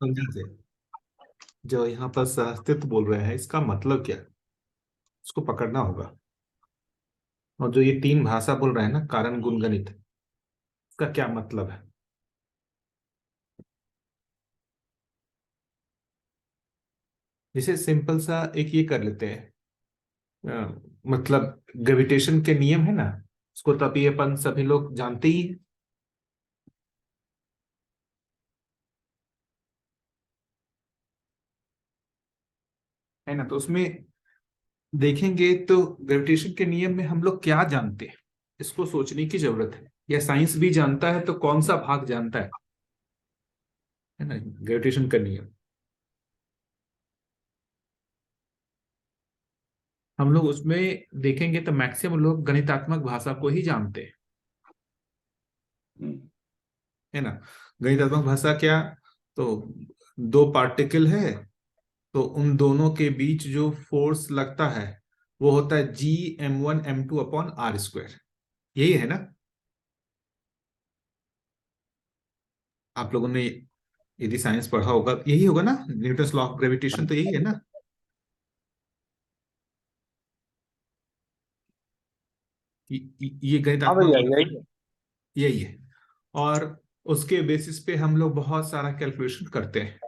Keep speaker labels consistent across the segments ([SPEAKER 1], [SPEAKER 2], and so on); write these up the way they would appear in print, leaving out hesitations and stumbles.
[SPEAKER 1] समझा से जो यहाँ पर सहअस्तित्व बोल रहे हैं, इसका मतलब क्या है, उसको पकड़ना होगा। और जो ये तीन भाषा बोल रहे हैं ना, कारण गुण गणित, इसका क्या मतलब है? जैसे सिंपल सा एक ये कर लेते हैं। मतलब ग्रेविटेशन के नियम है ना, उसको तो अभी अपन सभी लोग जानते ही हैं, है ना। तो उसमें देखेंगे तो ग्रेविटेशन के नियम में हम लोग क्या जानते हैं, इसको सोचने की जरूरत है। या साइंस भी जानता है तो कौन सा भाग जानता है ना, ग्रेविटेशन का नियम। हम लोग उसमें देखेंगे तो मैक्सिमम लोग गणितात्मक भाषा को ही जानते हैं,
[SPEAKER 2] हम्म।
[SPEAKER 1] है ना। गणितात्मक भाषा क्या, तो दो पार्टिकल है, तो उन दोनों के बीच जो फोर्स लगता है वो होता है G m1 m2/r²। यही है ना, आप लोगों ने यदि साइंस पढ़ा होगा यही होगा ना, न्यूटन्स लॉ ऑफ ग्रेविटेशन तो यही है ना। ये
[SPEAKER 2] हाँ
[SPEAKER 1] गणितात्मक
[SPEAKER 2] भैया
[SPEAKER 1] भाषा
[SPEAKER 2] यही है।
[SPEAKER 1] यही है। और उसके बेसिस पे हम लोग बहुत सारा कैलकुलेशन करते हैं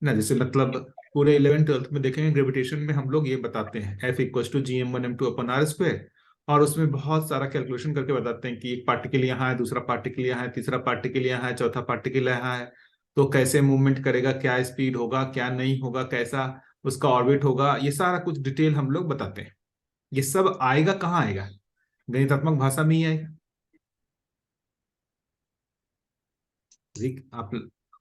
[SPEAKER 1] ना। जैसे मतलब पूरे 11th 12th में देखेंगे, ग्रेविटेशन में हम लोग ये बताते हैं F = G m1 m2/r²। और उसमें बहुत सारा कैलकुलेशन करके बताते हैं कि एक पार्टिकल यहाँ है, दूसरा पार्टिकल यहाँ है, तीसरा पार्टिकल यहाँ है, चौथा पार्टिकल यहाँ है, तो कैसे मूवमेंट करेगा, क्या स्पीड होगा, क्या नहीं होगा, कैसा उसका ऑर्बिट होगा, ये सारा कुछ डिटेल हम लोग बताते हैं। ये सब आएगा कहाँ आएगा, गणितात्मक भाषा में ही आएगा।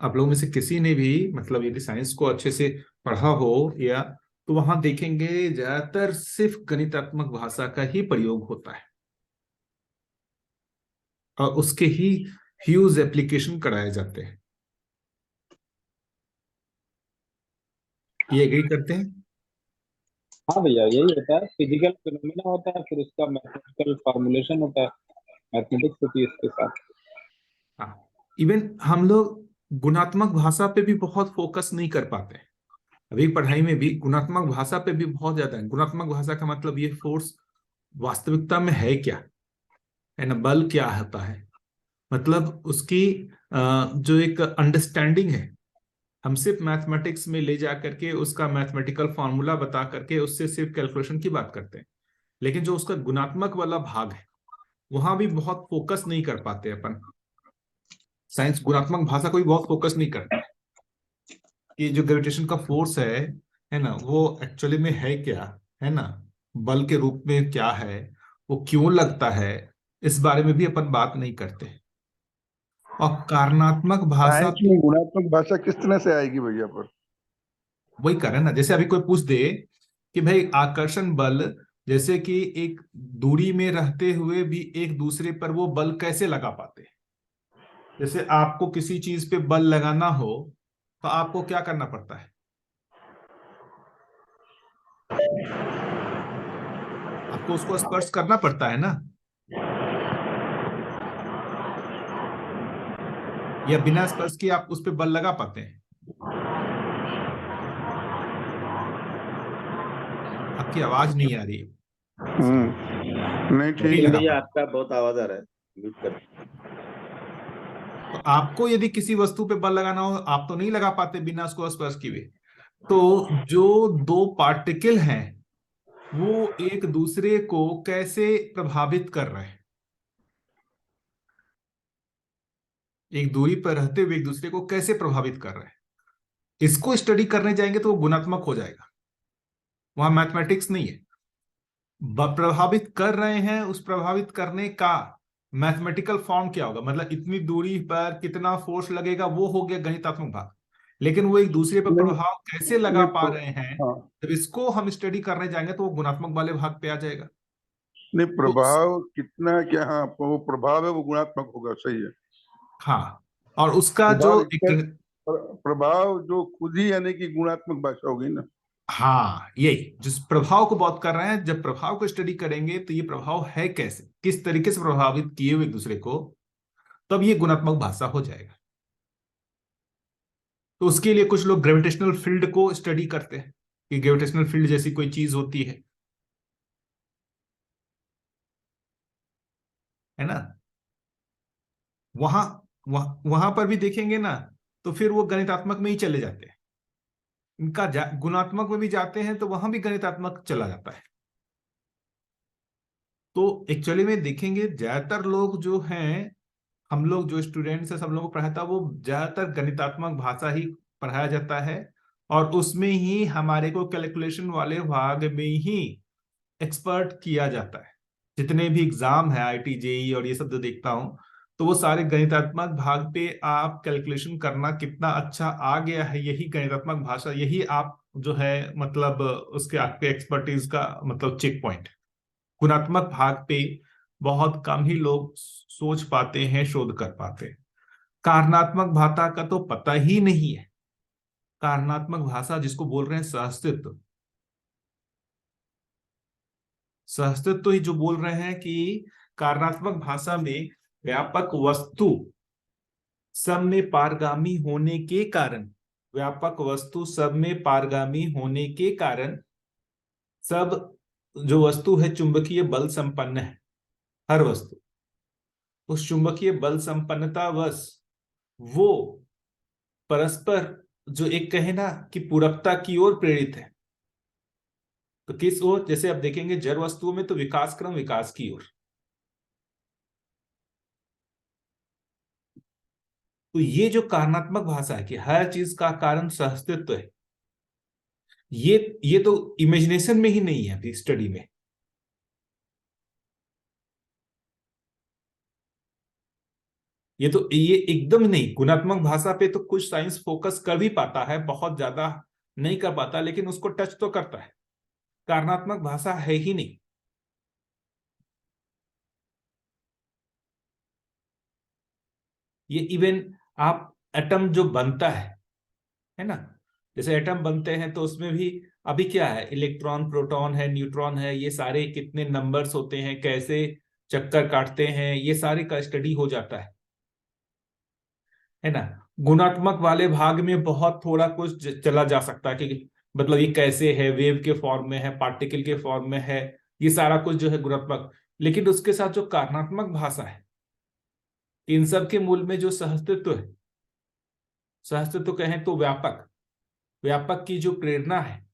[SPEAKER 1] आप लोगों में से किसी ने भी मतलब यदि साइंस को अच्छे से पढ़ा हो या, तो वहां देखेंगे ज्यादातर सिर्फ गणितात्मक भाषा का ही प्रयोग होता है, और उसके ही ह्यूज एप्लीकेशन कराए जाते हैं। ये एग्री करते हैं?
[SPEAKER 2] हाँ भैया यही होता है, फिजिकल फिनोमिना होता है, फिर उसका मैथमेटिकल फॉर्मुलेशन होता है, मैथमेटिक्स होती है इसके साथ।
[SPEAKER 1] हाँ। इवन हम लोग गुणात्मक भाषा पे भी बहुत फोकस नहीं कर पाते हैं। अभी पढ़ाई में भी गुणात्मक भाषा पे भी बहुत ज्यादा है। गुणात्मक भाषा का मतलब ये फोर्स वास्तविकता में है क्या, है ना, बल क्या होता है, मतलब उसकी जो एक अंडरस्टैंडिंग है। हम सिर्फ मैथमेटिक्स में ले जा करके उसका मैथमेटिकल फॉर्मूला बता करके उससे सिर्फ कैलकुलेशन की बात करते हैं, लेकिन जो उसका गुणात्मक वाला भाग है वहां भी बहुत फोकस नहीं कर पाते अपन। साइंस गुणात्मक भाषा को भी बहुत फोकस नहीं करता है कि जो ग्रेविटेशन का फोर्स है ना, वो एक्चुअली में है क्या, है ना, बल के रूप में क्या है, वो क्यों लगता है, इस बारे में भी अपन बात नहीं करते। और कारणात्मक भाषा
[SPEAKER 3] साइंस
[SPEAKER 1] तो
[SPEAKER 3] में गुणात्मक भाषा किस तरह से आएगी भैया पर?
[SPEAKER 1] वही कर रहे हैं ना। जैसे अभी कोई पूछ दे कि भाई आकर्षण बल, जैसे कि एक दूरी में रहते हुए भी एक दूसरे पर वो बल कैसे लगा पाते हैं। जैसे आपको किसी चीज पे बल लगाना हो तो आपको क्या करना पड़ता है, आपको उसको स्पर्श करना पड़ता है ना, या बिना स्पर्श किए आप उस पे बल लगा पाते हैं? आपकी आवाज नहीं आ रही है,
[SPEAKER 3] नहीं
[SPEAKER 1] नहीं
[SPEAKER 3] ठीक
[SPEAKER 2] नहीं
[SPEAKER 3] है।
[SPEAKER 1] लगा
[SPEAKER 2] भैया
[SPEAKER 1] पाते।
[SPEAKER 2] आपका बहुत आवाज आ रहा है, म्यूट कर।
[SPEAKER 1] तो आपको यदि किसी वस्तु पे बल लगाना हो आप तो नहीं लगा पाते बिना उसको स्पर्श किए। तो जो दो पार्टिकल हैं वो एक दूसरे को कैसे प्रभावित कर रहे हैं, एक दूरी पर रहते हुए एक दूसरे को कैसे प्रभावित कर रहे हैं, इसको स्टडी करने जाएंगे तो वो गुणात्मक हो जाएगा, वहां मैथमेटिक्स नहीं है। प्रभावित कर रहे हैं, उस प्रभावित करने का मैथमेटिकल फॉर्म क्या होगा, मतलब इतनी दूरी पर कितना फोर्स लगेगा, वो हो गया गणितात्मक भाग। लेकिन वो एक दूसरे पर
[SPEAKER 3] नहीं
[SPEAKER 1] प्रभाव कैसे लगा
[SPEAKER 3] नहीं
[SPEAKER 1] पा रहे हैं,
[SPEAKER 3] हाँ,
[SPEAKER 1] जब इसको हम स्टडी करने जाएंगे तो वो गुणात्मक वाले भाग पे आ जाएगा।
[SPEAKER 3] नहीं
[SPEAKER 1] तो
[SPEAKER 3] प्रभाव कितना क्या, हाँ वो प्रभाव है वो गुणात्मक होगा, सही है।
[SPEAKER 1] हाँ, और उसका जो
[SPEAKER 3] प्रभाव
[SPEAKER 1] एक,
[SPEAKER 3] इसका प्रभाव जो खुद ही यानी कि गुणात्मक भाषा होगी ना।
[SPEAKER 1] हाँ यही जिस प्रभाव को बात कर रहे हैं, जब प्रभाव को स्टडी करेंगे तो ये प्रभाव है कैसे, किस तरीके से प्रभावित किए हुए एक दूसरे को, तब ये गुणात्मक भाषा हो जाएगा। तो उसके लिए कुछ लोग ग्रेविटेशनल फील्ड को स्टडी करते हैं कि ग्रेविटेशनल फील्ड जैसी कोई चीज होती है ना। वहां वहां पर भी देखेंगे ना, तो फिर वो गणितात्मक में ही चले जाते हैं। इनका गुणात्मक में भी जाते हैं तो वहां भी गणितात्मक चला जाता है। तो एक्चुअली में देखेंगे ज्यादातर लोग जो हैं, हम लोग जो स्टूडेंट्स है सब लोगों को पढ़ाता है, वो ज्यादातर गणितात्मक भाषा ही पढ़ाया जाता है। और उसमें ही हमारे को कैलकुलेशन वाले भाग में ही एक्सपर्ट किया जाता है। जितने भी एग्जाम है आईटी जेई और ये सब जो देखता हूँ, तो वो सारे गणितात्मक भाग पे आप कैलकुलेशन करना कितना अच्छा आ गया है, यही गणितात्मक भाषा, यही आप जो है मतलब उसके आपके एक्सपर्टीज का मतलब चेक पॉइंट। गुणात्मक भाग पे बहुत कम ही लोग सोच पाते हैं, शोध कर पाते हैं। कारणात्मक भाषा का तो पता ही नहीं है। कारणात्मक भाषा जिसको बोल रहे हैं सहअस्तित्व, सहअस्तित्व ही जो बोल रहे हैं कि कारणात्मक भाषा में व्यापक वस्तु सब में पारगामी होने के कारण, व्यापक वस्तु सब में पारगामी होने के कारण सब जो वस्तु है चुंबकीय बल संपन्न है। हर वस्तु उस चुंबकीय बल संपन्नता वश वो परस्पर जो एक कहे ना कि पूरकता की ओर प्रेरित है। तो किस ओर? जैसे आप देखेंगे जड़ वस्तुओं में तो विकास क्रम विकास की ओर। तो ये जो कारणात्मक भाषा है कि हर चीज का कारण सहअस्तित्व है, ये तो इमेजिनेशन में ही नहीं है अभी स्टडी में। ये एकदम नहीं। गुणात्मक भाषा पे तो कुछ साइंस फोकस कर भी पाता है, बहुत ज्यादा नहीं कर पाता, लेकिन उसको टच तो करता है। कारणात्मक भाषा है ही नहीं। ये इवन आप एटम जो बनता है ना, जैसे एटम बनते हैं तो उसमें भी अभी क्या है, इलेक्ट्रॉन प्रोटॉन है न्यूट्रॉन है, ये सारे कितने नंबर्स होते हैं, कैसे चक्कर काटते हैं, ये सारे का स्टडी हो जाता है ना। गुणात्मक वाले भाग में बहुत थोड़ा कुछ चला जा सकता है कि मतलब ये कैसे है, वेव के फॉर्म में है, पार्टिकल के फॉर्म में है, ये सारा कुछ जो है गुणात्मक। लेकिन उसके साथ जो कारणात्मक भाषा है, इन सब के मूल में जो सहअस्तित्व है, सहअस्तित्व कहें तो व्यापक, व्यापक की जो प्रेरणा है,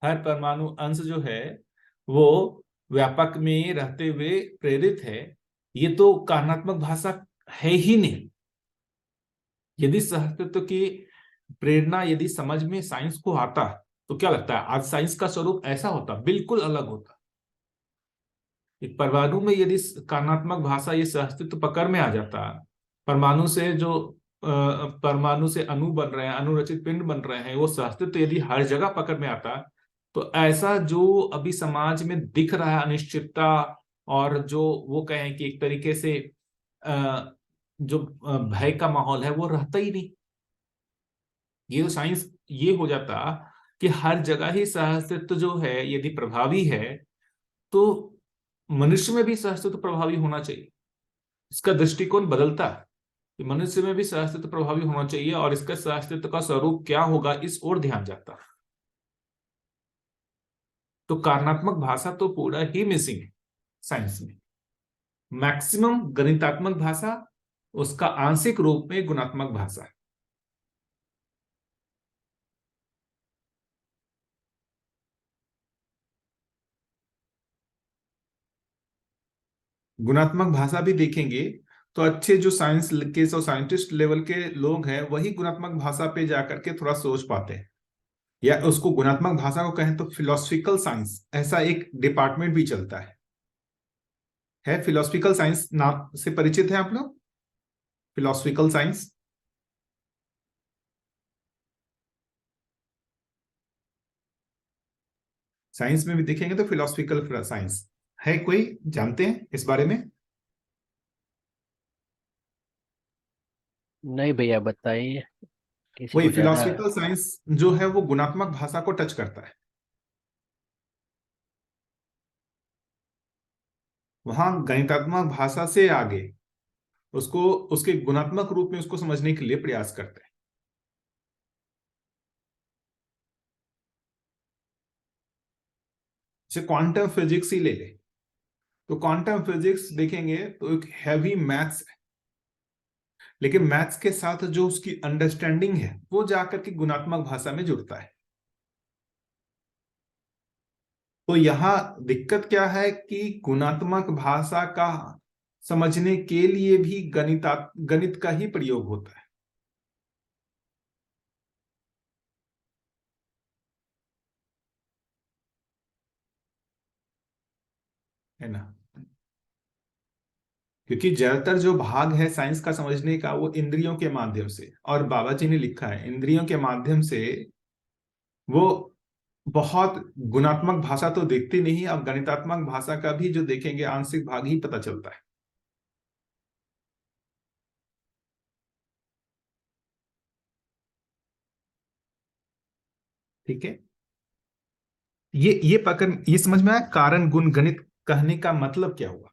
[SPEAKER 1] हर परमाणु अंश जो है वो व्यापक में रहते हुए प्रेरित है, ये तो कारणात्मक भाषा है ही नहीं। यदि सहअस्तित्व की प्रेरणा यदि समझ में साइंस को आता, तो क्या लगता है आज साइंस का स्वरूप ऐसा होता, बिल्कुल अलग होता। एक परमाणु में यदि कारणात्मक भाषा ये सहअस्तित्व पकड़ में आ जाता, परमाणु से जो परमाणु से अणु बन रहे हैं, अणुरचित पिंड बन रहे हैं, वो सहअस्तित्व यदि हर जगह पकड़ में आता, तो ऐसा जो अभी समाज में दिख रहा है अनिश्चितता, और जो वो कहें कि एक तरीके से जो भय का माहौल है वो रहता ही नहीं। ये तो साइंस ये हो जाता कि हर जगह ही सहअस्तित्व जो है यदि प्रभावी है, तो मनुष्य में भी सहअस्तित्व प्रभावी होना चाहिए। इसका दृष्टिकोण बदलता है कि मनुष्य में भी सहअस्तित्व प्रभावी होना चाहिए, और इसका सहअस्तित्व का स्वरूप क्या होगा इस ओर ध्यान जाता है। तो कारणात्मक भाषा तो पूरा ही मिसिंग है साइंस में। मैक्सिमम गणितात्मक भाषा, उसका आंशिक रूप में गुणात्मक भाषा है। गुणात्मक भाषा भी देखेंगे तो अच्छे जो साइंस के और साइंटिस्ट लेवल के लोग हैं वही गुणात्मक भाषा पे जाकर के थोड़ा सोच पाते हैं, या उसको गुणात्मक भाषा को कहें तो फिलोसफिकल साइंस, ऐसा एक डिपार्टमेंट भी चलता है। फिलोसफिकल साइंस नाम से परिचित है आप लोग? फिलोसफिकल साइंस, साइंस में भी देखेंगे तो फिलोसफिकल साइंस है, कोई जानते हैं इस बारे में?
[SPEAKER 4] नहीं भैया, बताइए। किसी
[SPEAKER 1] वही
[SPEAKER 4] को ज्यादा।
[SPEAKER 1] फिलोसफिकल साइंस जो है वो गुणात्मक भाषा को टच करता है। वहां गणितात्मक भाषा से आगे उसको उसके गुणात्मक रूप में उसको समझने के लिए प्रयास करते हैं। जैसे क्वांटम फिजिक्स ही ले ले, तो क्वांटम फिजिक्स देखेंगे तो एक हैवी मैथ्स है, लेकिन मैथ्स के साथ जो उसकी अंडरस्टैंडिंग है वो जाकर के गुणात्मक भाषा में जुड़ता है। तो यहां दिक्कत क्या है कि गुणात्मक भाषा का समझने के लिए भी गणित का ही प्रयोग होता है ना। क्योंकि ज्यादातर जो भाग है साइंस का समझने का वो इंद्रियों के माध्यम से, और बाबा जी ने लिखा है इंद्रियों के माध्यम से वो बहुत गुणात्मक भाषा तो देखते नहीं, अब गणितात्मक भाषा का भी जो देखेंगे आंशिक भाग ही पता चलता है। ठीक है, ये पकड़, ये समझ में आया कारण गुण गणित कहने का मतलब क्या हुआ।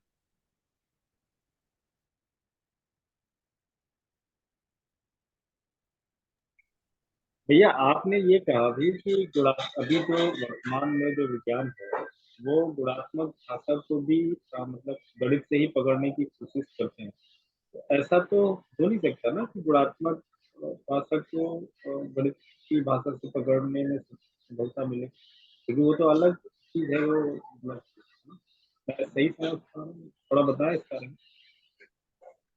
[SPEAKER 2] भैया आपने ये कहा भी कि अभी जो वर्तमान में जो विज्ञान है वो गुणात्मक भाषा को भी मतलब गणित से ही पकड़ने की कोशिश करते हैं। तो ऐसा तो हो नहीं सकता ना कि गुणात्मक भाषा को गणित की भाषा से पकड़ने में सफलता मिले, क्योंकि वो तो अलग चीज है वो, मतलब मैं सही समझ पा रहा हूँ? थोड़ा बताएं इस बारे में।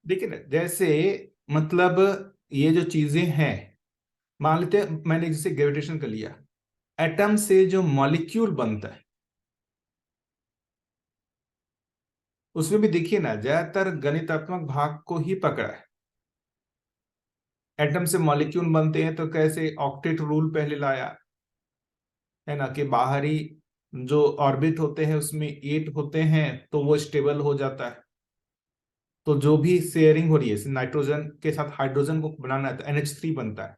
[SPEAKER 1] देखिए ना, जैसे मतलब ये जो चीजें हैं, मान लेते हैं मैंने जैसे ग्रेविटेशन का लिया, एटम से जो मॉलिक्यूल बनता है उसमें भी देखिए ना ज्यादातर गणितात्मक भाग को ही पकड़ा है। एटम से मॉलिक्यूल बनते हैं तो कैसे ऑक्टेट रूल पहले लाया, है ना, कि बाहरी जो ऑर्बिट होते हैं उसमें 8 होते हैं तो वो स्टेबल हो जाता है। तो जो भी शेयरिंग हो रही है, नाइट्रोजन के साथ हाइड्रोजन को बनाना है तो NH3 बनता है,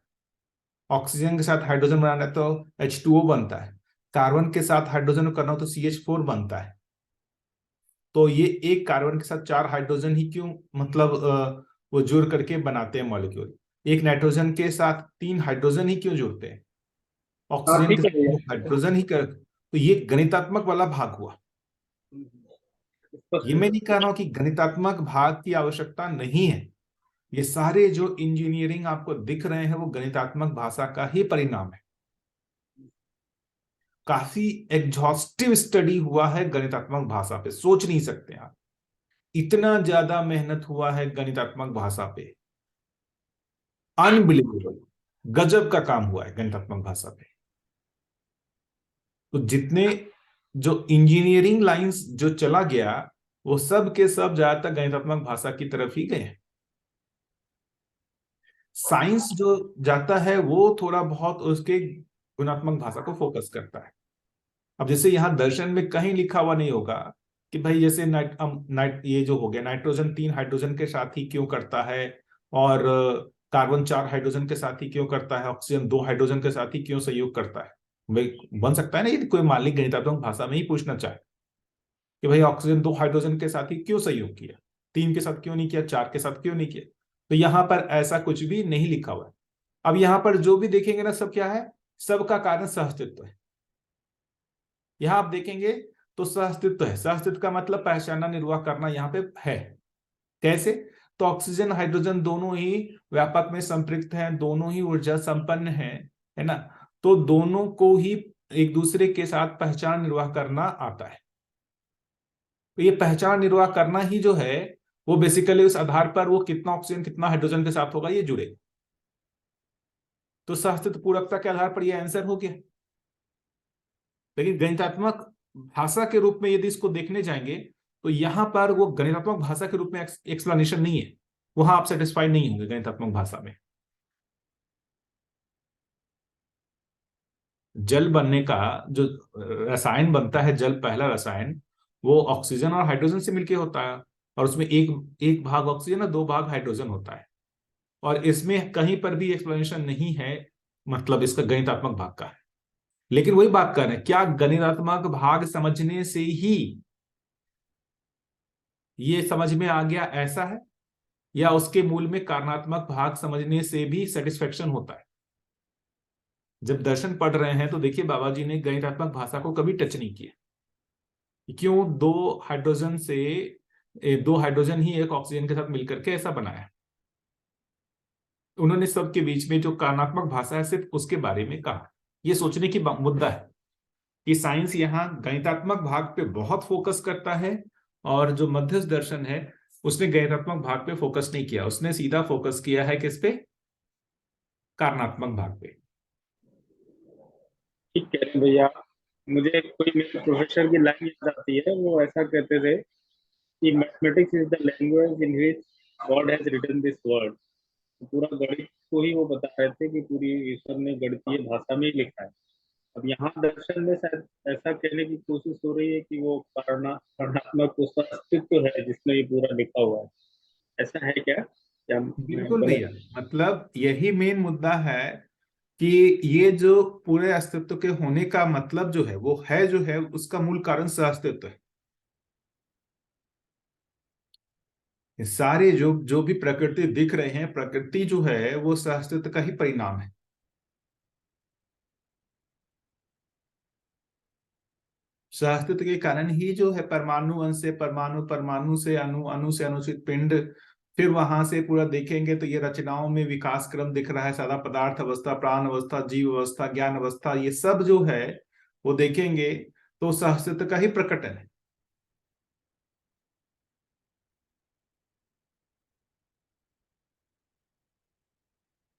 [SPEAKER 1] ऑक्सीजन के साथ हाइड्रोजन बनाना है तो H2O बनता है, कार्बन के साथ हाइड्रोजन को करना हो तो CH4 बनता है। तो ये एक कार्बन के साथ 4 हाइड्रोजन ही क्यों, मतलब वो जुड़ करके बनाते हैं मॉलिक्यूल। एक नाइट्रोजन के साथ 3 हाइड्रोजन ही क्यों जुड़ते हैं,
[SPEAKER 2] हाँ
[SPEAKER 1] ऑक्सीजन के
[SPEAKER 2] ठीक है
[SPEAKER 1] साथ
[SPEAKER 2] भैया।
[SPEAKER 1] 2 हाइड्रोजन ही कर। तो ये गणितात्मक वाला भाग हुआ।
[SPEAKER 2] स्पष्ट
[SPEAKER 1] ये
[SPEAKER 2] हो
[SPEAKER 1] मैं नहीं
[SPEAKER 2] गया।
[SPEAKER 1] कह रहा हूं कि गणितात्मक भाग की आवश्यकता नहीं है, ये सारे जो इंजीनियरिंग आपको दिख रहे हैं वो गणितात्मक भाषा का ही परिणाम है। काफी एग्जॉस्टिव स्टडी हुआ है गणितात्मक भाषा पे, सोच नहीं सकते आप, इतना ज्यादा मेहनत हुआ है गणितात्मक भाषा पे, अनबिलीवेबल, गजब का काम हुआ है गणितात्मक भाषा पे। तो जितने जो इंजीनियरिंग लाइंस जो चला गया वो सब के सब ज्यादातर गणितात्मक भाषा की तरफ ही गए। साइंस जो जाता है वो थोड़ा बहुत उसके गुणात्मक भाषा को फोकस करता है। अब जैसे यहाँ दर्शन में कहीं लिखा हुआ नहीं होगा कि भाई जैसे ये जो हो गया नाइट्रोजन 3 हाइड्रोजन के साथ ही क्यों करता है, और कार्बन 4 हाइड्रोजन के साथ ही क्यों करता है, ऑक्सीजन 2 हाइड्रोजन के साथ ही क्यों सहयोग करता है। भाई बन सकता है ना, ये कोई मालिक गणितात्मक भाषा में ही पूछना चाहे कि भाई ऑक्सीजन 2 हाइड्रोजन के साथ ही क्यों सहयोग किया, 3 के साथ क्यों नहीं किया, 4 के साथ क्यों नहीं किया। तो यहां पर ऐसा कुछ भी नहीं लिखा हुआ है। अब यहां पर जो भी देखेंगे ना सब क्या है, सबका कारण सहअस्तित्व है। यहां आप देखेंगे तो सहअस्तित्व है, सहअस्तित्व का मतलब पहचानना निर्वाह करना यहाँ पे है। कैसे, तो ऑक्सीजन हाइड्रोजन दोनों ही व्यापक में संपृक्त हैं, दोनों ही ऊर्जा संपन्न है ना। तो दोनों को ही एक दूसरे के साथ पहचान निर्वाह करना आता है। तो ये पहचान निर्वाह करना ही जो है वो बेसिकली उस आधार पर वो कितना ऑक्सीजन कितना हाइड्रोजन के साथ होगा ये जुड़ेगा। तो सहअस्तित्व पूरकता के आधार पर ये आंसर हो गया। लेकिन गणितात्मक भाषा के रूप में यदि इसको देखने जाएंगे तो यहां पर वो गणितात्मक भाषा के रूप में एक्सप्लेनेशन नहीं है, वहां आप सेटिस्फाइड नहीं होंगे गणितात्मक भाषा में। जल बनने का जो रसायन बनता है, जल पहला रसायन वो ऑक्सीजन और हाइड्रोजन से मिलकर होता है, और उसमें एक एक भाग ऑक्सीजन और 2 भाग हाइड्रोजन होता है। और इसमें कहीं पर भी एक्सप्लेनेशन नहीं है, मतलब इसका गणितात्मक भाग का है। लेकिन वही बात कर रहे हैं, क्या गणितात्मक भाग समझने से ही ये समझ में आ गया, ऐसा है? या उसके मूल में कारणात्मक भाग समझने से भी सेटिस्फेक्शन होता है? जब दर्शन पढ़ रहे हैं तो देखिए बाबा जी ने गणितात्मक भाषा को कभी टच नहीं किया। क्यों? दो हाइड्रोजन ही एक ऑक्सीजन के साथ मिलकर के ऐसा बनाया। उन्होंने सबके बीच में जो कारणात्मक भाषा है सिर्फ उसके बारे में कहा। यह सोचने की मुद्दा है कि साइंस यहाँ गणितात्मक भाग पे बहुत फोकस करता है, और जो मध्यस्थ दर्शन है उसने गणितात्मक भाग पे फोकस नहीं किया, उसने सीधा फोकस किया है किस पे? कारणात्मक भाग पे।
[SPEAKER 2] ठीक कह रहे हैं भैया। मुझे कोई मेरे प्रोफेसर की लाइन याद आती है, वो ऐसा कहते थे कि mathematics is the language in which God has written this word. पूरा गणित को ही वो बता रहे थे कि पूरी ईश्वर ने गणितीय भाषा में ही लिखा है। अब यहाँ दर्शन में शायद ऐसा कहने की कोशिश हो रही है कि वो कारणात्मक उसका अस्तित्व है जिसमें ये पूरा लिखा हुआ है। ऐसा है क्या? क्या मैं
[SPEAKER 1] बिल्कुल भैया,
[SPEAKER 2] गलत?
[SPEAKER 1] मतलब यही मेन मुद्दा है कि ये जो पूरे अस्तित्व के होने का मतलब जो है वो है, जो है उसका मूल कारण सहअस्तित्व है। ये सारे जो जो भी प्रकृति दिख रहे हैं, प्रकृति जो है वो सहअस्तित्व का ही परिणाम है। सहअस्तित्व के कारण ही जो है परमाणु, अंश से परमाणु, परमाणु से अणु, अणु से अनुचित पिंड, फिर वहां से पूरा देखेंगे तो ये रचनाओं में विकास क्रम दिख रहा है। सादा पदार्थ अवस्था, प्राण अवस्था, जीव अवस्था, ज्ञान अवस्था, ये सब जो है वो देखेंगे तो सहअस्तित्व का ही प्रकटन है।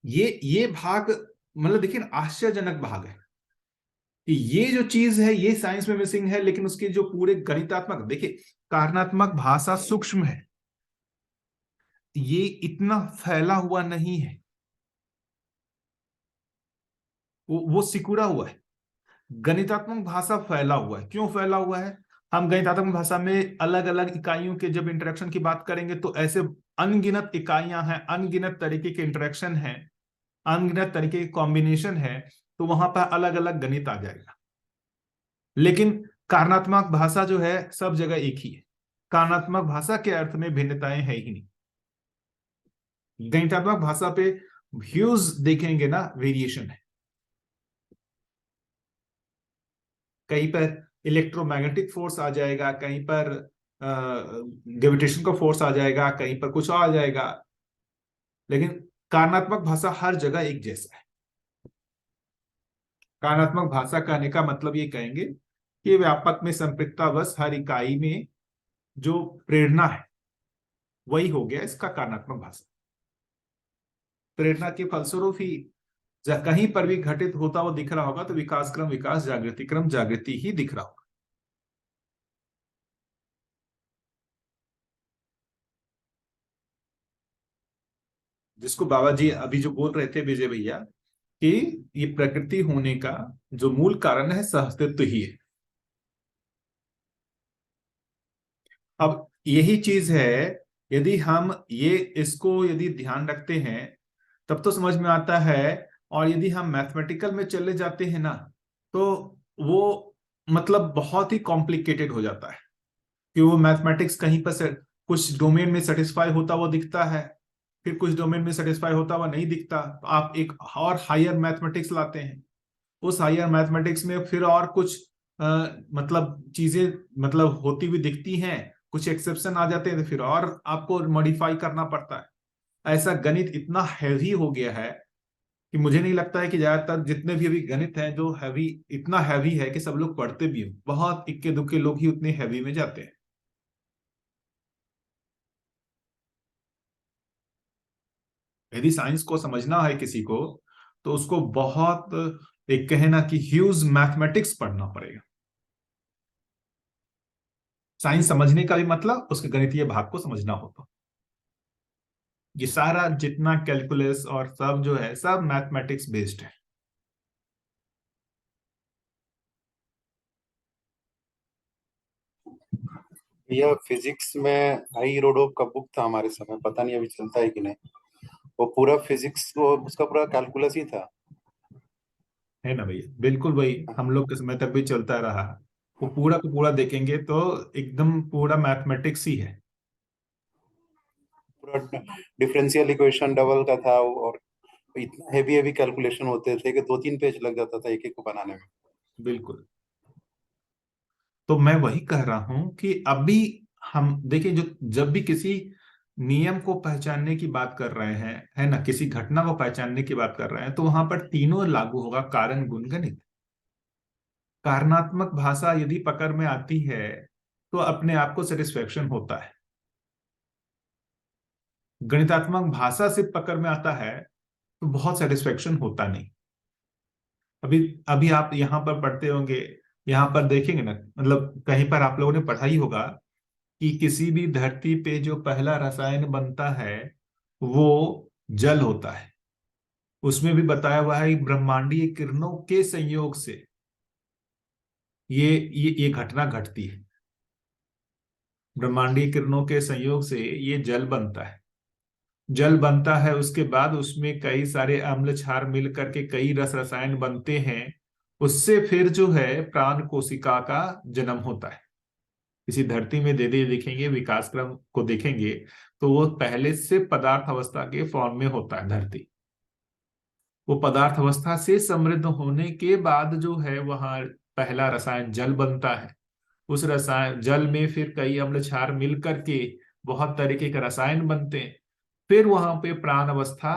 [SPEAKER 1] ये भाग मतलब देखिए ना, आश्चर्यजनक भाग है कि ये जो चीज है ये साइंस में मिसिंग है, लेकिन उसके जो पूरे गणितात्मक, देखिए कारणात्मक भाषा सूक्ष्म है, ये इतना फैला हुआ नहीं है, वो सिकुड़ा हुआ है। गणितात्मक भाषा फैला हुआ है। क्यों फैला हुआ है? हम गणितात्मक भाषा में अलग अलग इकाइयों के जब इंटरेक्शन की बात करेंगे तो ऐसे अनगिनत इकाइयां हैं, अनगिनत तरीके के इंटरेक्शन हैं, अनगिनत तरीके के कॉम्बिनेशन है, तो वहां पर अलग अलग गणित आ जाएगा। लेकिन कारणात्मक भाषा जो है सब जगह एक ही है। कारणात्मक भाषा के अर्थ में भिन्नताएं है ही नहीं। गणितात्मक भाषा पे ह्यूज देखेंगे ना, वेरिएशन है। कहीं पर इलेक्ट्रोमैग्नेटिक फोर्स आ जाएगा, कहीं पर ग्रेविटेशन का फोर्स आ जाएगा, कहीं पर कुछ और आ जाएगा, लेकिन कारणात्मक भाषा हर जगह एक जैसा है। कारणात्मक भाषा कहने का मतलब ये कहेंगे कि व्यापक में संपृक्ततावश हर इकाई में जो प्रेरणा है वही हो गया इसका कारणात्मक भाषा। प्रेरणा के फलस्वरूप ही कहीं पर भी घटित होता हुआ दिख रहा होगा तो विकास क्रम विकास, जागृति क्रम जागृति ही दिख रहा होगा। जिसको बाबा जी अभी जो बोल रहे थे विजय भैया कि ये प्रकृति होने का जो मूल कारण है सहअस्तित्व ही है। अब यही चीज है, यदि हम ये इसको यदि ध्यान रखते हैं तब तो समझ में आता है। और यदि हम मैथमेटिकल में चले जाते हैं ना तो वो मतलब बहुत ही कॉम्प्लिकेटेड हो जाता है कि वो मैथमेटिक्स कहीं पर से कुछ डोमेन में सेटिस्फाई होता हुआ दिखता है, फिर कुछ डोमेन में सेटिस्फाई होता हुआ नहीं दिखता, तो आप एक और हायर मैथमेटिक्स लाते हैं। उस हायर मैथमेटिक्स में फिर और कुछ मतलब चीजें मतलब होती हुई दिखती हैं, कुछ एक्सेप्शन आ जाते हैं, तो फिर और आपको मॉडिफाई करना पड़ता है। ऐसा गणित इतना हैवी हो गया है कि मुझे नहीं लगता है कि ज्यादातर जितने भी अभी गणित हैं जो हैवी, इतना हैवी है कि सब लोग पढ़ते भी हो। बहुत इक्के दुक्के लोग ही उतने हैवी में जाते हैं। यदि साइंस को समझना है किसी को तो उसको बहुत, एक कहना कि ह्यूज मैथमेटिक्स पढ़ना पड़ेगा। साइंस समझने का भी मतलब उसके गणितीय भाग को समझना होता। ये सारा जितना कैलकुलस और सब जो है सब मैथमेटिक्स बेस्ड है।
[SPEAKER 5] यह फिजिक्स में भाई रोडोप का बुक था हमारे समय, पता नहीं अभी चलता है कि नहीं। वो पूरा फिजिक्स, वो उसका पूरा कैलकुलस ही था।
[SPEAKER 1] है ना भैया? बिल्कुल वही हम लोग के समय तक भी चलता रहा। वो पूरा का पूरा देखेंगे तो एकदम पूरा मैथमेटिक्स ही है।
[SPEAKER 5] पूरा डिफरेंशियल इक्वेशन डबल का था, और इतना हेवी हेवी कैलकुलेशन होते थे कि 2-3 पेज लग जाता था एक एक को बनाने में।
[SPEAKER 1] बिल्कुल। तो मैं वही कह रहा हूं कि अभी हम देखिए, जो जब भी किसी नियम को पहचानने की बात कर रहे हैं, है ना, किसी घटना को पहचानने की बात कर रहे हैं, तो वहां पर तीनों लागू होगा, कारण गुण गणित। कारणात्मक भाषा यदि पकड़ में आती है तो अपने आप को सेटिस्फेक्शन होता है। गणितात्मक भाषा से पकड़ में आता है तो बहुत सेटिस्फेक्शन होता नहीं। अभी अभी आप यहाँ पर पढ़ते होंगे, यहाँ पर देखेंगे ना, मतलब कहीं पर आप लोगों ने पढ़ा ही होगा कि किसी भी धरती पे जो पहला रसायन बनता है वो जल होता है। उसमें भी बताया हुआ है कि ब्रह्मांडीय किरणों के संयोग से ये घटना घटती है। ब्रह्मांडीय किरणों के संयोग से ये जल बनता है। जल बनता है, उसके बाद उसमें कई सारे अम्ल क्षार मिल करके कई रस रसायन बनते हैं। उससे फिर जो है प्राण कोशिका का जन्म होता है। किसी धरती में दे दे देखेंगे, विकास क्रम को देखेंगे तो वो पहले से पदार्थ अवस्था के फॉर्म में होता है धरती। वो पदार्थ अवस्था से समृद्ध होने के बाद जो है वहां पहला रसायन जल बनता है। उस रसायन जल में फिर कई अम्ल क्षार मिल करके बहुत तरीके के रसायन बनते हैं। फिर वहां पे प्राण अवस्था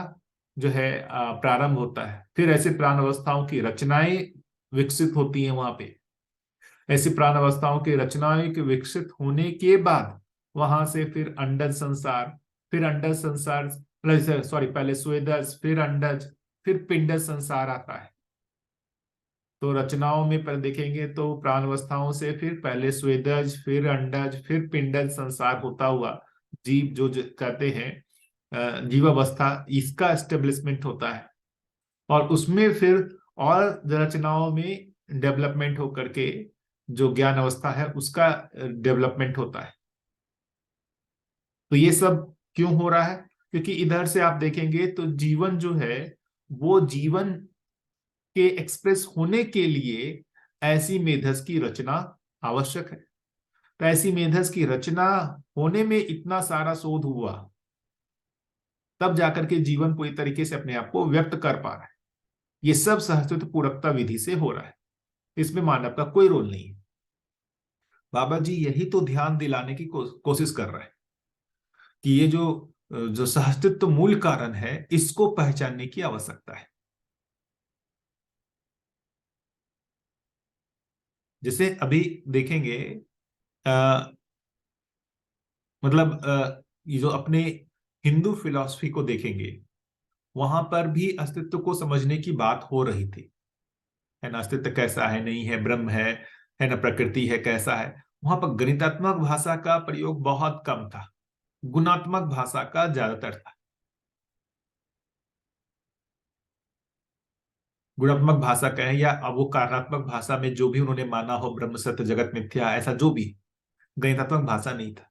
[SPEAKER 1] जो है प्रारंभ होता है। फिर ऐसे प्राण अवस्थाओं की रचनाएं विकसित होती हैं वहां पे। ऐसी प्राण अवस्थाओं की रचनाएं के विकसित होने के बाद वहां से फिर अंडज संसार, फिर अंडज संसार, सॉरी, पहले स्वेदज, फिर अंडज, फिर पिंडज संसार आता है। तो रचनाओं में पर देखेंगे तो प्राण अवस्थाओं से फिर पहले स्वेदज, फिर अंडज, फिर पिंडज संसार होता हुआ जीव जो कहते हैं जीवावस्था, इसका एस्टेब्लिशमेंट होता है। और उसमें फिर और रचनाओं में डेवलपमेंट होकर के जो ज्ञान अवस्था है उसका डेवलपमेंट होता है। तो ये सब क्यों हो रहा है? क्योंकि इधर से आप देखेंगे तो जीवन जो है वो जीवन के एक्सप्रेस होने के लिए ऐसी मेधस की रचना आवश्यक है। तो ऐसी मेधस की रचना होने में इतना सारा शोध हुआ, तब जाकर के जीवन पूरी तरीके से अपने आप को व्यक्त कर पा रहा है। ये सब सहस्तित्व पूरकता विधि से हो रहा है, इसमें मानव का कोई रोल नहीं है। बाबा जी यही तो ध्यान दिलाने की कोशिश कर रहे हैं कि ये जो जो सहस्तित्व मूल कारण है इसको पहचानने की आवश्यकता है। जैसे अभी देखेंगे मतलब ये जो अपने हिंदू फिलॉसफी को देखेंगे, वहां पर भी अस्तित्व को समझने की बात हो रही थी, है ना। अस्तित्व कैसा है, नहीं है, ब्रह्म है ना, प्रकृति है, कैसा है। वहां पर गणितात्मक भाषा का प्रयोग बहुत कम था, गुणात्मक भाषा का ज्यादातर था। गुणात्मक भाषा कहें या अब वो कारणात्मक भाषा में जो भी उन्होंने माना हो, ब्रह्म सत्य जगत मिथ्या, ऐसा जो भी, गणितात्मक भाषा नहीं था।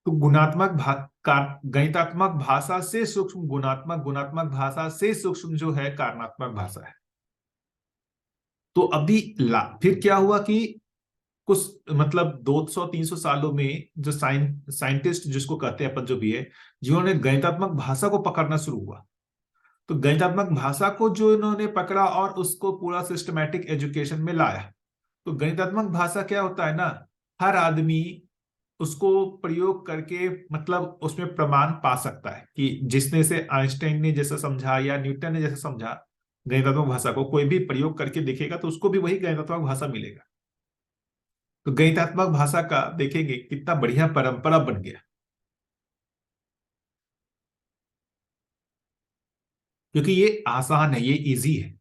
[SPEAKER 1] तो गणितात्मक भाषा से सूक्ष्म गुणात्मक, गुणात्मक भाषा से सूक्ष्म जो है कारणात्मक भाषा है। तो अभी फिर क्या हुआ कि कुछ मतलब 200-300 सालों में जो साइंटिस्ट जिसको कहते हैं अपन, जो भी है, जिन्होंने गणितात्मक भाषा को पकड़ना शुरू हुआ। तो गणितात्मक भाषा को जो इन्होंने पकड़ा और उसको पूरा सिस्टमैटिक एजुकेशन में लाया। तो गणितात्मक भाषा क्या होता है ना, हर आदमी उसको प्रयोग करके मतलब उसमें प्रमाण पा सकता है कि जिसने से आइंस्टाइन ने जैसा समझा या न्यूटन ने जैसा समझा, गणितात्मक भाषा को कोई भी प्रयोग करके देखेगा तो उसको भी वही गणितात्मक भाषा मिलेगा। तो गणितात्मक भाषा का देखेंगे कितना बढ़िया परंपरा बन गया, क्योंकि ये आसान है, ये इजी है।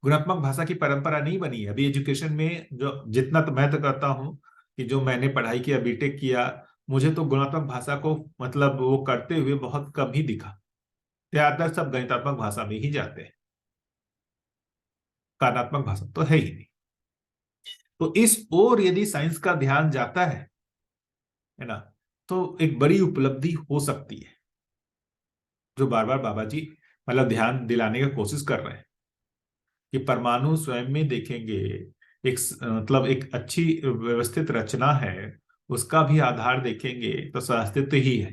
[SPEAKER 1] गुणात्मक भाषा की परंपरा नहीं बनी है अभी एजुकेशन में। जो जितना तो मैं तो करता हूं कि जो मैंने पढ़ाई किया, बीटेक किया, मुझे तो गुणात्मक भाषा को मतलब वो करते हुए बहुत कम ही दिखा। ज्यादातर सब गणितात्मक भाषा में ही जाते हैं, कारणात्मक भाषा तो है ही नहीं। तो इस ओर यदि साइंस का ध्यान जाता है ना, तो एक बड़ी उपलब्धि हो सकती है, जो बार बार बाबा जी मतलब ध्यान दिलाने की कोशिश कर रहे हैं कि परमाणु स्वयं में देखेंगे एक मतलब एक अच्छी व्यवस्थित रचना है। उसका भी आधार देखेंगे तो सहअस्तित्व ही है।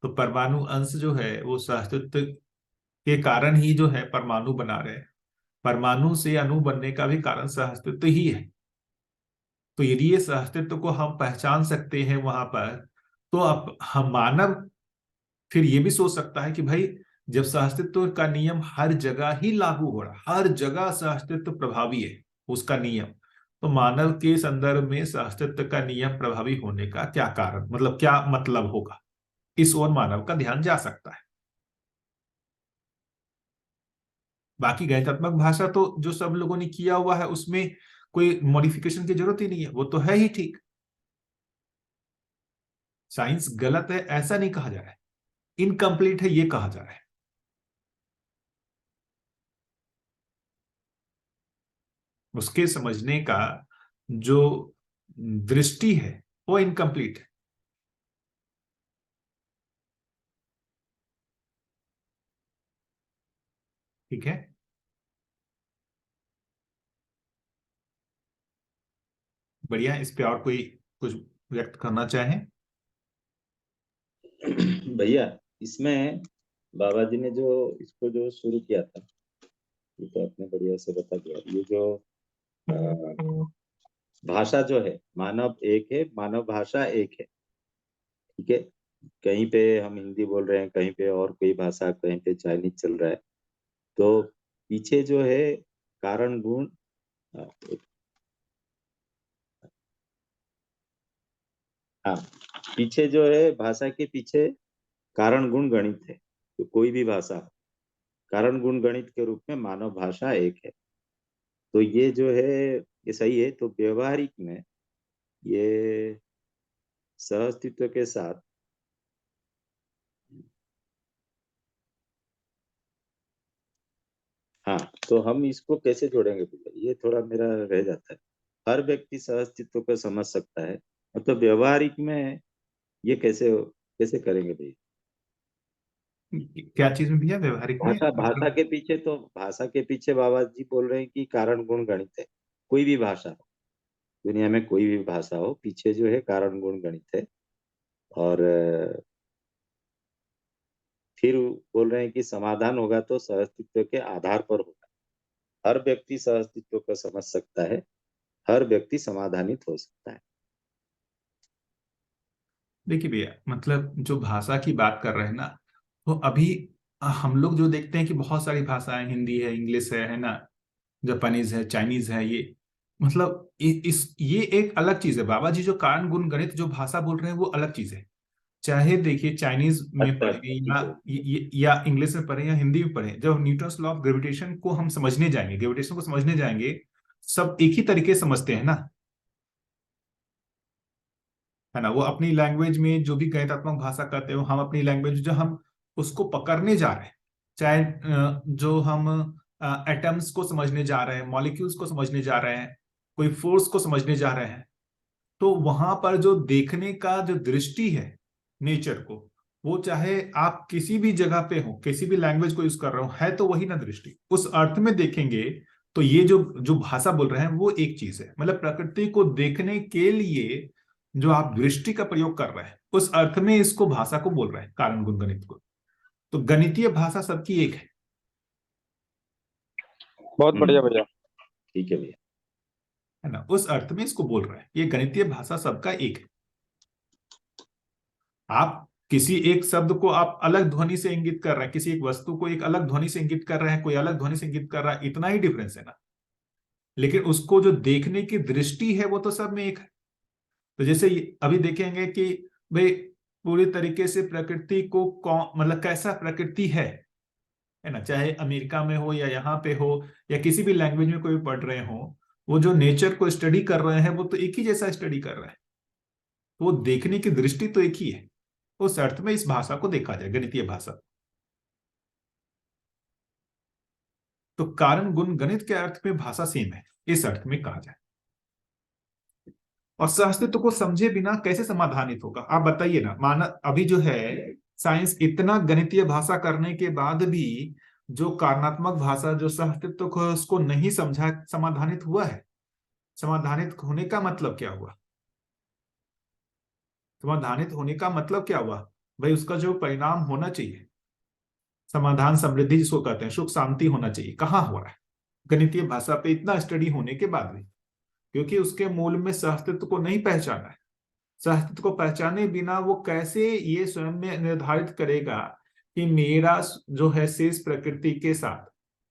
[SPEAKER 1] तो परमाणु अंश जो है वो सहअस्तित्व के कारण ही जो है परमाणु बना रहे हैं। परमाणु से अणु बनने का भी कारण सहअस्तित्व ही है। तो यदि ये सहअस्तित्व को हम पहचान सकते हैं वहां पर, तो अब हम मानव फिर ये भी सोच सकता है कि भाई जब सहअस्तित्व का नियम हर जगह ही लागू हो रहा, हर जगह सहअस्तित्व प्रभावी है उसका नियम, तो मानव के संदर्भ में सहअस्तित्व का नियम प्रभावी होने का क्या कारण, मतलब क्या मतलब होगा, इस ओर मानव का ध्यान जा सकता है। बाकी गणितात्मक भाषा तो जो सब लोगों ने किया हुआ है उसमें कोई मॉडिफिकेशन की जरूरत ही नहीं है, वो तो है ही ठीक। साइंस गलत है ऐसा नहीं कहा जा रहा है, इनकम्प्लीट है ये कहा जा रहा है। उसके समझने का जो दृष्टि है वो इनकम्प्लीट है। ठीक है। बढ़िया, इस पे और कोई कुछ व्यक्त करना चाहे?
[SPEAKER 6] भैया इसमें बाबा जी ने जो इसको जो शुरू किया था, ये तो आपने बढ़िया से बता दिया। ये जो भाषा जो है, मानव एक है, मानव भाषा एक है, ठीक है। कहीं पे हम हिंदी बोल रहे हैं, कहीं पे और कोई भाषा, कहीं पे चाइनीज चल रहा है। तो पीछे जो है कारण गुण, हाँ, पीछे जो है भाषा के पीछे कारण गुण गणित है। तो कोई भी भाषा कारण गुण गणित के रूप में मानव भाषा एक है। तो ये जो है ये सही है। तो व्यवहारिक में ये सहअस्तित्व के साथ हाँ, तो हम इसको कैसे जोड़ेंगे भैया, ये थोड़ा मेरा रह जाता है। हर व्यक्ति सहअस्तित्व को समझ सकता है, मतलब व्यवहारिक में ये कैसे कैसे करेंगे भैया?
[SPEAKER 1] क्या चीज में भैया, व्यवहारिक में
[SPEAKER 6] भाषा भाषा
[SPEAKER 1] मतलब?
[SPEAKER 6] के पीछे, तो भाषा के पीछे बाबा जी बोल रहे हैं कि कारण गुण गणित है। कोई भी भाषा हो, दुनिया में कोई भी भाषा हो, पीछे जो है कारण गुण गणित है। और फिर बोल रहे हैं कि समाधान होगा तो सहअस्तित्व के आधार पर होगा। हर व्यक्ति सहअस्तित्व को समझ सकता है, हर व्यक्ति समाधानित हो सकता है।
[SPEAKER 1] देखिए भैया, मतलब जो भाषा की बात कर रहे हैं ना, तो अभी हम लोग जो देखते हैं कि बहुत सारी भाषाएं, हिंदी है, इंग्लिश है ना, जापानीज है, चाइनीज है, ये मतलब ये एक अलग चीज है। बाबा जी जो कारण गुण गणित जो भाषा बोल रहे हैं वो अलग चीज है। चाहे देखिए चाइनीज में
[SPEAKER 6] अच्छा
[SPEAKER 1] पढ़े
[SPEAKER 6] अच्छा, ठीक है।
[SPEAKER 1] या इंग्लिश में पढ़े या हिंदी में पढ़े, जब न्यूटन्स लॉ ऑफ ग्रेविटेशन को हम समझने जाएंगे, ग्रेविटेशन को समझने जाएंगे, सब एक ही तरीके से समझते हैं ना, है ना। वो अपनी लैंग्वेज में जो भी गणितात्मक भाषा करते हो, हम अपनी लैंग्वेज जो हम उसको पकड़ने जा रहे हैं, चाहे जो हम एटम्स को समझने जा रहे हैं, मॉलिक्यूल्स को समझने जा रहे हैं, कोई फोर्स को समझने जा रहे हैं, तो वहां पर जो देखने का जो दृष्टि है नेचर को, वो चाहे आप किसी भी जगह पे हो, किसी भी लैंग्वेज को यूज कर रहे हो, है तो वही ना दृष्टि। उस अर्थ में देखेंगे तो ये जो जो भाषा बोल रहे हैं वो एक चीज है, मतलब प्रकृति को देखने के लिए जो आप दृष्टि का प्रयोग कर रहे हैं, उस अर्थ में इसको भाषा को बोल रहे हैं, कारण गुण गणित को। तो गणितीय भाषा सबकी एक
[SPEAKER 2] बहुत बढ़िया भैया।
[SPEAKER 6] ठीक है भैया।
[SPEAKER 1] है ना, उस अर्थ में इसको बोल रहे हैं, ये गणितीय भाषा सबका एक है। आप किसी एक शब्द को आप अलग ध्वनि से इंगित कर रहे हैं, किसी एक वस्तु को एक अलग ध्वनि से इंगित कर रहे हैं, कोई अलग ध्वनि से इंगित कर रहा है, इतना ही डिफरेंस है ना। लेकिन उसको जो देखने की दृष्टि है वो तो सब में एक है। तो जैसे अभी देखेंगे कि भाई पूरी तरीके से प्रकृति को कौन, मतलब कैसा प्रकृति है ना, चाहे अमेरिका में हो या यहाँ पे हो या किसी भी लैंग्वेज में कोई पढ़ रहे हो, वो जो नेचर को स्टडी कर रहे हैं वो तो एक ही जैसा स्टडी कर रहे हैं। तो वो देखने की दृष्टि तो एक ही है। उस अर्थ में इस भाषा को देखा जाए, गणितीय भाषा। तो कारण गुण गणित के अर्थ में भाषा सेम है, इस अर्थ में कहा जाए। और सहअस्तित्व को समझे बिना कैसे समाधानित होगा, आप बताइए ना। मानव अभी जो है साइंस इतना गणितीय भाषा करने के बाद भी जो कारणात्मक भाषा, जो सहअस्तित्व को उसको नहीं समझा, समाधानित हुआ है। समाधानित होने का मतलब क्या हुआ? समाधानित होने का मतलब क्या हुआ? भाई उसका जो परिणाम होना चाहिए, समाधान समृद्धि जिसको कहते हैं, सुख शांति होना चाहिए, कहाँ हो रहा है गणितीय भाषा पे इतना स्टडी होने के बाद भी? क्योंकि उसके मूल में सहअस्तित्व को नहीं पहचाना है। सहअस्तित्व को पहचाने बिना वो कैसे ये स्वयं में निर्धारित करेगा कि मेरा जो है शेष प्रकृति के साथ,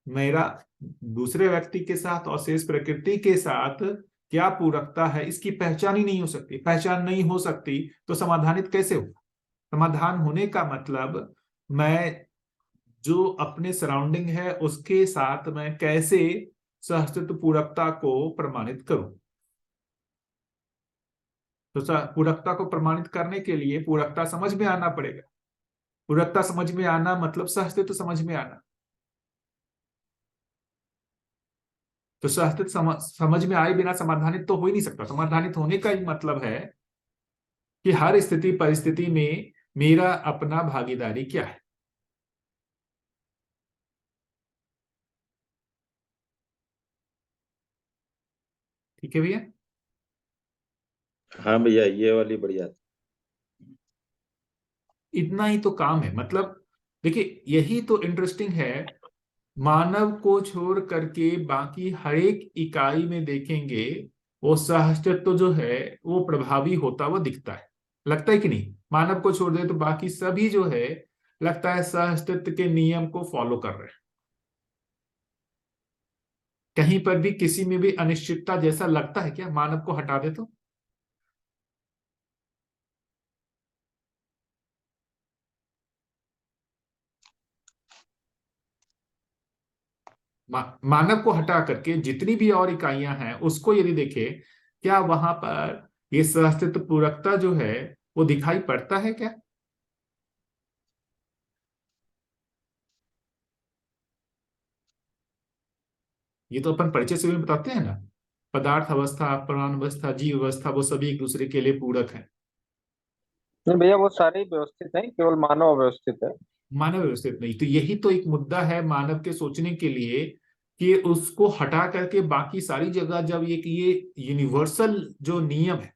[SPEAKER 1] मेरा दूसरे व्यक्ति के साथ और शेष प्रकृति के साथ क्या पूरकता है, इसकी पहचान ही नहीं हो सकती। पहचान नहीं हो सकती तो समाधानित कैसे होगा? समाधान होने का मतलब मैं जो अपने सराउंडिंग है उसके साथ मैं कैसे सहअस्तित्व पूरकता को प्रमाणित करूं। तो पूरकता को प्रमाणित करने के लिए पूरकता समझ में आना पड़ेगा। पूरकता समझ में आना मतलब सहअस्तित्व समझ में आना। तो सहअस्तित्व समझ में आए बिना समाधानित तो हो ही नहीं सकता। समाधानित होने का ही मतलब है कि हर स्थिति परिस्थिति में मेरा अपना भागीदारी क्या है। ठीक है भैया?
[SPEAKER 6] हाँ भैया, ये वाली बढ़िया।
[SPEAKER 1] इतना ही तो काम है। मतलब देखिए, यही तो इंटरेस्टिंग है। मानव को छोड़ करके बाकी हर एक इकाई में देखेंगे, वो सहअस्तित्व जो है वो प्रभावी होता हुआ दिखता है। लगता है कि नहीं? मानव को छोड़ दे तो बाकी सभी जो है लगता है सहअस्तित्व के नियम को फॉलो कर रहे हैं। कहीं पर भी किसी में भी अनिश्चितता जैसा लगता है क्या? मानव को हटा दे तो मानव को हटा करके जितनी भी और इकाइयां हैं उसको यदि देखे, क्या वहां पर ये सहअस्तित्व पूरकता जो है वो दिखाई पड़ता है क्या? ये तो अपन परिचय से भी बताते हैं ना, पदार्थ अवस्था, प्राण अवस्था, जीव अवस्था, वो सभी एक दूसरे के लिए पूरक है।
[SPEAKER 2] नहीं भैया, वो सारे ही व्यवस्थित हैं, केवल मानव अव्यवस्थित है।
[SPEAKER 1] मानव व्यवस्थित नहीं। तो यही तो एक मुद्दा है मानव के सोचने के लिए, कि उसको हटा करके बाकी सारी जगह जब ये यूनिवर्सल जो नियम है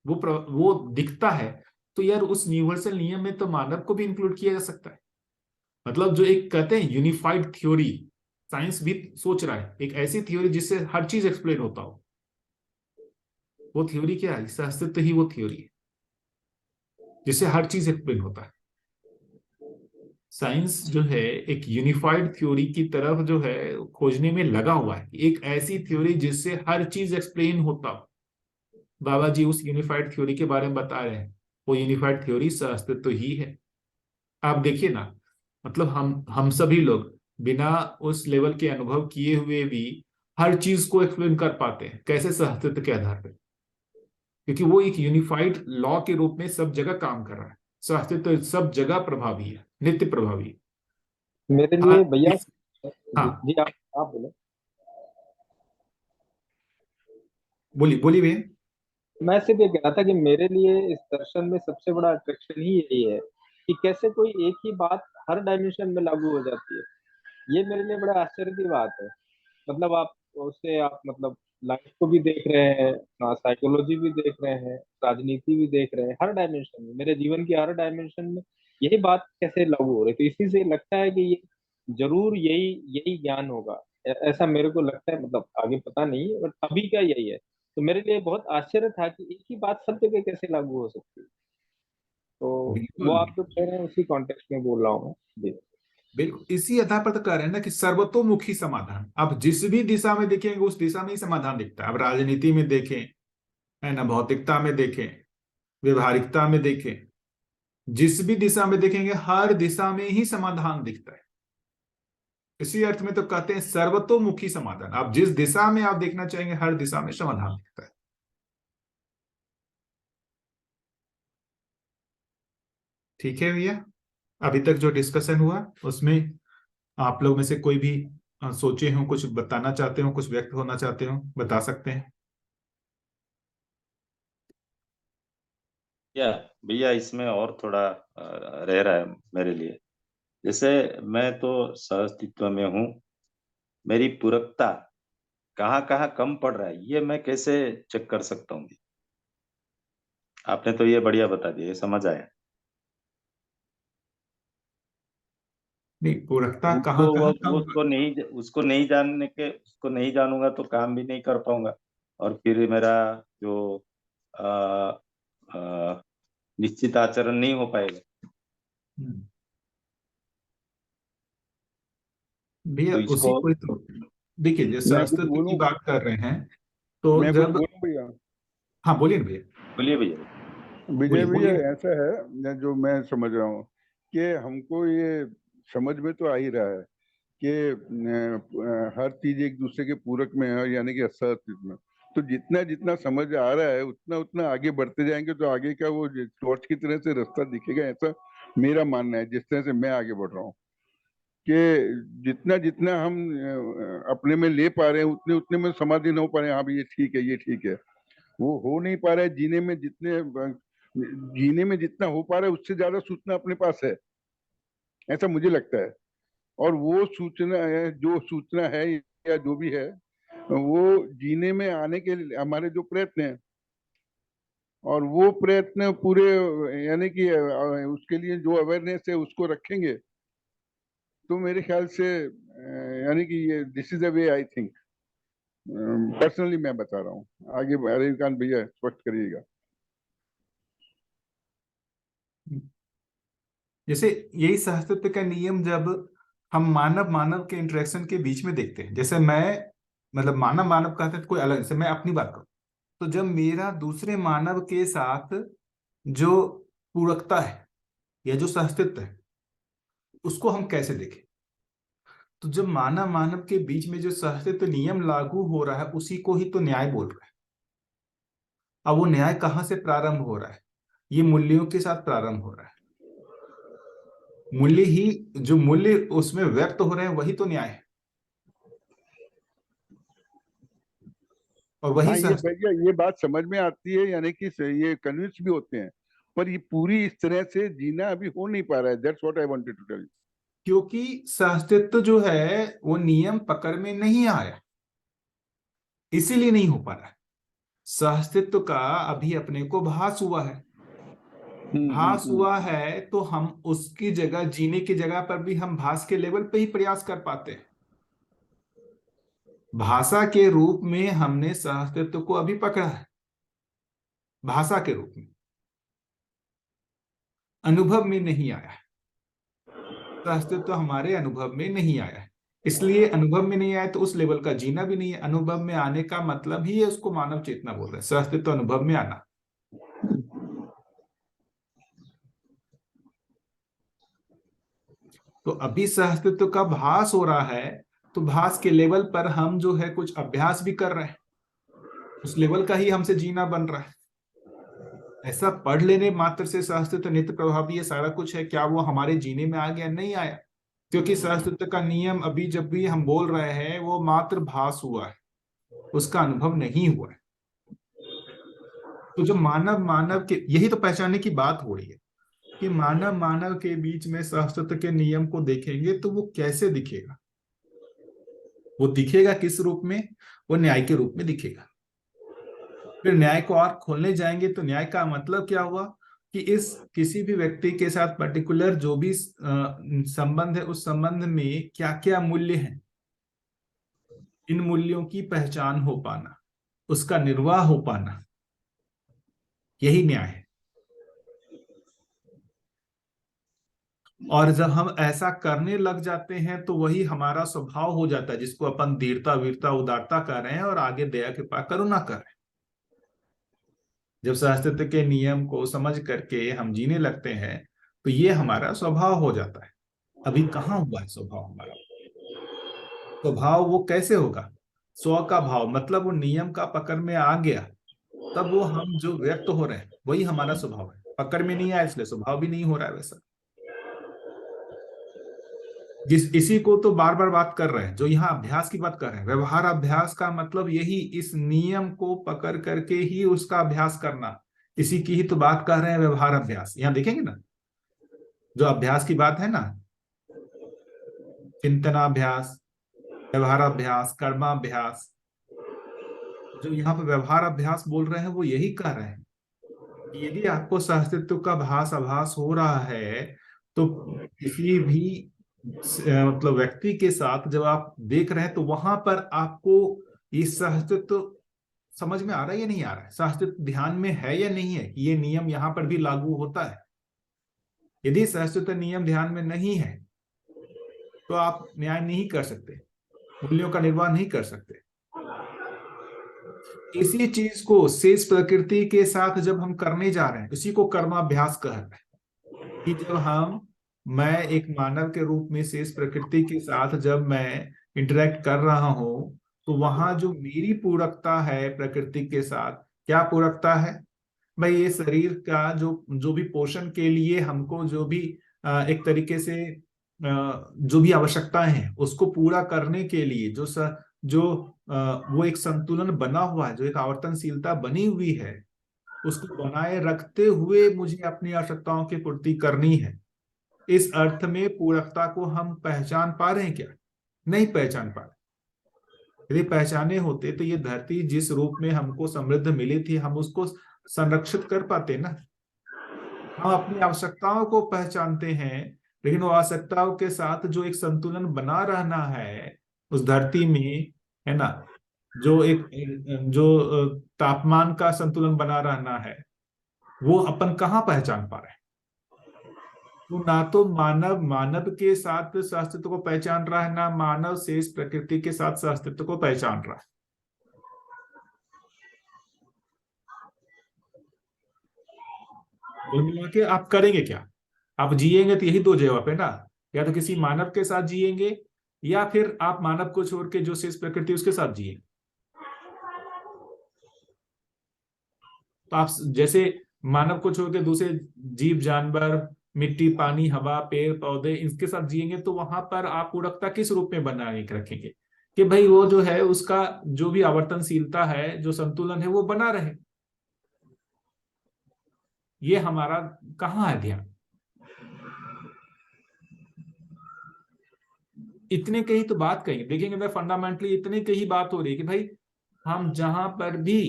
[SPEAKER 1] वो दिखता है, तो यार उस यूनिवर्सल नियम में तो मानव को भी इंक्लूड किया जा सकता है। मतलब जो एक कहते हैं यूनिफाइड थ्योरी, साइंस भी सोच रहा है एक ऐसी थ्योरी जिससे हर चीज एक्सप्लेन होता हो। वो थ्योरी क्या है? सहअस्तित्व ही वो थ्योरी है जिससे हर चीज एक्सप्लेन होता है। साइंस जो है एक यूनिफाइड थ्योरी की तरफ जो है खोजने में लगा हुआ है, एक ऐसी थ्योरी जिससे हर चीज एक्सप्लेन होता हो। बाबा जी उस यूनिफाइड थ्योरी के बारे में बता रहे हैं। वो यूनिफाइड थ्योरी सहअस्तित्व ही है। आप देखिए ना, मतलब हम सभी लोग बिना उस लेवल के अनुभव किए हुए भी हर चीज को एक्सप्लेन कर पाते हैं। कैसे? सहअस्तित्व के आधार पर। क्योंकि वो एक यूनिफाइड लॉ के रूप में सब जगह काम कर रहा है। सहअस्तित्व सब जगह प्रभावी है, नित्य प्रभावी है।
[SPEAKER 2] मेरे
[SPEAKER 1] हाँ
[SPEAKER 2] लिए भैया, जी
[SPEAKER 1] हाँ,
[SPEAKER 2] जी, आप बोले।
[SPEAKER 1] बोलिए बोलिए भैया।
[SPEAKER 2] मैं सिर्फ ये कह रहा था कि मेरे लिए इस दर्शन में सबसे बड़ा अट्रैक्शन ही यही है कि कैसे कोई एक ही बात हर डायमेंशन में लागू हो जाती है। ये मेरे लिए बड़ा आश्चर्य की बात है। मतलब आप उससे आप मतलब लाइफ को भी देख रहे हैं, साइकोलॉजी भी देख रहे हैं, राजनीति भी देख रहे हैं, हर डायमेंशन में, मेरे जीवन की हर डायमेंशन में यही बात कैसे लागू हो रही है। तो इसी से लगता है कि ये जरूर यही यही ज्ञान होगा। ऐसा मेरे को लगता है। मतलब आगे पता नहीं, बट अभी का यही है। तो मेरे लिए बहुत आश्चर्य था कि एक ही बात सब जगह कैसे लागू हो सकती है। तो वो
[SPEAKER 1] बिल्कुल
[SPEAKER 2] आप जो कह रहे हैं उसी कॉन्टेक्स्ट में बोल रहा हूँ मैं जी।
[SPEAKER 1] बिल्कुल, इसी आधार पर तो कह रहे हैं ना कि सर्वतोमुखी समाधान। अब जिस भी दिशा में देखेंगे उस दिशा में ही समाधान दिखता है। अब राजनीति में देखें, है ना, भौतिकता में देखें, व्यवहारिकता में देखें, जिस भी दिशा में देखेंगे हर दिशा में ही समाधान दिखता है। इसी अर्थ में तो कहते हैं सर्वतोमुखी समाधान। आप जिस दिशा में आप देखना चाहेंगे हर दिशा में समाधान दिखता है। ठीक है भैया? अभी तक जो डिस्कशन हुआ उसमें आप लोग में से कोई भी सोचे हो, कुछ बताना चाहते हो, कुछ व्यक्त होना चाहते हो, बता सकते हैं।
[SPEAKER 6] या भैया, इसमें और थोड़ा रह रहा है मेरे लिए। जैसे मैं तो सहअस्तित्व में हूँ, मेरी पूरकता कहाँ कहाँ कम पड़ रहा है ये मैं कैसे चेक कर सकता हूँ? आपने तो ये बढ़िया बता दिया, ये समझ आया।
[SPEAKER 1] नहीं, पूरकता
[SPEAKER 6] उसको
[SPEAKER 1] कहाँ कहाँ
[SPEAKER 6] वो
[SPEAKER 1] कब।
[SPEAKER 6] उसको नहीं जानूंगा तो काम भी नहीं कर पाऊंगा, और फिर मेरा जो आ, आ, निश्चित आचरण नहीं हो पाएगा।
[SPEAKER 1] हम्म, भैया
[SPEAKER 6] तो
[SPEAKER 1] उसी
[SPEAKER 6] इसको
[SPEAKER 1] को ही तो देखिए, जैसे
[SPEAKER 3] मैं कुछ
[SPEAKER 1] अस्तित्व की
[SPEAKER 3] बोलूं?
[SPEAKER 1] बात कर रहे हैं तो
[SPEAKER 3] मैं कुछ
[SPEAKER 1] जब,
[SPEAKER 3] बोलूं भैया?
[SPEAKER 1] हाँ बोलिए ना भैया,
[SPEAKER 6] बोलिए भैया।
[SPEAKER 3] विजय
[SPEAKER 1] बोलिए
[SPEAKER 3] भैया,
[SPEAKER 1] बोलिए।
[SPEAKER 3] ऐसा है जो मैं समझ रहा हूँ कि हमको ये समझ में तो आ ही रहा है कि हर चीज एक दूसरे के पूरक में है, यानी कि असहअस्तित्व में। तो जितना जितना समझ आ रहा है उतना उतना आगे बढ़ते जाएंगे तो आगे का वो टॉर्च की तरह से रास्ता दिखेगा, ऐसा मेरा मानना है, जिस तरह से मैं आगे बढ़ रहा हूँ। कि जितना जितना हम अपने में ले पा रहे हैं उतने उतने में समाधि न हो पा रहे हैं, हाँ भाई ये ठीक है, ये ठीक है। वो हो नहीं पा रहा है। जीने में जितना हो पा रहा है उससे ज्यादा सूचना अपने पास है, ऐसा मुझे लगता है। और वो सूचना है, जो सूचना है या जो भी है, वो जीने में आने के लिए हमारे जो प्रयत्न है, और वो प्रयत्न पूरे, यानी कि उसके लिए जो अवेयरनेस है उसको रखेंगे, तो मेरे ख्याल से यानी कि ये this is the way I think. Personally मैं बता रहा हूँ। आगे रविकांत भैया स्पष्ट करिएगा।
[SPEAKER 1] जैसे यही सहअस्तित्व का नियम जब हम मानव मानव के इंटरेक्शन के बीच में देखते हैं, जैसे मैं, मतलब मानव मानव कहते हैं तो कोई अलग, जैसे मैं अपनी बात करूं, तो जब मेरा दूसरे मानव के साथ जो पूरकता है या जो सहअस्तित्व है, उसको हम कैसे देखें। तो जब मानव मानव के बीच में जो सहअस्तित्व नियम लागू हो रहा है, उसी को ही तो न्याय बोल रहा है। अब वो न्याय कहाँ से प्रारंभ हो रहा है? ये मूल्यों के साथ प्रारंभ हो रहा है। मूल्य ही, जो मूल्य उसमें व्यक्त हो रहे हैं वही तो न्याय है, और वही
[SPEAKER 3] हाँ, ये
[SPEAKER 1] सहअस्तित्व।
[SPEAKER 3] भैया ये बात समझ में आती है, यानी कि ये कन्विंस भी होते हैं, पर ये पूरी इस तरह से जीना अभी हो नहीं पा रहा है। That's what I wanted to tell.
[SPEAKER 1] क्योंकि सहअस्तित्व जो है वो नियम पकड़ में नहीं आया, इसीलिए नहीं हो पा रहा है। सहअस्तित्व का अभी अपने को भास हुआ है। भास
[SPEAKER 3] हम्म।
[SPEAKER 1] हुआ है तो हम उसकी जगह, जीने की जगह पर भी हम भास के लेवल पे ही प्रयास कर पाते हैं। भाषा के रूप में हमने सहअस्तित्व को अभी पकड़ा है, भाषा के रूप में, अनुभव में नहीं आया है। सहअस्तित्व हमारे अनुभव में नहीं आया है, इसलिए अनुभव में नहीं आया तो उस लेवल का जीना भी नहीं है। अनुभव में आने का मतलब ही है, उसको मानव चेतना बोल रहे हैं, सहअस्तित्व अनुभव में आना। तो अभी सहअस्तित्व का भास हो रहा है, तो भास के लेवल पर हम जो है कुछ अभ्यास भी कर रहे हैं, उस लेवल का ही हमसे जीना बन रहा है। ऐसा पढ़ लेने मात्र से सहअस्तित्व नित्य प्रभावी ये सारा कुछ है, क्या वो हमारे जीने में आ गया? नहीं आया, क्योंकि सहअस्तित्व का नियम अभी जब भी हम बोल रहे हैं वो मात्र भास हुआ है, उसका अनुभव नहीं हुआ है। तो जो मानव मानव के, यही तो पहचानने की बात हो रही है कि मानव मानव के बीच में सहअस्तित्व के नियम को देखेंगे तो वो कैसे दिखेगा। वो दिखेगा किस रूप में? वो न्याय के रूप में दिखेगा। फिर न्याय को और खोलने जाएंगे तो न्याय का मतलब क्या हुआ कि इस किसी भी व्यक्ति के साथ पर्टिकुलर जो भी संबंध है, उस संबंध में क्या क्या मूल्य हैं, इन मूल्यों की पहचान हो पाना, उसका निर्वाह हो पाना, यही न्याय है। और जब हम ऐसा करने लग जाते हैं तो वही हमारा स्वभाव हो जाता है, जिसको अपन धीरता वीरता उदारता कर रहे हैं, और आगे दया कृपा करुणा कर रहे हैं। जब सहअस्तित्व के नियम को समझ करके हम जीने लगते हैं तो ये हमारा स्वभाव हो जाता है। अभी कहाँ हुआ है स्वभाव हमारा? स्वभाव वो कैसे होगा? स्व का भाव, मतलब वो नियम का पकड़ में आ गया, तब वो हम जो व्यक्त हो रहे हैं वही हमारा स्वभाव है। पकड़ में नहीं आया इसलिए स्वभाव भी नहीं हो रहा है वैसा। इसी को तो बार बार बात कर रहे हैं, जो यहाँ अभ्यास की बात कर रहे हैं। व्यवहार अभ्यास का मतलब यही, इस नियम को पकड़ करके ही उसका अभ्यास करना, इसी की ही तो बात कर रहे हैं, व्यवहार अभ्यास। यहाँ देखेंगे ना, जो अभ्यास की बात है ना, चिंतनाभ्यास, व्यवहाराभ्यास, कर्माभ्यास, जो यहाँ पे व्यवहार अभ्यास बोल रहे हैं वो यही कर रहे हैं। यदि आपको सहअस्तित्व का भास आभास हो रहा है तो किसी भी मतलब व्यक्ति के साथ जब आप देख रहे हैं तो वहां पर आपको ये सहअस्तित्व समझ में आ रहा है या नहीं आ रहा है, सहअस्तित्व ध्यान में है या नहीं है कि ये नियम यहां पर भी लागू होता है। यदि सहअस्तित्व नियम ध्यान में नहीं है तो आप न्याय नहीं कर सकते, मूल्यों का निर्वाह नहीं कर सकते। इसी चीज को शेष प्रकृति के साथ जब हम करने जा रहे हैं, इसी को कर्माभ्यास कह रहे हैं कि जब मैं एक मानव के रूप में शेष प्रकृति के साथ जब मैं इंटरेक्ट कर रहा हूं तो वहां जो मेरी पूरकता है प्रकृति के साथ, क्या पूरकता है भाई, ये शरीर का जो जो भी पोषण के लिए हमको जो भी एक तरीके से जो भी आवश्यकताएं हैं उसको पूरा करने के लिए जो वो एक संतुलन बना हुआ है, जो एक आवर्तनशीलता बनी हुई है, उसको बनाए रखते हुए मुझे अपनी आवश्यकताओं की पूर्ति करनी है। इस अर्थ में पूरकता को हम पहचान पा रहे हैं क्या? नहीं पहचान पा रहे। यदि पहचाने होते तो ये धरती जिस रूप में हमको समृद्ध मिली थी हम उसको संरक्षित कर पाते ना। हम अपनी आवश्यकताओं को पहचानते हैं लेकिन वो आवश्यकताओं के साथ जो एक संतुलन बना रहना है उस धरती में, है ना, जो तापमान का संतुलन बना रहना है, वो अपन कहाँ पहचान पा रहे हैं? तो ना तो मानव के साथ सहअस्तित्व को पहचान रहा है, ना मानव शेष प्रकृति के साथ सहअस्तित्व को पहचान रहा है। कुल मिला के आप करेंगे क्या? आप जिएंगे तो यही दो जवाब है ना, या तो किसी मानव के साथ जिएंगे या फिर आप मानव को छोड़ के जो शेष प्रकृति उसके साथ जिए। तो आप जैसे मानव को छोड़ के दूसरे जीव जानवर, मिट्टी, पानी, हवा, पेड़ पौधे, इनके साथ जिएंगे तो वहां पर आप पूरकता किस रूप में बनाए रखेंगे कि भाई वो जो है उसका जो भी आवर्तनशीलता है, जो संतुलन है वो बना रहे। ये हमारा कहाँ है ध्यान? इतने की ही तो बात कही, देखेंगे मैं फंडामेंटली इतने की ही बात हो रही है कि भाई हम जहां पर भी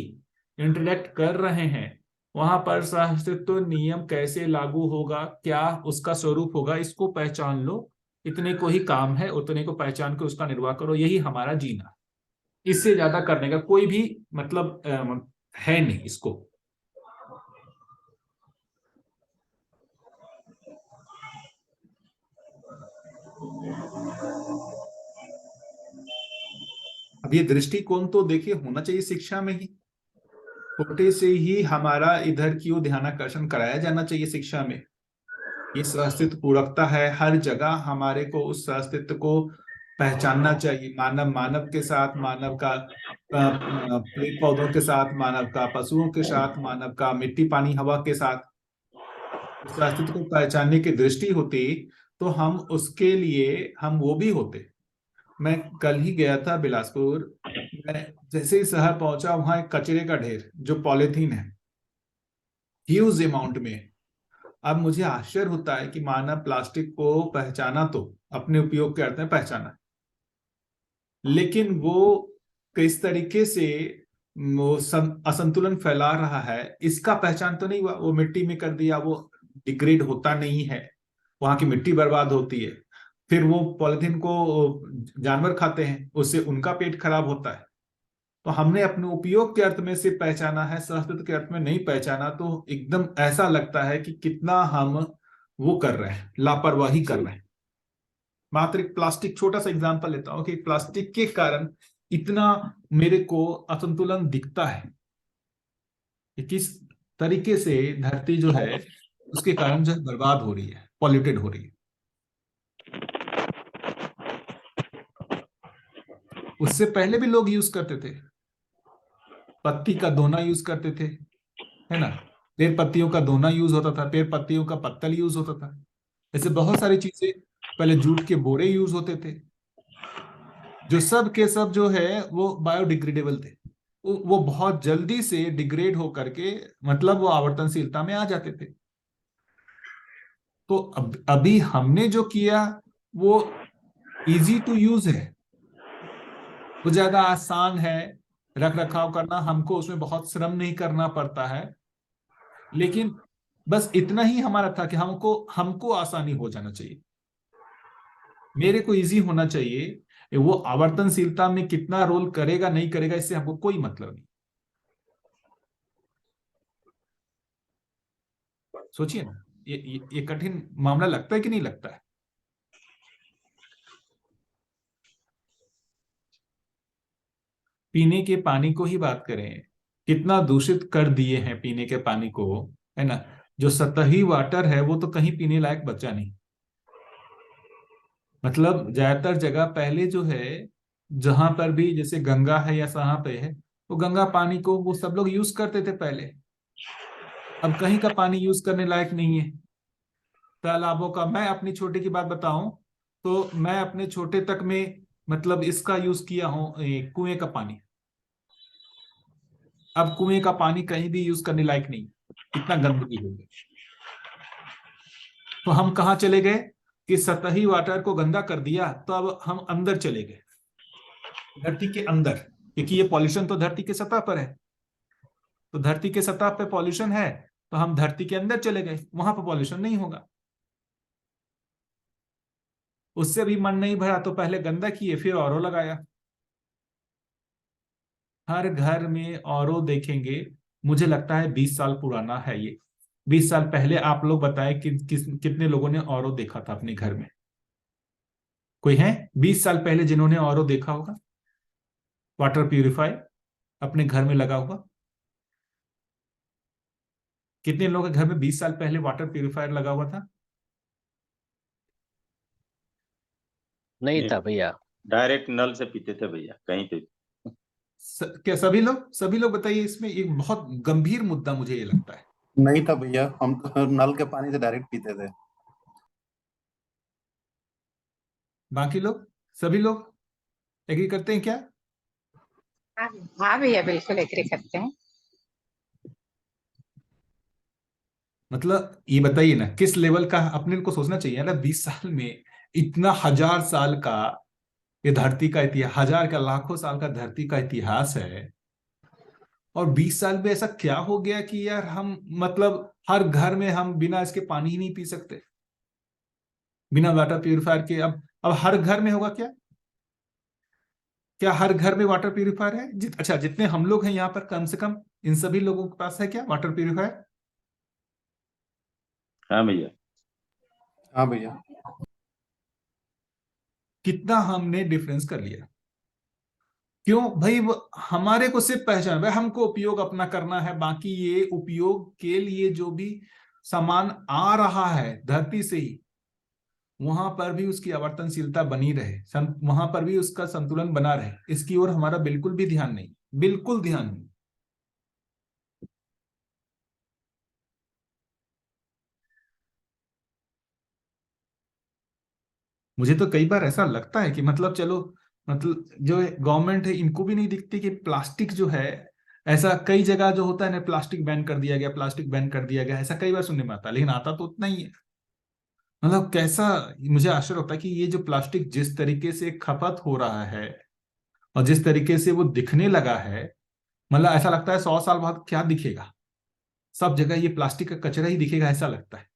[SPEAKER 1] इंटरेक्ट कर रहे हैं वहां पर सहअस्तित्व नियम कैसे लागू होगा, क्या उसका स्वरूप होगा, इसको पहचान लो। इतने को ही काम है, उतने को पहचान के उसका निर्वाह करो, यही हमारा जीना। इससे ज्यादा करने का कोई भी मतलब है नहीं इसको। अब ये दृष्टिकोण तो देखिए होना चाहिए शिक्षा में ही, छोटे से ही हमारा इधर की ओर ध्यानाकर्षण कराया जाना चाहिए शिक्षा में। ये सहअस्तित्व पूरकता है, हर जगह हमारे को उस सहअस्तित्व को पहचानना चाहिए। मानव के साथ मानव का, पेड़ पौधों के साथ मानव का, पशुओं के साथ मानव का, मिट्टी पानी हवा के साथ सहअस्तित्व को पहचानने की दृष्टि होती तो हम उसके लिए हम वो भी होते। मैं कल ही गया था बिलासपुर, मैं जैसे ही शहर पहुंचा वहां एक कचरे का ढेर, जो पॉलिथीन है, ह्यूज अमाउंट में। अब मुझे आश्चर्य होता है कि मानव प्लास्टिक को पहचाना तो अपने उपयोग के अर्थ में पहचाना, लेकिन वो किस तरीके से वो असंतुलन फैला रहा है इसका पहचान तो नहीं हुआ। वो मिट्टी में कर दिया, वो डिग्रेड होता नहीं है, वहां की मिट्टी बर्बाद होती है। फिर वो पॉलिथीन को जानवर खाते हैं, उससे उनका पेट खराब होता है। तो हमने अपने उपयोग के अर्थ में से पहचाना है, सहअस्तित्व के अर्थ में नहीं पहचाना। तो एकदम ऐसा लगता है कि कितना हम वो कर रहे हैं, लापरवाही कर रहे हैं। मात्र एक प्लास्टिक, छोटा सा एग्जांपल लेता हूं कि प्लास्टिक के कारण इतना मेरे को असंतुलन दिखता है कि किस तरीके से धरती जो है उसके कारण जो है बर्बाद हो रही है, पॉल्यूटेड हो रही है। उससे पहले भी लोग यूज करते थे, पत्ती का दोना यूज करते थे, है ना, पेड़ पत्तियों का दोना यूज होता था, पेड़ पत्तियों का पत्तल यूज होता था। ऐसे बहुत सारी चीजें, पहले जूट के बोरे यूज होते थे, जो सब के सब जो है वो बायोडिग्रेडेबल थे। वो बहुत जल्दी से डिग्रेड हो करके मतलब वो आवर्तनशीलता में आ जाते थे। तो अभी हमने जो किया वो इजी टू यूज है, वो ज्यादा आसान है रख रखाव करना, हमको उसमें बहुत श्रम नहीं करना पड़ता है। लेकिन बस इतना ही हमारा था कि हमको हमको आसानी हो जाना चाहिए, मेरे को इजी होना चाहिए। वो आवर्तनशीलता में कितना रोल करेगा नहीं करेगा इससे हमको कोई मतलब नहीं। सोचिए ना, ये कठिन मामला लगता है कि नहीं लगता है? पीने के पानी को ही बात करें, कितना दूषित कर दिए हैं पीने के पानी को, है ना। जो सतही वाटर है वो तो कहीं पीने लायक बचा नहीं। मतलब ज्यादातर जगह पहले जो है, जहां पर भी जैसे गंगा है या कहाँ पे है, वो गंगा पानी को वो सब लोग यूज करते थे पहले। अब कहीं का पानी यूज करने लायक नहीं है। तालाबों का, मैं अपनी छोटे की बात बताऊं तो मैं अपने छोटे तक में मतलब इसका यूज किया हूं, कुएं का पानी। अब कुएं का पानी कहीं भी यूज करने लायक नहीं, इतना गंदगी हो गई। तो हम कहाँ चले गए कि सतही वाटर को गंदा कर दिया, तो अब हम अंदर चले गए, धरती के अंदर, क्योंकि ये पॉल्यूशन तो धरती के सतह पर है। तो धरती के सतह पे पॉल्यूशन है, तो हम धरती के अंदर चले गए, वहां पर पॉल्यूशन नहीं होगा। उससे भी मन नहीं भरा तो पहले गंदा किए, फिर औरो लगाया। हर घर में औरो देखेंगे, मुझे लगता है 20 साल पुराना है ये। 20 साल पहले आप लोग बताएं कि कितने लोगों ने औरो देखा था अपने घर में? कोई है 20 साल पहले जिन्होंने औरो देखा होगा, वाटर प्यूरिफायर अपने घर में लगा हुआ? कितने लोगों के घर में 20 साल पहले वाटर प्यूरिफायर लगा हुआ था?
[SPEAKER 4] नहीं था भैया।
[SPEAKER 6] डायरेक्ट नल से पीते थे भैया कहीं पे।
[SPEAKER 1] क्या सभी लोग बताइए, इसमें एक बहुत गंभीर मुद्दा मुझे ये लगता है।
[SPEAKER 5] नहीं था भैया, हम तो नल के पानी से डायरेक्ट पीते थे।
[SPEAKER 1] बाकी लोग, सभी लोग एग्री करते हैं क्या?
[SPEAKER 7] हाँ हाँ भैया, बिल्कुल एग्री करते हैं।
[SPEAKER 1] मतलब ये बताइए ना, किस लेवल का अपने को सोचना चाहिए ना। 20 साल में इतना 1000 साल का ये धरती का इतिहास, 1000 का लाखों साल का धरती का इतिहास है, और 20 साल में ऐसा क्या हो गया कि यार हम मतलब हर घर में हम बिना इसके पानी ही नहीं पी सकते, बिना वाटर प्यूरिफायर के। अब हर घर में होगा क्या? क्या हर घर में वाटर प्यूरिफायर है? अच्छा, जितने हम लोग हैं यहाँ पर, कम से कम इन सभी लोगों के पास है क्या वाटर प्यूरिफायर?
[SPEAKER 6] हाँ भैया।
[SPEAKER 5] हाँ भैया।
[SPEAKER 1] कितना हमने डिफरेंस कर लिया। क्यों भाई? हमारे को सिर्फ पहचान, भाई हमको उपयोग अपना करना है, बाकी ये उपयोग के लिए जो भी सामान आ रहा है धरती से ही, वहां पर भी उसकी आवर्तनशीलता बनी रहे, वहां पर भी उसका संतुलन बना रहे, इसकी ओर हमारा बिल्कुल भी ध्यान नहीं, बिल्कुल ध्यान नहीं। मुझे तो कई बार ऐसा लगता है कि मतलब चलो, मतलब जो गवर्नमेंट है इनको भी नहीं दिखती कि प्लास्टिक जो है, ऐसा कई जगह जो होता है ना, प्लास्टिक बैन कर दिया गया, प्लास्टिक बैन कर दिया गया, ऐसा कई बार सुनने में आता है, लेकिन आता तो उतना ही है। मतलब कैसा, मुझे आश्चर्य होता है कि ये जो प्लास्टिक जिस तरीके से खपत हो रहा है और जिस तरीके से वो दिखने लगा है, मतलब ऐसा लगता है 100 साल बाद क्या दिखेगा, सब जगह ये प्लास्टिक का कचरा ही दिखेगा, ऐसा लगता है।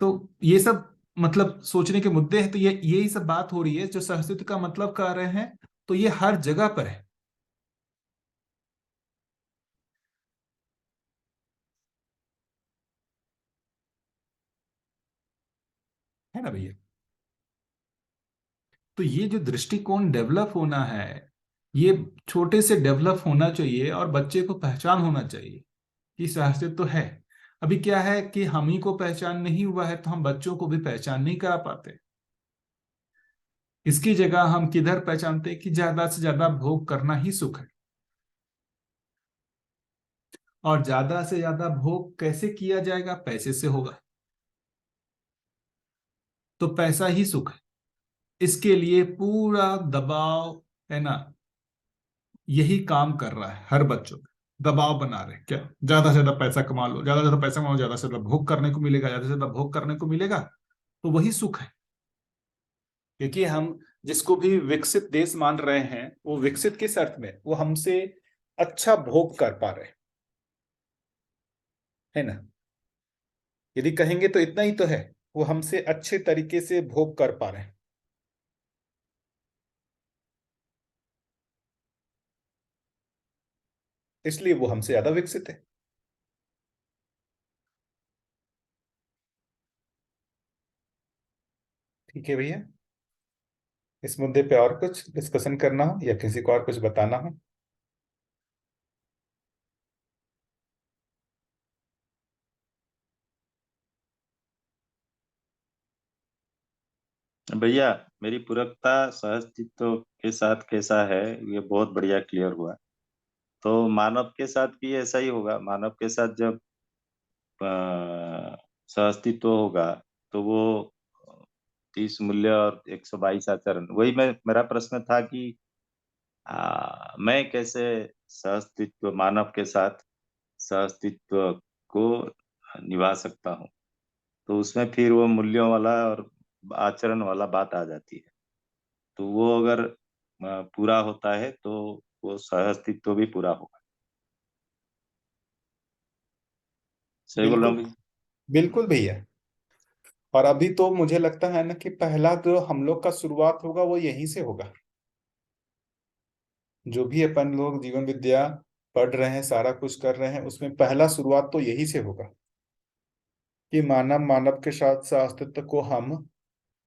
[SPEAKER 1] तो ये सब मतलब सोचने के मुद्दे हैं। तो ये यही सब बात हो रही है, जो सहस्तित्व का मतलब कर रहे हैं, तो ये हर जगह पर है ना भैया? तो ये जो दृष्टिकोण डेवलप होना है, ये छोटे से डेवलप होना चाहिए, और बच्चे को पहचान होना चाहिए कि सहस्तित्व तो है। अभी क्या है कि हम ही को पहचान नहीं हुआ है, तो हम बच्चों को भी पहचान नहीं करा पाते। इसकी जगह हम किधर पहचानते कि ज्यादा से ज्यादा भोग करना ही सुख है, और ज्यादा से ज्यादा भोग कैसे किया जाएगा? पैसे से होगा, तो पैसा ही सुख है। इसके लिए पूरा दबाव, है ना, यही काम कर रहा है, हर बच्चों पे दबाव बना रहे हैं। क्या? ज्यादा से ज्यादा पैसा कमा लो, ज्यादा से ज्यादा पैसा कमाओ, ज्यादा से ज्यादा भोग करने को मिलेगा, ज्यादा से ज्यादा भोग करने को मिलेगा, तो वही सुख है। क्योंकि हम जिसको भी विकसित देश मान रहे हैं वो विकसित किस अर्थ में, वो हमसे अच्छा भोग कर पा रहे हैं, है ना। यदि कहेंगे तो इतना ही तो है, वो हमसे अच्छे तरीके से भोग कर पा रहे हैं। इसलिए वो हमसे ज्यादा विकसित है। ठीक है भैया, इस मुद्दे पे और कुछ डिस्कशन करना हो या किसी को और कुछ बताना हो?
[SPEAKER 6] भैया, मेरी पूरकता सहअस्तित्व के साथ कैसा है, ये बहुत बढ़िया क्लियर हुआ। तो मानव के साथ भी ऐसा ही होगा। मानव के साथ जब सहअस्तित्व होगा तो वो 30 मूल्य और 122 आचरण, वही मेरा प्रश्न था कि मैं कैसे सहअस्तित्व, मानव के साथ सहअस्तित्व को निभा सकता हूँ। तो उसमें फिर वो मूल्यों वाला और आचरण वाला बात आ जाती है। तो वो अगर पूरा होता है तो वो सहअस्तित्व भी पूरा होगा। सही बोल रहा हूँ
[SPEAKER 1] बिल्कुल,
[SPEAKER 6] भैया?
[SPEAKER 1] बिल्कुल भैया। और अभी तो मुझे लगता है ना कि पहला जो हम लोग का शुरुआत होगा वो यहीं से होगा। जो भी अपन लोग जीवन विद्या पढ़ रहे हैं, सारा कुछ कर रहे हैं, उसमें पहला शुरुआत तो यही से होगा कि मानव मानव के साथ अस्तित्व को हम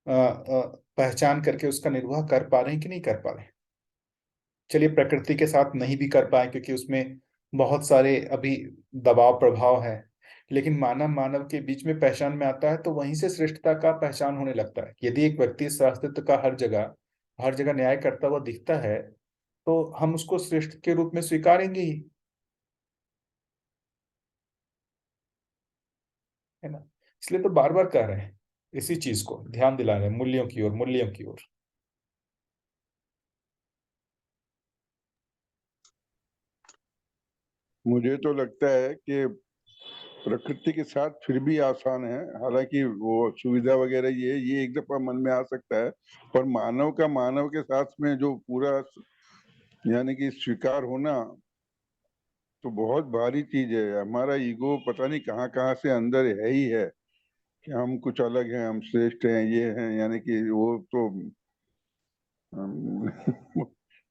[SPEAKER 1] पहचान करके उसका निर्वाह कर पा रहे हैं कि नहीं कर पा रहे हैं। चलिए प्रकृति के साथ नहीं भी कर पाए क्योंकि उसमें बहुत सारे अभी दबाव प्रभाव है, लेकिन मानव मानव के बीच में पहचान में आता है तो वहीं से श्रेष्ठता का पहचान होने लगता है। यदि एक व्यक्ति इस अस्तित्व का हर जगह न्याय करता हुआ दिखता है तो हम उसको श्रेष्ठ के रूप में स्वीकारेंगे ही, है ना। इसलिए तो बार बार कह रहे हैं, इसी चीज को ध्यान दिला रहे हैं, मूल्यों की ओर, मूल्यों की ओर।
[SPEAKER 3] मुझे तो लगता है कि प्रकृति के साथ फिर भी आसान है। हालांकि वो सुविधा वगैरह ये एक दफा मन में आ सकता है, पर मानव का मानव के साथ में जो पूरा यानी कि स्वीकार होना तो बहुत भारी चीज है। हमारा ईगो पता नहीं कहाँ कहाँ से अंदर है ही है कि हम कुछ अलग हैं, हम श्रेष्ठ हैं, ये हैं, यानी कि वो तो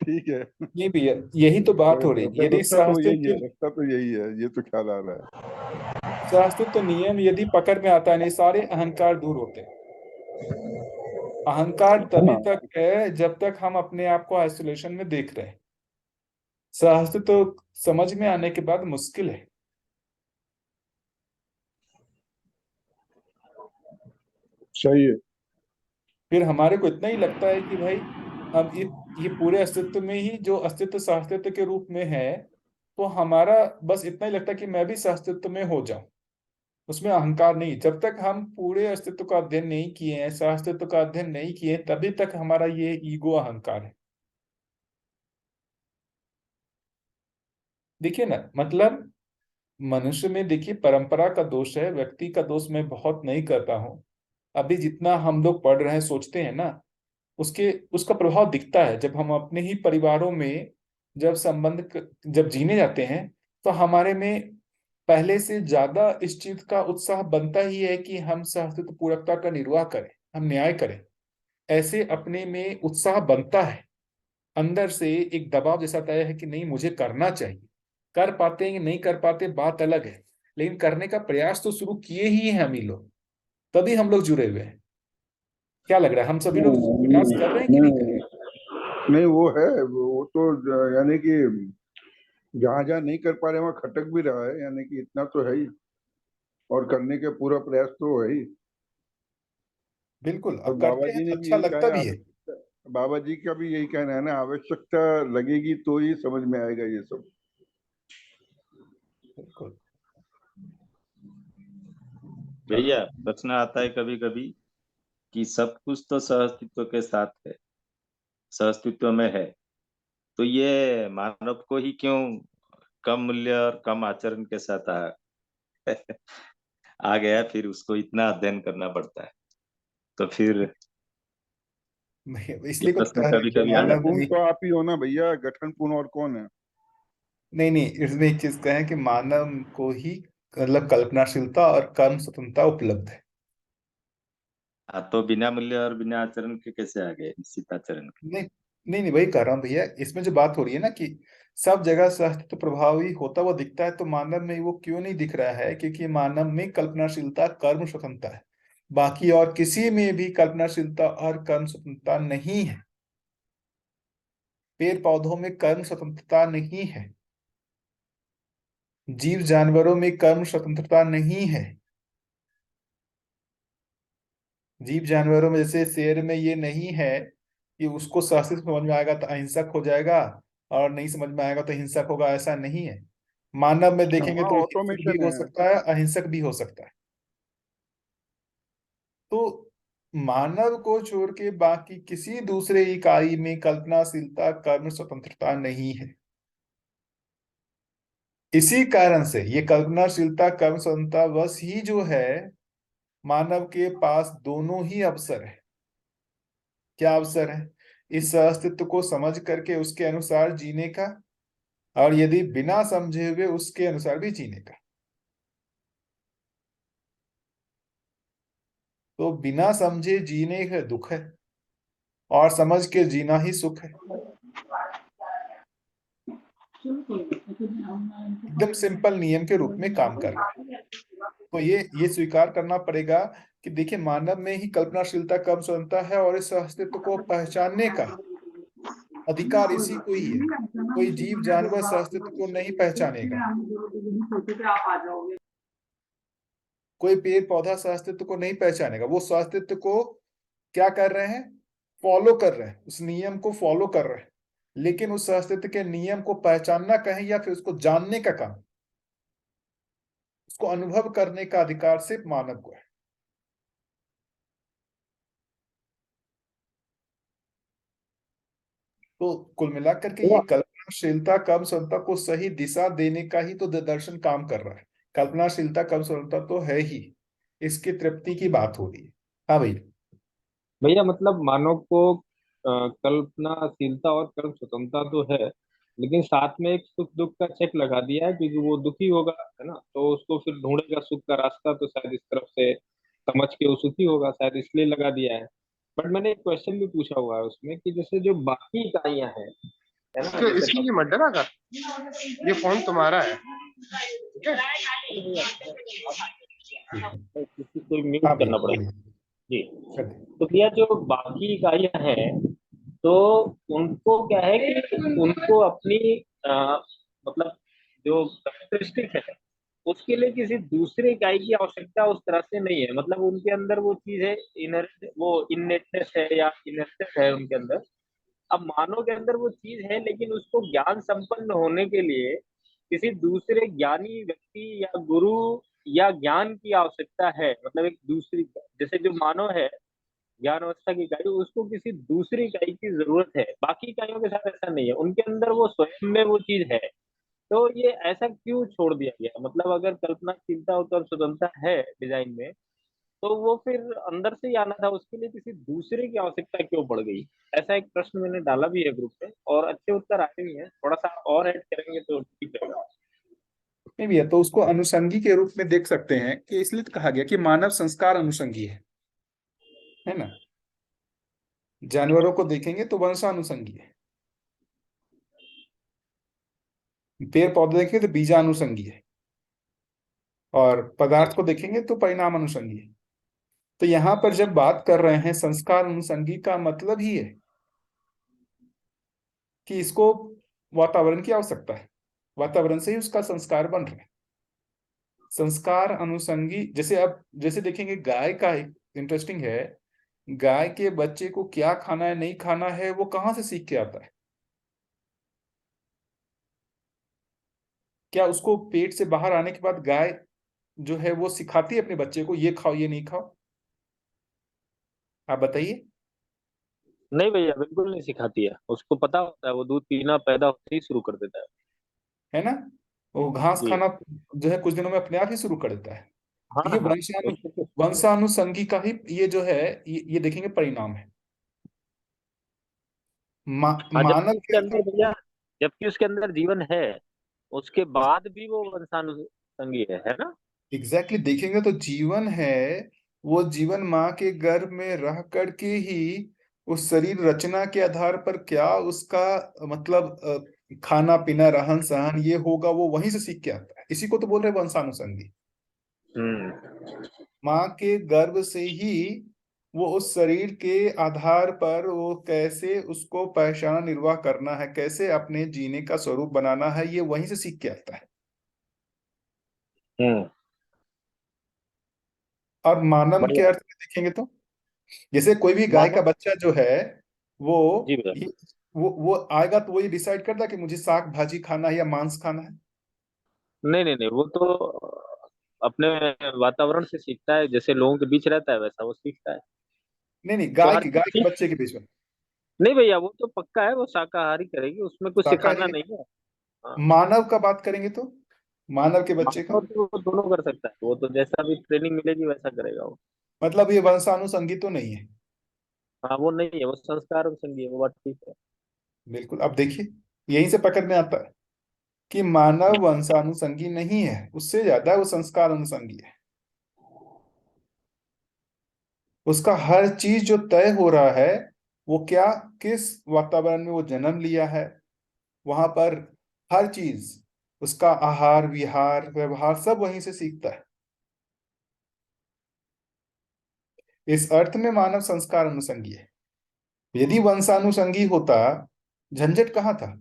[SPEAKER 3] ठीक है।
[SPEAKER 1] नहीं भैया, यही तो बात हो रही है। यदि
[SPEAKER 3] रास्ता तो यही है, रास्ता तो यही है, ये तो ख्याल आ रहा है।
[SPEAKER 1] शास्त्र नियम यदि पकड़ में आता है, नहीं सारे अहंकार दूर होते हैं। अहंकार तभी
[SPEAKER 3] हाँ,
[SPEAKER 1] तक है जब तक हम अपने आप को आइसोलेशन में देख रहे हैं। शास्त्र तो समझ में आने के बाद मुश्किल है।
[SPEAKER 3] सही है।
[SPEAKER 1] फिर हमारे को इतना ही लगता है कि भाई हम ये पूरे अस्तित्व में ही जो अस्तित्व शास्तित्व के रूप में है, तो हमारा बस इतना ही लगता है कि मैं भी शास्तित्व में हो जाऊं। उसमें अहंकार नहीं। जब तक हम पूरे अस्तित्व का अध्ययन नहीं किए हैं, शास्तित्व का अध्ययन नहीं किए हैं, तभी तक हमारा ये ईगो अहंकार है। देखिए ना, मतलब मनुष्य में देखिए परंपरा का दोष है, व्यक्ति का दोष मैं बहुत नहीं करता हूँ। अभी जितना हम लोग पढ़ रहे हैं, सोचते हैं ना, उसके उसका प्रभाव दिखता है जब हम अपने ही परिवारों में जब जीने जाते हैं, तो हमारे में पहले से ज्यादा इस चीज का उत्साह बनता ही है कि हम सहस्तित्व पूरकता का निर्वाह करें, हम न्याय करें। ऐसे अपने में उत्साह बनता है, अंदर से एक दबाव जैसा तय है कि नहीं मुझे करना चाहिए। कर पाते हैं कि नहीं कर पाते बात अलग है, लेकिन करने का प्रयास तो शुरू किए ही हैं हम ही लोग, तभी हम लोग जुड़े हुए हैं। क्या लग रहा है, हम सभी लोग प्रयास कर रहे हैं कि नहीं कर रहे हैं?
[SPEAKER 3] नहीं, वो है, वो तो यानी कि जहां जहां नहीं कर पा रहे वहां खटक भी रहा है, यानी कि इतना तो है ही, और करने का पूरा प्रयास तो है ही।
[SPEAKER 1] बिल्कुल,
[SPEAKER 3] और
[SPEAKER 1] अब
[SPEAKER 3] बाबा
[SPEAKER 1] करते हैं
[SPEAKER 3] जी
[SPEAKER 1] तो
[SPEAKER 3] ने भी
[SPEAKER 1] अच्छा
[SPEAKER 3] यही कहा
[SPEAKER 1] लगता
[SPEAKER 3] है,
[SPEAKER 1] भी है।
[SPEAKER 3] आवश्यकता, बाबा जी का भी यही कहना है ना, आवश्यकता लगेगी तो ही समझ में आएगा ये सब।
[SPEAKER 1] बिल्कुल।
[SPEAKER 6] भैया, प्रश्न आता है कभी कभी कि सब कुछ तो सहअस्तित्व के साथ है, सहअस्तित्व में है, तो ये मानव को ही क्यों कम मूल्य और कम आचरण के साथ आ गया, फिर उसको इतना अध्ययन करना पड़ता है। तो फिर
[SPEAKER 8] ये
[SPEAKER 9] इसलिए
[SPEAKER 8] प्रश्न
[SPEAKER 9] कह रहे हैं
[SPEAKER 8] कभी
[SPEAKER 9] कि
[SPEAKER 8] कभी आता
[SPEAKER 9] मानव
[SPEAKER 8] है।
[SPEAKER 3] पूर्ण
[SPEAKER 9] में
[SPEAKER 3] तो आप ही हो ना भैया, गठन पूर्ण और कौन है?
[SPEAKER 9] नहीं नहीं, इसमें एक चीज कहें कि मानव को ही मतलब कल्पनाशीलता और कर्म स्वतंत्रता उपलब्ध है।
[SPEAKER 8] हाँ, तो बिना मूल्य और बिना आचरण के कैसे आ गए निश्चित आचरण के?
[SPEAKER 9] नहीं नहीं नहीं, वही कह रहा हूँ भैया, इसमें जो बात हो रही है ना कि सब जगह सहअस्तित्व प्रभावी होता हुआ दिखता है, तो मानव में वो क्यों नहीं दिख रहा है? क्योंकि मानव में कल्पनाशीलता कर्म स्वतंत्रता है, बाकी और किसी में भी कल्पनाशीलता और कर्म स्वतंत्रता नहीं है। पेड़ पौधों में कर्म स्वतंत्रता नहीं है, जीव जानवरों में कर्म स्वतंत्रता नहीं है। जीव जानवरों में जैसे शेर में ये नहीं है कि उसको शास्त्र समझ में आएगा तो अहिंसक हो जाएगा और नहीं समझ में आएगा तो हिंसक होगा, ऐसा नहीं है। मानव में देखेंगे
[SPEAKER 3] वहाँ
[SPEAKER 9] तो हिंसक भी
[SPEAKER 3] ऑटोमेशन
[SPEAKER 9] हो
[SPEAKER 3] है।
[SPEAKER 9] सकता है, अहिंसक भी हो सकता है। तो मानव को छोड़ के बाकी किसी दूसरे इकाई में कल्पनाशीलता कर्म स्वतंत्रता नहीं है। इसी कारण से ये कल्पनाशीलता कर्म स्वतंत्रता बस ही जो है, मानव के पास दोनों ही अवसर है। क्या अवसर है? इस अस्तित्व को समझ करके उसके अनुसार जीने का, और यदि बिना समझे हुए उसके अनुसार भी जीने का। तो बिना समझे जीने का दुख है और समझ के जीना ही सुख है। एकदम सिंपल नियम के रूप में काम कर रहा है। तो ये स्वीकार करना पड़ेगा कि देखिए, मानव में ही कल्पनाशीलता कम स्वतंत्रता है और इस अस्तित्व को पहचानने का अधिकार इसी को ही है। कोई जीव जानवर इस अस्तित्व को नहीं पहचानेगा, कोई पेड़ पौधा इस अस्तित्व को नहीं पहचानेगा। वो उस अस्तित्व को क्या कर रहे हैं? फॉलो कर रहे हैं, उस नियम को फॉलो कर रहे हैं। लेकिन उस अस्तित्व के नियम को पहचानना कहें या फिर उसको जानने का काम, उसको अनुभव करने का अधिकार सिर्फ मानव को है। तो कुल मिलाकर के ये कल्पनाशीलता कम स्वतंत्रता को सही दिशा देने का ही तो दर्शन काम कर रहा है। कल्पनाशीलता कम स्वतंत्रता तो है ही, इसकी तृप्ति की बात हो रही है। हाँ भाई।
[SPEAKER 2] भैया मतलब मानव को कल्पनाशीलता और कर्म स्वतंत्रता तो है, लेकिन साथ में एक सुख दुख का चेक लगा दिया है, क्योंकि वो दुखी होगा है ना, तो उसको फिर ढूंढेगा सुख का रास्ता, तो शायद इस तरफ से समझ के वो सुखी होगा, शायद इसलिए लगा दिया है। बट मैंने एक क्वेश्चन भी पूछा हुआ है उसमें कि जैसे जो बाकी इकाइयां हैं है ना,
[SPEAKER 10] तो
[SPEAKER 2] जैसे
[SPEAKER 10] इसकी मत डरा कर, ये फोन तुम्हारा है। ठीक है?
[SPEAKER 2] किसी को म्यूट
[SPEAKER 9] हाँ
[SPEAKER 2] करना
[SPEAKER 9] भैया
[SPEAKER 2] पड़ेगा।
[SPEAKER 9] बोलिए।
[SPEAKER 2] जी।
[SPEAKER 9] कर दे।
[SPEAKER 2] तो भैया जो बाकी इकाइयां हैं, तो उनको क्या है कि उनको अपनी मतलब जो कैरेक्टरिस्टिक है उसके लिए किसी दूसरे इकाई की आवश्यकता उस तरह से नहीं है। मतलब उनके अंदर वो चीज है, इनर वो इननेटनेस है या इनर्टेड है उनके अंदर। अब मानव के अंदर वो चीज है, लेकिन उसको ज्ञान संपन्न होने के लिए किसी दूसरे ज्ञानी व्यक्ति या गुरु या ज्ञान की आवश्यकता है। मतलब एक दूसरी, जैसे जो मानव है ज्ञान अवस्था की इकाई, उसको किसी दूसरी इकाई की जरूरत है। बाकी इकाइयों के साथ ऐसा नहीं है, उनके अंदर वो स्वयं में वो चीज है। तो ये ऐसा क्यों छोड़ दिया गया? मतलब अगर कल्पनाशीलता और स्वतंत्रता है डिजाइन में, तो वो फिर अंदर से ही आना था, उसके लिए किसी दूसरे की आवश्यकता क्यों पड़ गई? ऐसा एक प्रश्न मैंने डाला भी है ग्रुप में, और अच्छे उत्तर आए भी हैं। थोड़ा सा और ऐड करेंगे तो ठीक रहेगा।
[SPEAKER 9] नहीं भैया, तो उसको अनुषंगी के रूप में देख सकते हैं कि इसलिए तो कहा गया कि मानव संस्कार अनुषंगी है ना। जानवरों को देखेंगे तो वंशानुषंगी है, पेड़ पौधे देखेंगे तो बीजानुषंगी है, और पदार्थ को देखेंगे तो परिणाम अनुषंगी है। तो यहाँ पर जब बात कर रहे हैं संस्कार अनुषंगी, का मतलब ही है कि इसको वातावरण की आवश्यकता है, वातावरण से ही उसका संस्कार बन रहा है। संस्कार अनुषंगी, जैसे अब जैसे देखेंगे गाय का, इंटरेस्टिंग है, गाय के बच्चे को क्या खाना है नहीं खाना है वो कहाँ से सीख के आता है? क्या उसको पेट से बाहर आने के बाद गाय जो है वो सिखाती है अपने बच्चे को ये खाओ ये नहीं खाओ? आप बताइए।
[SPEAKER 2] नहीं भैया, बिल्कुल नहीं सिखाती है, उसको पता होता है, वो दूध पीना पैदा होते ही शुरू कर देता है।
[SPEAKER 9] है ना, वो घास
[SPEAKER 2] जी।
[SPEAKER 9] खाना जो है कुछ दिनों में अपने आप ही शुरू कर देता है।
[SPEAKER 2] हाँ
[SPEAKER 9] तो ये
[SPEAKER 2] हाँ, उसको
[SPEAKER 9] वंशानुसंगी का ही ये जो है ये देखेंगे परिणाम है।
[SPEAKER 4] हाँ,
[SPEAKER 9] मानव
[SPEAKER 4] जबकि
[SPEAKER 9] के
[SPEAKER 4] उसके अंदर भैया, जबकि उसके अंदर जीवन है, उसके बाद भी वो वंशानुसंगी है ना?
[SPEAKER 9] एग्जैक्टली देखेंगे तो जीवन है, वो जीवन माँ के गर्भ में रह करके ही उस शरीर रचना के आधार पर क्या उसका मतलब खाना पीना रहन सहन ये होगा, वो वहीं से सीख के आता है। इसी को तो बोल रहे हैं वंशानुसंगी।
[SPEAKER 4] हम्म।
[SPEAKER 9] माँ के गर्भ से ही वो उस शरीर के आधार पर वो कैसे उसको पहचान निर्वाह करना है, कैसे अपने जीने का स्वरूप बनाना है, ये वहीं से सीख के आता है।
[SPEAKER 4] हम्म।
[SPEAKER 9] और मानव के
[SPEAKER 4] बढ़िया।
[SPEAKER 9] अर्थ में देखेंगे तो जैसे कोई भी गाय का
[SPEAKER 4] मानव।
[SPEAKER 9] बच्चा जो है वो
[SPEAKER 4] जी भैया।
[SPEAKER 9] वो आएगा तो वही डिसाइड करता है कि मुझे साग भाजी खाना है या मांस खाना है।
[SPEAKER 4] नहीं नहीं नहीं, वो तो अपने वातावरण से सीखता है, जैसे लोगों के बीच रहता है वैसा वो सीखता है।
[SPEAKER 9] नहीं नहीं,
[SPEAKER 4] तो हर
[SPEAKER 9] गाय के
[SPEAKER 4] चीज
[SPEAKER 9] बच्चे के बीच में
[SPEAKER 4] नहीं भैया, वो तो पक्का है, वो शाकाहारी करेगी, उसमें कुछ
[SPEAKER 9] शाकाहारी
[SPEAKER 4] सिखाना
[SPEAKER 9] है।
[SPEAKER 4] नहीं है। हाँ।
[SPEAKER 9] मानव का बात करेंगे तो मानव के बच्चे का
[SPEAKER 4] मानव तो वो दोनों कर सकता है, वो तो जैसा भी ट्रेनिंग मिलेगी वैसा करेगा वो।
[SPEAKER 9] मतलब ये वंशानुसंगी तो नहीं है।
[SPEAKER 4] हाँ, वो नहीं है, वो संस्कार संगी है, वो बात ठीक है।
[SPEAKER 9] बिल्कुल। अब देखिए यहीं से पकड़ में आता है कि मानव वंशानुसंगी नहीं है, उससे ज्यादा वो संस्कार अनुसंगी है। उसका हर चीज जो तय हो रहा है वो क्या, किस वातावरण में वो जन्म लिया है, वहां पर हर चीज, उसका आहार विहार व्यवहार सब वहीं से सीखता है। इस अर्थ में मानव संस्कार अनुसंगी है। यदि वंशानुसंगी होता, झंझट कहाँ था।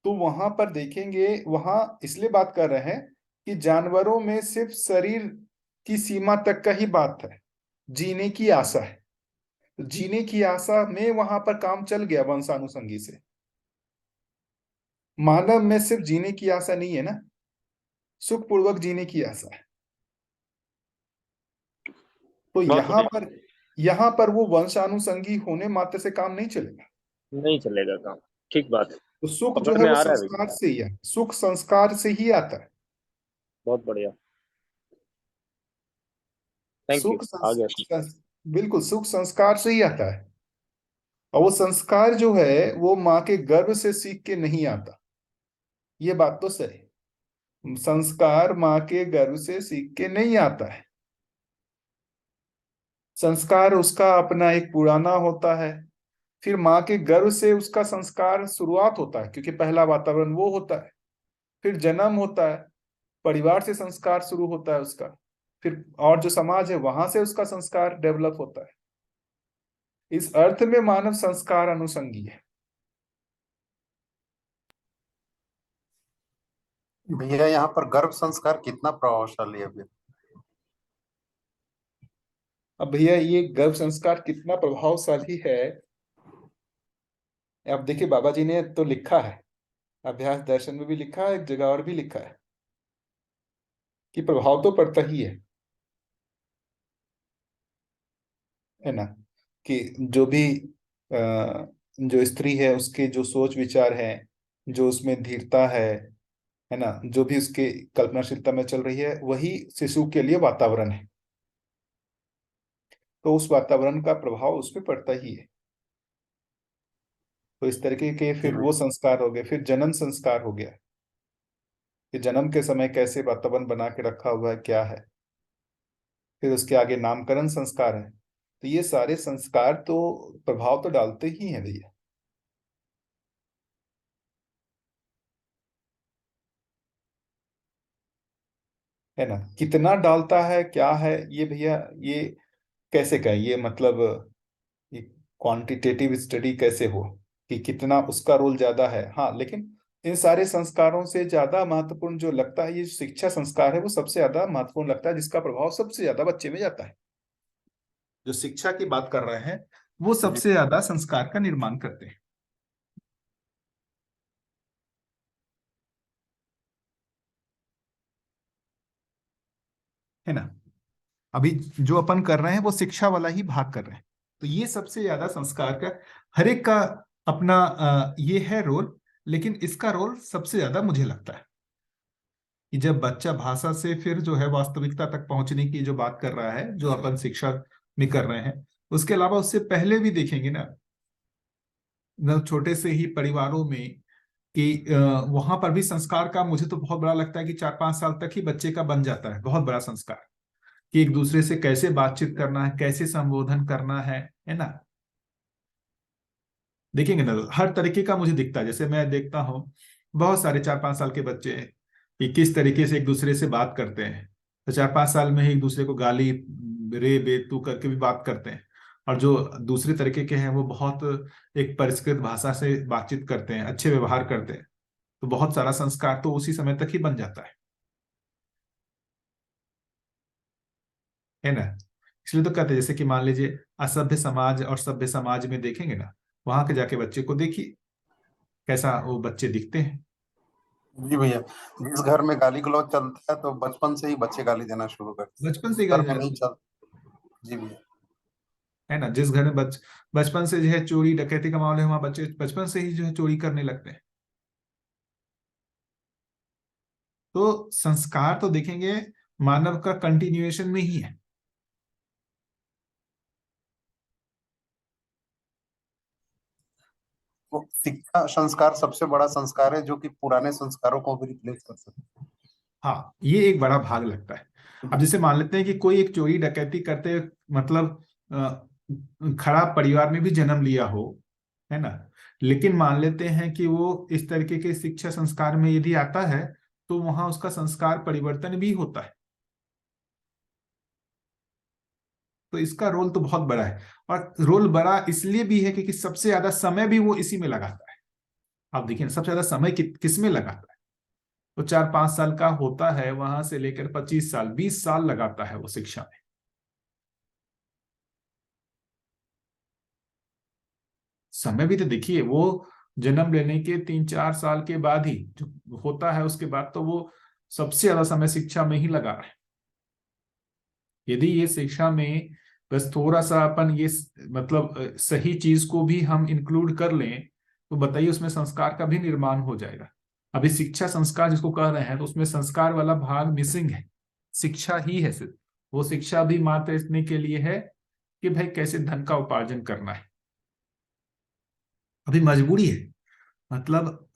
[SPEAKER 9] तो वहां पर देखेंगे, वहां इसलिए बात कर रहे हैं कि जानवरों में सिर्फ शरीर की सीमा तक का ही बात है, जीने की आशा है। तो जीने की आशा में वहां पर काम चल गया वंशानुसंगी से। मानव में सिर्फ जीने की आशा नहीं है ना, सुखपूर्वक जीने की आशा है। तो
[SPEAKER 4] बहुत बढ़िया।
[SPEAKER 9] यहाँ पर वो वंशानुसंगी होने मात्र से काम नहीं चलेगा।
[SPEAKER 4] नहीं चलेगा काम। ठीक बात है।
[SPEAKER 9] तो सुख जो
[SPEAKER 4] पकड़
[SPEAKER 9] है
[SPEAKER 4] में
[SPEAKER 9] वो
[SPEAKER 4] आ रहा है
[SPEAKER 9] संस्कार
[SPEAKER 4] भैया।
[SPEAKER 9] से ही है, सुख संस्कार से ही आता है।
[SPEAKER 4] बहुत बढ़िया। Thank you.
[SPEAKER 9] सुख
[SPEAKER 4] आ गया।
[SPEAKER 9] बिल्कुल सुख संस्कार से ही आता है। और वो संस्कार जो है वो माँ के गर्भ से सीख के नहीं आता। ये बात तो सही, संस्कार माँ के गर्भ से सीख के नहीं आता है। संस्कार उसका अपना एक पुराना होता है, फिर माँ के गर्भ से उसका संस्कार शुरुआत होता है, क्योंकि पहला वातावरण वो होता है। फिर जन्म होता है, परिवार से संस्कार शुरू होता है उसका, फिर और जो समाज है वहां से उसका संस्कार डेवलप होता है। इस अर्थ में मानव संस्कार अनुसंगी है।
[SPEAKER 5] भैया यहाँ पर गर्भ संस्कार कितना प्रभावशाली है भैया?
[SPEAKER 9] अब भैया ये गर्भ संस्कार कितना प्रभावशाली है, अब देखिए बाबा जी ने तो लिखा है, अभ्यास दर्शन में भी लिखा है, एक जगह और भी लिखा है कि प्रभाव तो पड़ता ही है ना। कि जो भी जो स्त्री है उसके जो सोच विचार है, जो उसमें धीरता है ना, जो भी उसके कल्पनाशीलता में चल रही है, वही शिशु के लिए वातावरण है। तो उस वातावरण का प्रभाव उस पर पड़ता ही है। तो इस तरीके के
[SPEAKER 5] जी
[SPEAKER 9] फिर वो संस्कार हो गए, फिर जन्म संस्कार हो गया कि जन्म के समय कैसे वातावरण बना के रखा हुआ है क्या है। फिर उसके आगे नामकरण संस्कार है। तो ये सारे संस्कार तो प्रभाव तो डालते ही हैं भैया, है ना। कितना डालता है क्या है ये भैया, ये कैसे कहें, ये मतलब ये क्वांटिटेटिव स्टडी कैसे हो कि कितना उसका रोल ज्यादा है। हाँ लेकिन इन सारे संस्कारों से ज्यादा महत्वपूर्ण जो लगता है, ये शिक्षा संस्कार है वो सबसे ज्यादा महत्वपूर्ण लगता है, जिसका प्रभाव सबसे ज्यादा बच्चे में जाता है। जो शिक्षा की बात कर रहे हैं वो
[SPEAKER 5] जी।
[SPEAKER 9] सबसे ज्यादा संस्कार का निर्माण करते हैं, है ना। अभी जो अपन कर रहे हैं वो शिक्षा वाला ही भाग कर रहे हैं। तो ये सबसे ज्यादा संस्कार का, हर एक का अपना ये है रोल, लेकिन इसका रोल सबसे ज्यादा मुझे लगता है कि जब बच्चा भाषा से फिर जो है वास्तविकता तक पहुंचने की जो बात कर रहा है, जो अपन शिक्षा में कर रहे हैं,
[SPEAKER 1] उसके अलावा उससे पहले भी देखेंगे ना छोटे से ही परिवारों में कि वहां पर भी संस्कार का मुझे तो बहुत बड़ा लगता है कि 4-5 साल तक ही बच्चे का बन जाता है बहुत बड़ा संस्कार, कि एक दूसरे से कैसे बातचीत करना है, कैसे संबोधन करना है ना। देखेंगे ना हर तरीके का मुझे दिखता है, जैसे मैं देखता हूँ बहुत सारे 4-5 साल के बच्चे हैं कि किस तरीके से एक दूसरे से बात करते हैं। तो 4-5 साल में ही एक दूसरे को गाली रे बे तू करके भी बात करते हैं, और जो दूसरे तरीके के हैं वो बहुत एक परिष्कृत भाषा से बातचीत करते हैं, अच्छे व्यवहार करते हैं। तो बहुत सारा संस्कार तो उसी समय तक ही बन जाता है ना। इसलिए तो कहते हैं, जैसे कि मान लीजिए असभ्य समाज और सभ्य समाज में देखेंगे ना, वहां के जाके बच्चे को देखिए कैसा वो बच्चे दिखते हैं।
[SPEAKER 5] जी भैया, जिस घर में गाली गलौज चलता है तो बचपन से ही बच्चे गाली देना शुरू करते हैं,
[SPEAKER 1] बचपन से ही
[SPEAKER 5] घर
[SPEAKER 1] गाली
[SPEAKER 5] में नहीं
[SPEAKER 1] देना,
[SPEAKER 5] चल। जी भैया।
[SPEAKER 1] है ना। जिस घर में बचपन से जो है चोरी डकैती का माहौल है, वहां बच्चे बचपन से ही जो है चोरी करने लगते हैं। तो संस्कार तो देखेंगे मानव का कंटिन्यूएशन में ही है।
[SPEAKER 5] वो शिक्षा संस्कार सबसे बड़ा संस्कार है जो कि पुराने संस्कारों को भी रिप्लेस कर सकते
[SPEAKER 1] हाँ, ये एक बड़ा भाग लगता है। अब जैसे मान लेते हैं कि कोई एक चोरी डकैती करते मतलब खराब परिवार में भी जन्म लिया हो, है ना, लेकिन मान लेते हैं कि वो इस तरीके के शिक्षा संस्कार में यदि आता है तो वहां उसका संस्कार परिवर्तन भी होता है। तो इसका रोल तो बहुत बड़ा है, और रोल बड़ा इसलिए भी है क्योंकि सबसे ज्यादा समय भी वो इसी में लगाता है। आप देखिए सबसे ज्यादा समय किस में लगाता है। तो 4-5 साल का होता है, वहां से लेकर 25 साल 20 साल लगाता है वो शिक्षा में। समय भी तो देखिए, वो जन्म लेने के 3-4 साल के बाद ही जो होता है, उसके बाद तो वो सबसे ज्यादा समय शिक्षा में ही लगा रहा है। यदि ये शिक्षा में बस थोड़ा सा अपन ये मतलब सही चीज को भी हम इंक्लूड कर लें तो बताइए उसमें संस्कार का भी निर्माण हो जाएगा। अभी शिक्षा संस्कार जिसको कह रहे हैं तो उसमें संस्कार वाला भाग मिसिंग है, शिक्षा ही है सिर्फ। वो शिक्षा भी मात्र इतने के लिए है कि भाई कैसे धन का उपार्जन करना है। अभी मजबूरी है, मतलब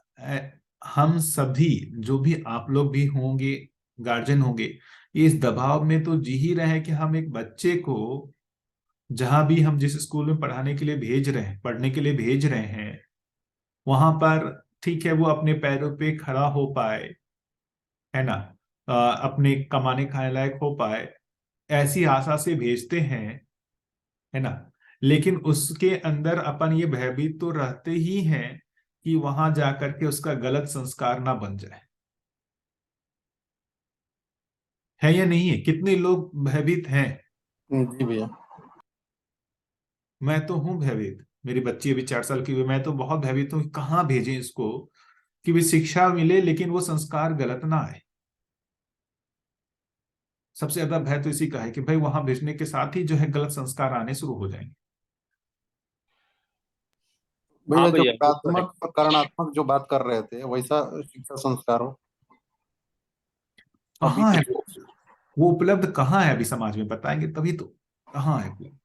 [SPEAKER 1] हम सभी जो भी आप लोग भी होंगे, गार्जियन होंगे, ये इस दबाव में तो जी ही रहे हैं कि हम एक बच्चे को जहां भी हम जिस स्कूल में पढ़ाने के लिए भेज रहे हैं, पढ़ने के लिए भेज रहे हैं, वहां पर ठीक है वो अपने पैरों पे खड़ा हो पाए, है ना, अपने कमाने खाने लायक हो पाए, ऐसी आशा से भेजते हैं, है ना। लेकिन उसके अंदर अपन ये भयभीत तो रहते ही हैं कि वहां जाकर के उसका गलत संस्कार ना बन जाए। है या नहीं है? कितने लोग भयभीत हैं?
[SPEAKER 5] जी भैया।
[SPEAKER 1] मैं तो हूं भयभीत, मेरी बच्ची अभी 4 साल की हुई, मैं तो बहुत भयभीत हूँ कि कहाँ भेजें इसको कि भी शिक्षा मिले लेकिन वो संस्कार गलत ना आए। सबसे ज्यादा भय तो इसी का है कि भाई वहां भेजने के साथ ही जो है गलत संस्कार आने शुरू हो जाएंगे।
[SPEAKER 5] भैया
[SPEAKER 4] हाँ
[SPEAKER 5] जो
[SPEAKER 4] भैया वो तो है।
[SPEAKER 5] गुणात्मक और करणात्मक जो बात कर रहे थे वैसा शिक्षा संस्कार हो अभी
[SPEAKER 1] कहाँ
[SPEAKER 5] के
[SPEAKER 1] है
[SPEAKER 5] जो।
[SPEAKER 1] वो उपलब्ध कहाँ है? अभी समाज में बताएंगे तभी तो। कहाँ है उपलब्ध?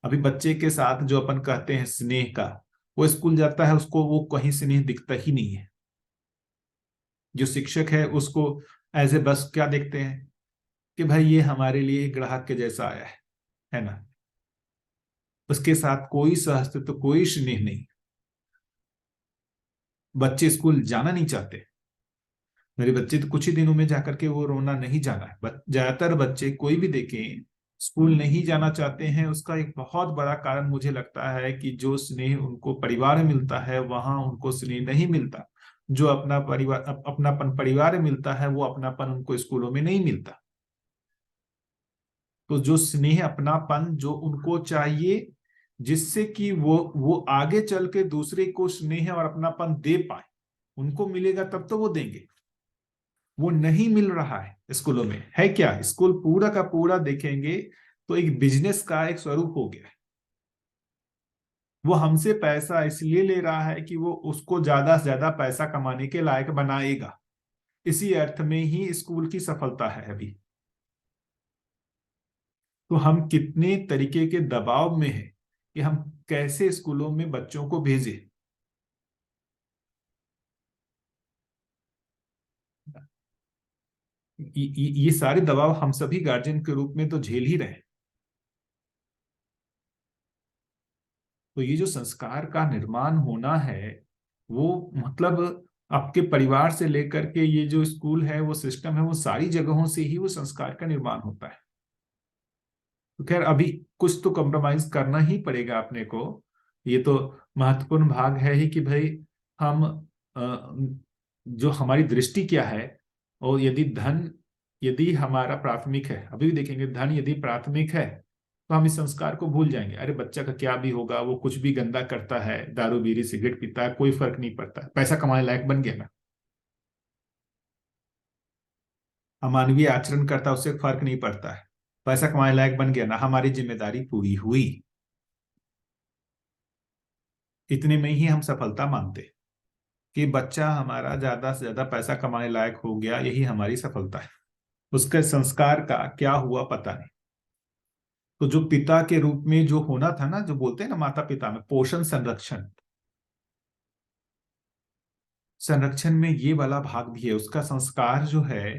[SPEAKER 1] अभी बच्चे के साथ जो अपन कहते हैं स्नेह का, वो स्कूल जाता है उसको वो कहीं स्नेह दिखता ही नहीं है। जो शिक्षक है उसको एज ए बस क्या देखते हैं कि भाई ये हमारे लिए एक ग्राहक के जैसा आया है ना। उसके साथ कोई सहअस्तित्व, कोई स्नेह नहीं। बच्चे स्कूल जाना नहीं चाहते। मेरे बच्चे तो कुछ ही दिनों में जाकर के वो रोना नहीं जाना है। ज्यादातर बच्चे कोई भी देखें स्कूल नहीं जाना चाहते हैं। उसका एक बहुत बड़ा कारण मुझे लगता है कि जो स्नेह उनको परिवार में मिलता है वहां उनको स्नेह नहीं मिलता। जो अपना परिवार अपनापन परिवार में मिलता है वो अपनापन उनको स्कूलों में नहीं मिलता। तो जो स्नेह अपनापन जो उनको चाहिए जिससे कि वो आगे चल के दूसरे को स्नेह और अपनापन दे पाए, उनको मिलेगा तब तो वो देंगे। वो नहीं मिल रहा है स्कूलों में। है क्या? स्कूल पूरा का पूरा देखेंगे तो एक बिजनेस का एक स्वरूप हो गया है। वो हमसे पैसा इसलिए ले रहा है कि वो उसको ज्यादा से ज्यादा पैसा कमाने के लायक बनाएगा। इसी अर्थ में ही स्कूल की सफलता है अभी। तो हम कितने तरीके के दबाव में हैं कि हम कैसे स्कूलों में बच्चों को भेजें। ये सारे दबाव हम सभी गार्जियन के रूप में तो झेल ही रहे हैं। तो ये जो संस्कार का निर्माण होना है वो मतलब आपके परिवार से लेकर के ये जो स्कूल है, वो सिस्टम है, वो सारी जगहों से ही वो संस्कार का निर्माण होता है। तो खैर अभी कुछ तो कॉम्प्रोमाइज करना ही पड़ेगा अपने को। ये तो महत्वपूर्ण भाग है ही कि भाई हम जो हमारी दृष्टि क्या है, और यदि हमारा प्राथमिक है, अभी भी देखेंगे धन यदि प्राथमिक है तो हम इस संस्कार को भूल जाएंगे। अरे बच्चा का क्या भी होगा, वो कुछ भी गंदा करता है, दारू बीड़ी सिगरेट पीता है, कोई फर्क नहीं पड़ता, पैसा कमाने लायक बन गया ना, अमानवीय आचरण करता है, उससे फर्क नहीं पड़ता है, पैसा कमाने लायक बन गया ना, हमारी जिम्मेदारी पूरी हुई। इतने में ही हम सफलता मानते कि बच्चा हमारा ज्यादा से ज्यादा पैसा कमाने लायक हो गया, यही हमारी सफलता है। उसके संस्कार का क्या हुआ पता नहीं। तो जो पिता के रूप में जो होना था ना, जो बोलते हैं ना माता पिता में पोषण संरक्षण, संरक्षण में ये वाला भाग भी है। उसका संस्कार जो है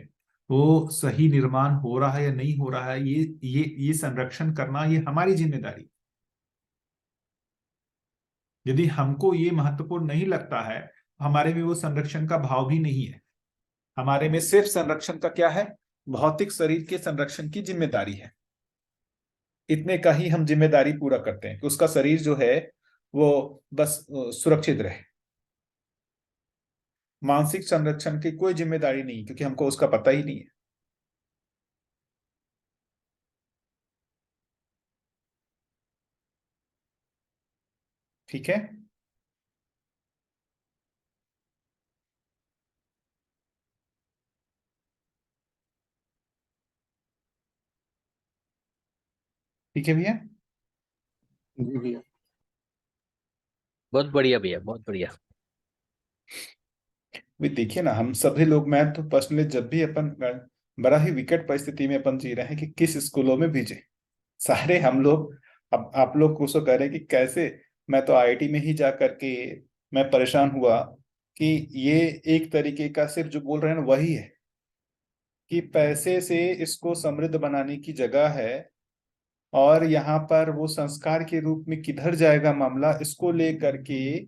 [SPEAKER 1] वो सही निर्माण हो रहा है या नहीं हो रहा है, ये संरक्षण करना ये हमारी जिम्मेदारी। यदि हमको ये महत्वपूर्ण नहीं लगता है, हमारे में वो संरक्षण का भाव भी नहीं है। हमारे में सिर्फ संरक्षण का क्या है, भौतिक शरीर के संरक्षण की जिम्मेदारी है। इतने का ही हम जिम्मेदारी पूरा करते हैं कि उसका शरीर जो है वो बस सुरक्षित रहे। मानसिक संरक्षण की कोई जिम्मेदारी नहीं, क्योंकि हमको उसका पता ही नहीं है। ठीक है, ठीक है भैया।
[SPEAKER 5] जी भैया।
[SPEAKER 11] बहुत बढ़िया भैया, बहुत बढ़िया।
[SPEAKER 9] भी देखिए ना, हम सभी लोग, मैं तो पर्सनली जब भी अपन बड़ा ही विकट परिस्थिति में अपन जी रहे हैं कि किस स्कूलों में भेजे सारे हम लोग। अब आप लोग कुछ तो कह रहे हैं कि कैसे, मैं तो आईआईटी में ही जा करके मैं परेशान हुआ कि ये एक तरीके का सिर्फ जो बोल रहे हैं ना वही है कि पैसे से इसको समृद्ध बनाने की जगह है, और यहाँ पर वो संस्कार के रूप में किधर जाएगा मामला, इसको लेकर के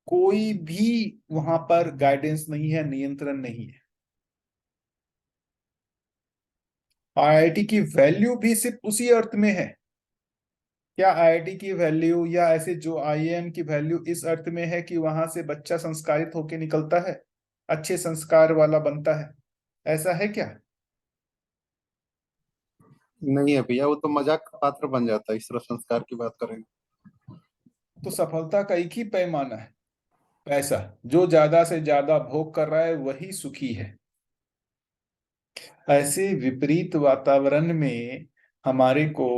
[SPEAKER 9] कोई भी वहां पर गाइडेंस नहीं है, नियंत्रण नहीं है। आईआईटी की वैल्यू भी सिर्फ उसी अर्थ में है। क्या आईआईटी की वैल्यू या ऐसे जो आईआईएम की वैल्यू इस अर्थ में है कि वहां से बच्चा संस्कारित होके निकलता है, अच्छे संस्कार वाला बनता है, ऐसा है क्या?
[SPEAKER 5] नहीं है भैया, वो तो मजाक का पात्र बन जाता है इस तरह संस्कार की बात करेंगे।
[SPEAKER 9] तो सफलता का एक ही पैमाना है, पैसा। जो ज्यादा से ज्यादा भोग कर रहा है वही सुखी है। ऐसे विपरीत वातावरण में हमारे को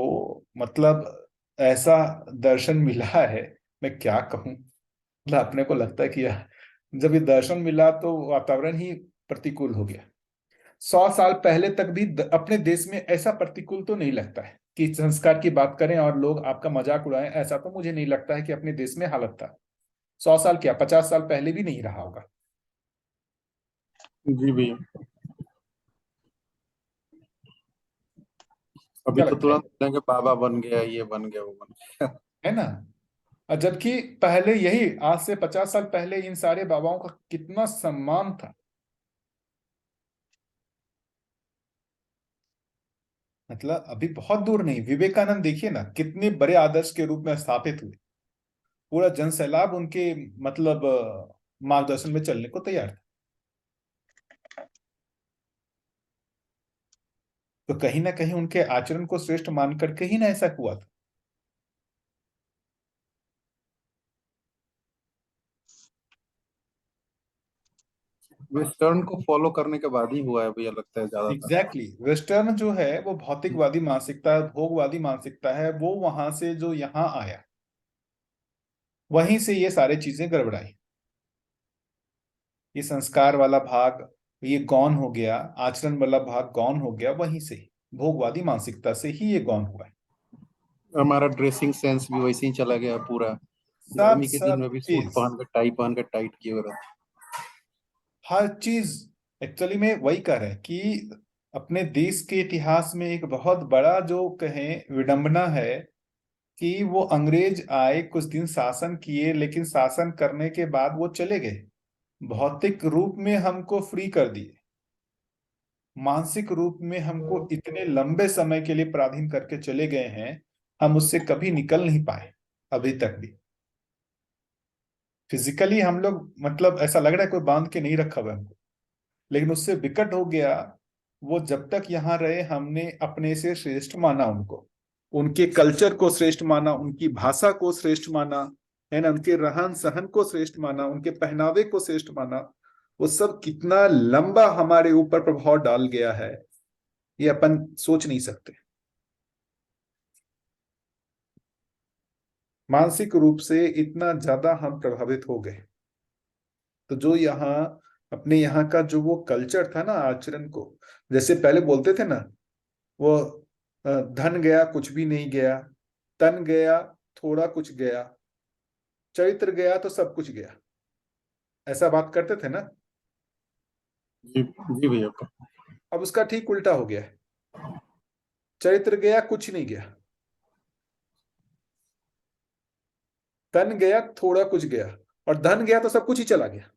[SPEAKER 9] मतलब ऐसा दर्शन मिला है, मैं क्या कहूं। मतलब अपने को लगता है कि यार, जब ये दर्शन मिला तो वातावरण ही प्रतिकूल हो गया। 100 साल पहले तक भी अपने देश में ऐसा प्रतिकूल तो नहीं लगता है कि संस्कार की बात करें और लोग आपका मजाक उड़ाएं, ऐसा तो मुझे नहीं लगता है कि अपने देश में हालत था। 100 साल क्या, 50 साल पहले भी नहीं रहा होगा।
[SPEAKER 5] जी भैया। अभी
[SPEAKER 9] क्या
[SPEAKER 5] तो
[SPEAKER 9] लगता
[SPEAKER 5] तुरंत
[SPEAKER 9] है?
[SPEAKER 5] बोलेंगे बाबा बन गया, ये बन गया, वो बन गया।
[SPEAKER 9] है ना? और जबकि पहले यही आज से 50 साल पहले इन सारे बाबाओं का कितना सम्मान था। मतलब अभी बहुत दूर नहीं, विवेकानंद देखिए ना, कितने बड़े आदर्श के रूप में स्थापित हुए। पूरा जनसैलाब उनके मतलब मार्गदर्शन में चलने को तैयार था। तो कहीं ना कहीं उनके आचरण को श्रेष्ठ मान करके ही ना ऐसा हुआ था।
[SPEAKER 5] वेस्टर्न को फॉलो करने के बाद ही हुआ है भैया, लगता है ज्यादातर।
[SPEAKER 9] एग्जैक्टली वेस्टर्न जो है वो भौतिकवादी मानसिकता है, भोगवादी मानसिकता है, वो वहां से जो यहाँ आया वहीं से ये सारी चीजें गड़बड़ाई। ये संस्कार वाला भाग ये गौण हो गया, आचरण वाला भाग गौण हो गया वहीं से। भोगवादी मानसिकता से ही ये गौन हुआ है।
[SPEAKER 5] हमारा ड्रेसिंग सेंस भी वैसे ही चला गया पूरा।
[SPEAKER 9] सब
[SPEAKER 5] गर्मी के दिन
[SPEAKER 9] सब
[SPEAKER 5] में भी सूट
[SPEAKER 9] चीज,
[SPEAKER 5] पहन कर टाइट किए हुए रहते।
[SPEAKER 9] हर चीज एक्चुअली में वही कह रहे हैं कि अपने देश के इतिहास में एक बहुत बड़ा जो कहें विडंबना है कि वो अंग्रेज आए, कुछ दिन शासन किए, लेकिन शासन करने के बाद वो चले गए, भौतिक रूप में हमको फ्री कर दिए, मानसिक रूप में हमको इतने लंबे समय के लिए पराधीन करके चले गए हैं, हम उससे कभी निकल नहीं पाए अभी तक भी। फिजिकली हम लोग मतलब ऐसा लग रहा है कोई बांध के नहीं रखा हुआ है हमको, लेकिन उससे विकट हो गया। वो जब तक यहाँ रहे हमने अपने से श्रेष्ठ माना उनको, उनके कल्चर को श्रेष्ठ माना, उनकी भाषा को श्रेष्ठ माना, है ना, उनके रहन सहन को श्रेष्ठ माना, उनके पहनावे को श्रेष्ठ माना। वो सब कितना लंबा हमारे ऊपर प्रभाव डाल गया है, ये अपन सोच नहीं सकते। मानसिक रूप से इतना ज्यादा हम प्रभावित हो गए। तो जो यहाँ अपने यहाँ का जो वो कल्चर था ना, आचरण को, जैसे पहले बोलते थे ना, वो धन गया कुछ भी नहीं गया, तन गया थोड़ा कुछ गया, चरित्र गया तो सब कुछ गया, ऐसा बात करते थे ना।
[SPEAKER 5] जी जी भैया।
[SPEAKER 9] अब उसका ठीक उल्टा हो गया है, चरित्र गया कुछ नहीं गया, तन गया थोड़ा कुछ गया, और धन गया तो सब कुछ ही चला गया।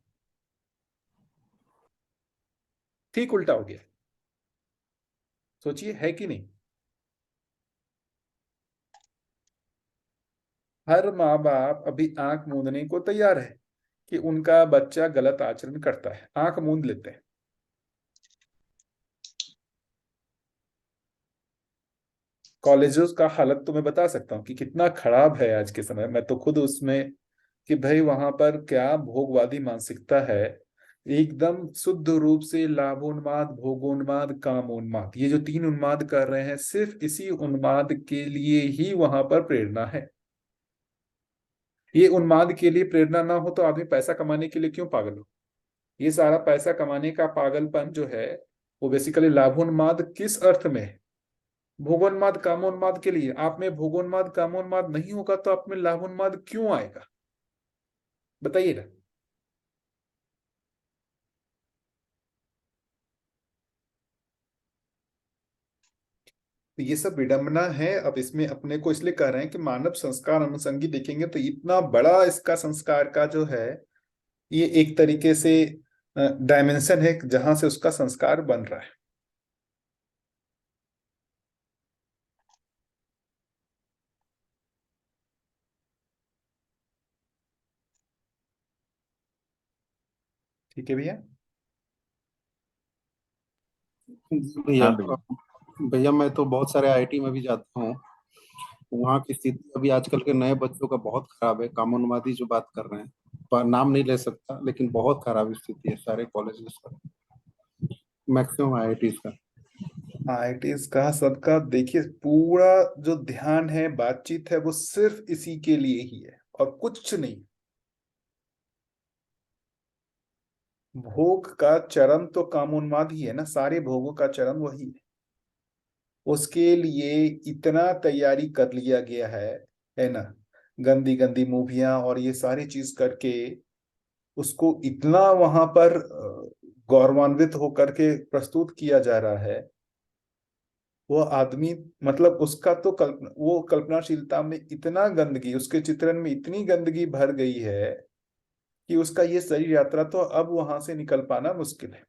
[SPEAKER 9] ठीक उल्टा हो गया। सोचिए, है कि नहीं। हर माँ बाप अभी आंख मूंदने को तैयार है कि उनका बच्चा गलत आचरण करता है, आंख मूंद लेते हैं। कॉलेजेस का हालत तो मैं बता सकता हूँ कि कितना खराब है आज के समय, मैं तो खुद उसमें, कि भाई वहां पर क्या भोगवादी मानसिकता है, एकदम शुद्ध रूप से लाभोन्माद, भोगोन्माद, कामोन्माद, ये जो तीन उन्माद कर रहे हैं, सिर्फ इसी उन्माद के लिए ही वहां पर प्रेरणा है। ये उन्माद के लिए प्रेरणा ना हो तो आदमी पैसा कमाने के लिए क्यों पागल हो। ये सारा पैसा कमाने का पागलपन जो है, वो बेसिकली लाभोन्माद किस अर्थ में है, भोगोन्माद कामोन्माद के लिए। आप में भोगोन्माद कामोन्माद नहीं होगा तो आप में लाभोन्माद क्यों आएगा, बताइए ना। तो ये सब विडंबना है। अब इसमें अपने को इसलिए कह रहे हैं कि मानव संस्कार अनुसंगी देखेंगे तो इतना बड़ा इसका संस्कार का जो है, ये एक तरीके से डायमेंशन है जहां से उसका संस्कार बन रहा है। ठीक है भैया।
[SPEAKER 5] भैया
[SPEAKER 8] हाँ भैया।
[SPEAKER 5] भैया मैं तो बहुत सारे आईआईटी में भी जाता हूँ। वहाँ की स्थिति अभी आजकल के नए बच्चों का बहुत खराब है। कामोन्मादी जो बात कर रहे हैं, पर नाम नहीं ले सकता, लेकिन बहुत खराब स्थिति है सारे कॉलेजेस का, मैक्सिमम आईआईटीज का।
[SPEAKER 9] आईआईटीज का सबका देखिए, पूरा जो ध्यान है, बातचीत है, वो सिर्फ इसी के लिए ही है और कुछ नहीं। भोग का चरम तो कामोन्माद ही है ना, सारे भोगों का चरम वही है। उसके लिए इतना तैयारी कर लिया गया है ना, गंदी गंदी मूवियां और ये सारी चीज करके उसको इतना वहां पर गौरवान्वित होकर के प्रस्तुत किया जा रहा है। वो आदमी मतलब उसका तो वो कल्पनाशीलता में इतना गंदगी, उसके चित्रण में इतनी गंदगी भर गई है कि उसका ये शरीर यात्रा तो अब वहां से निकल पाना मुश्किल है।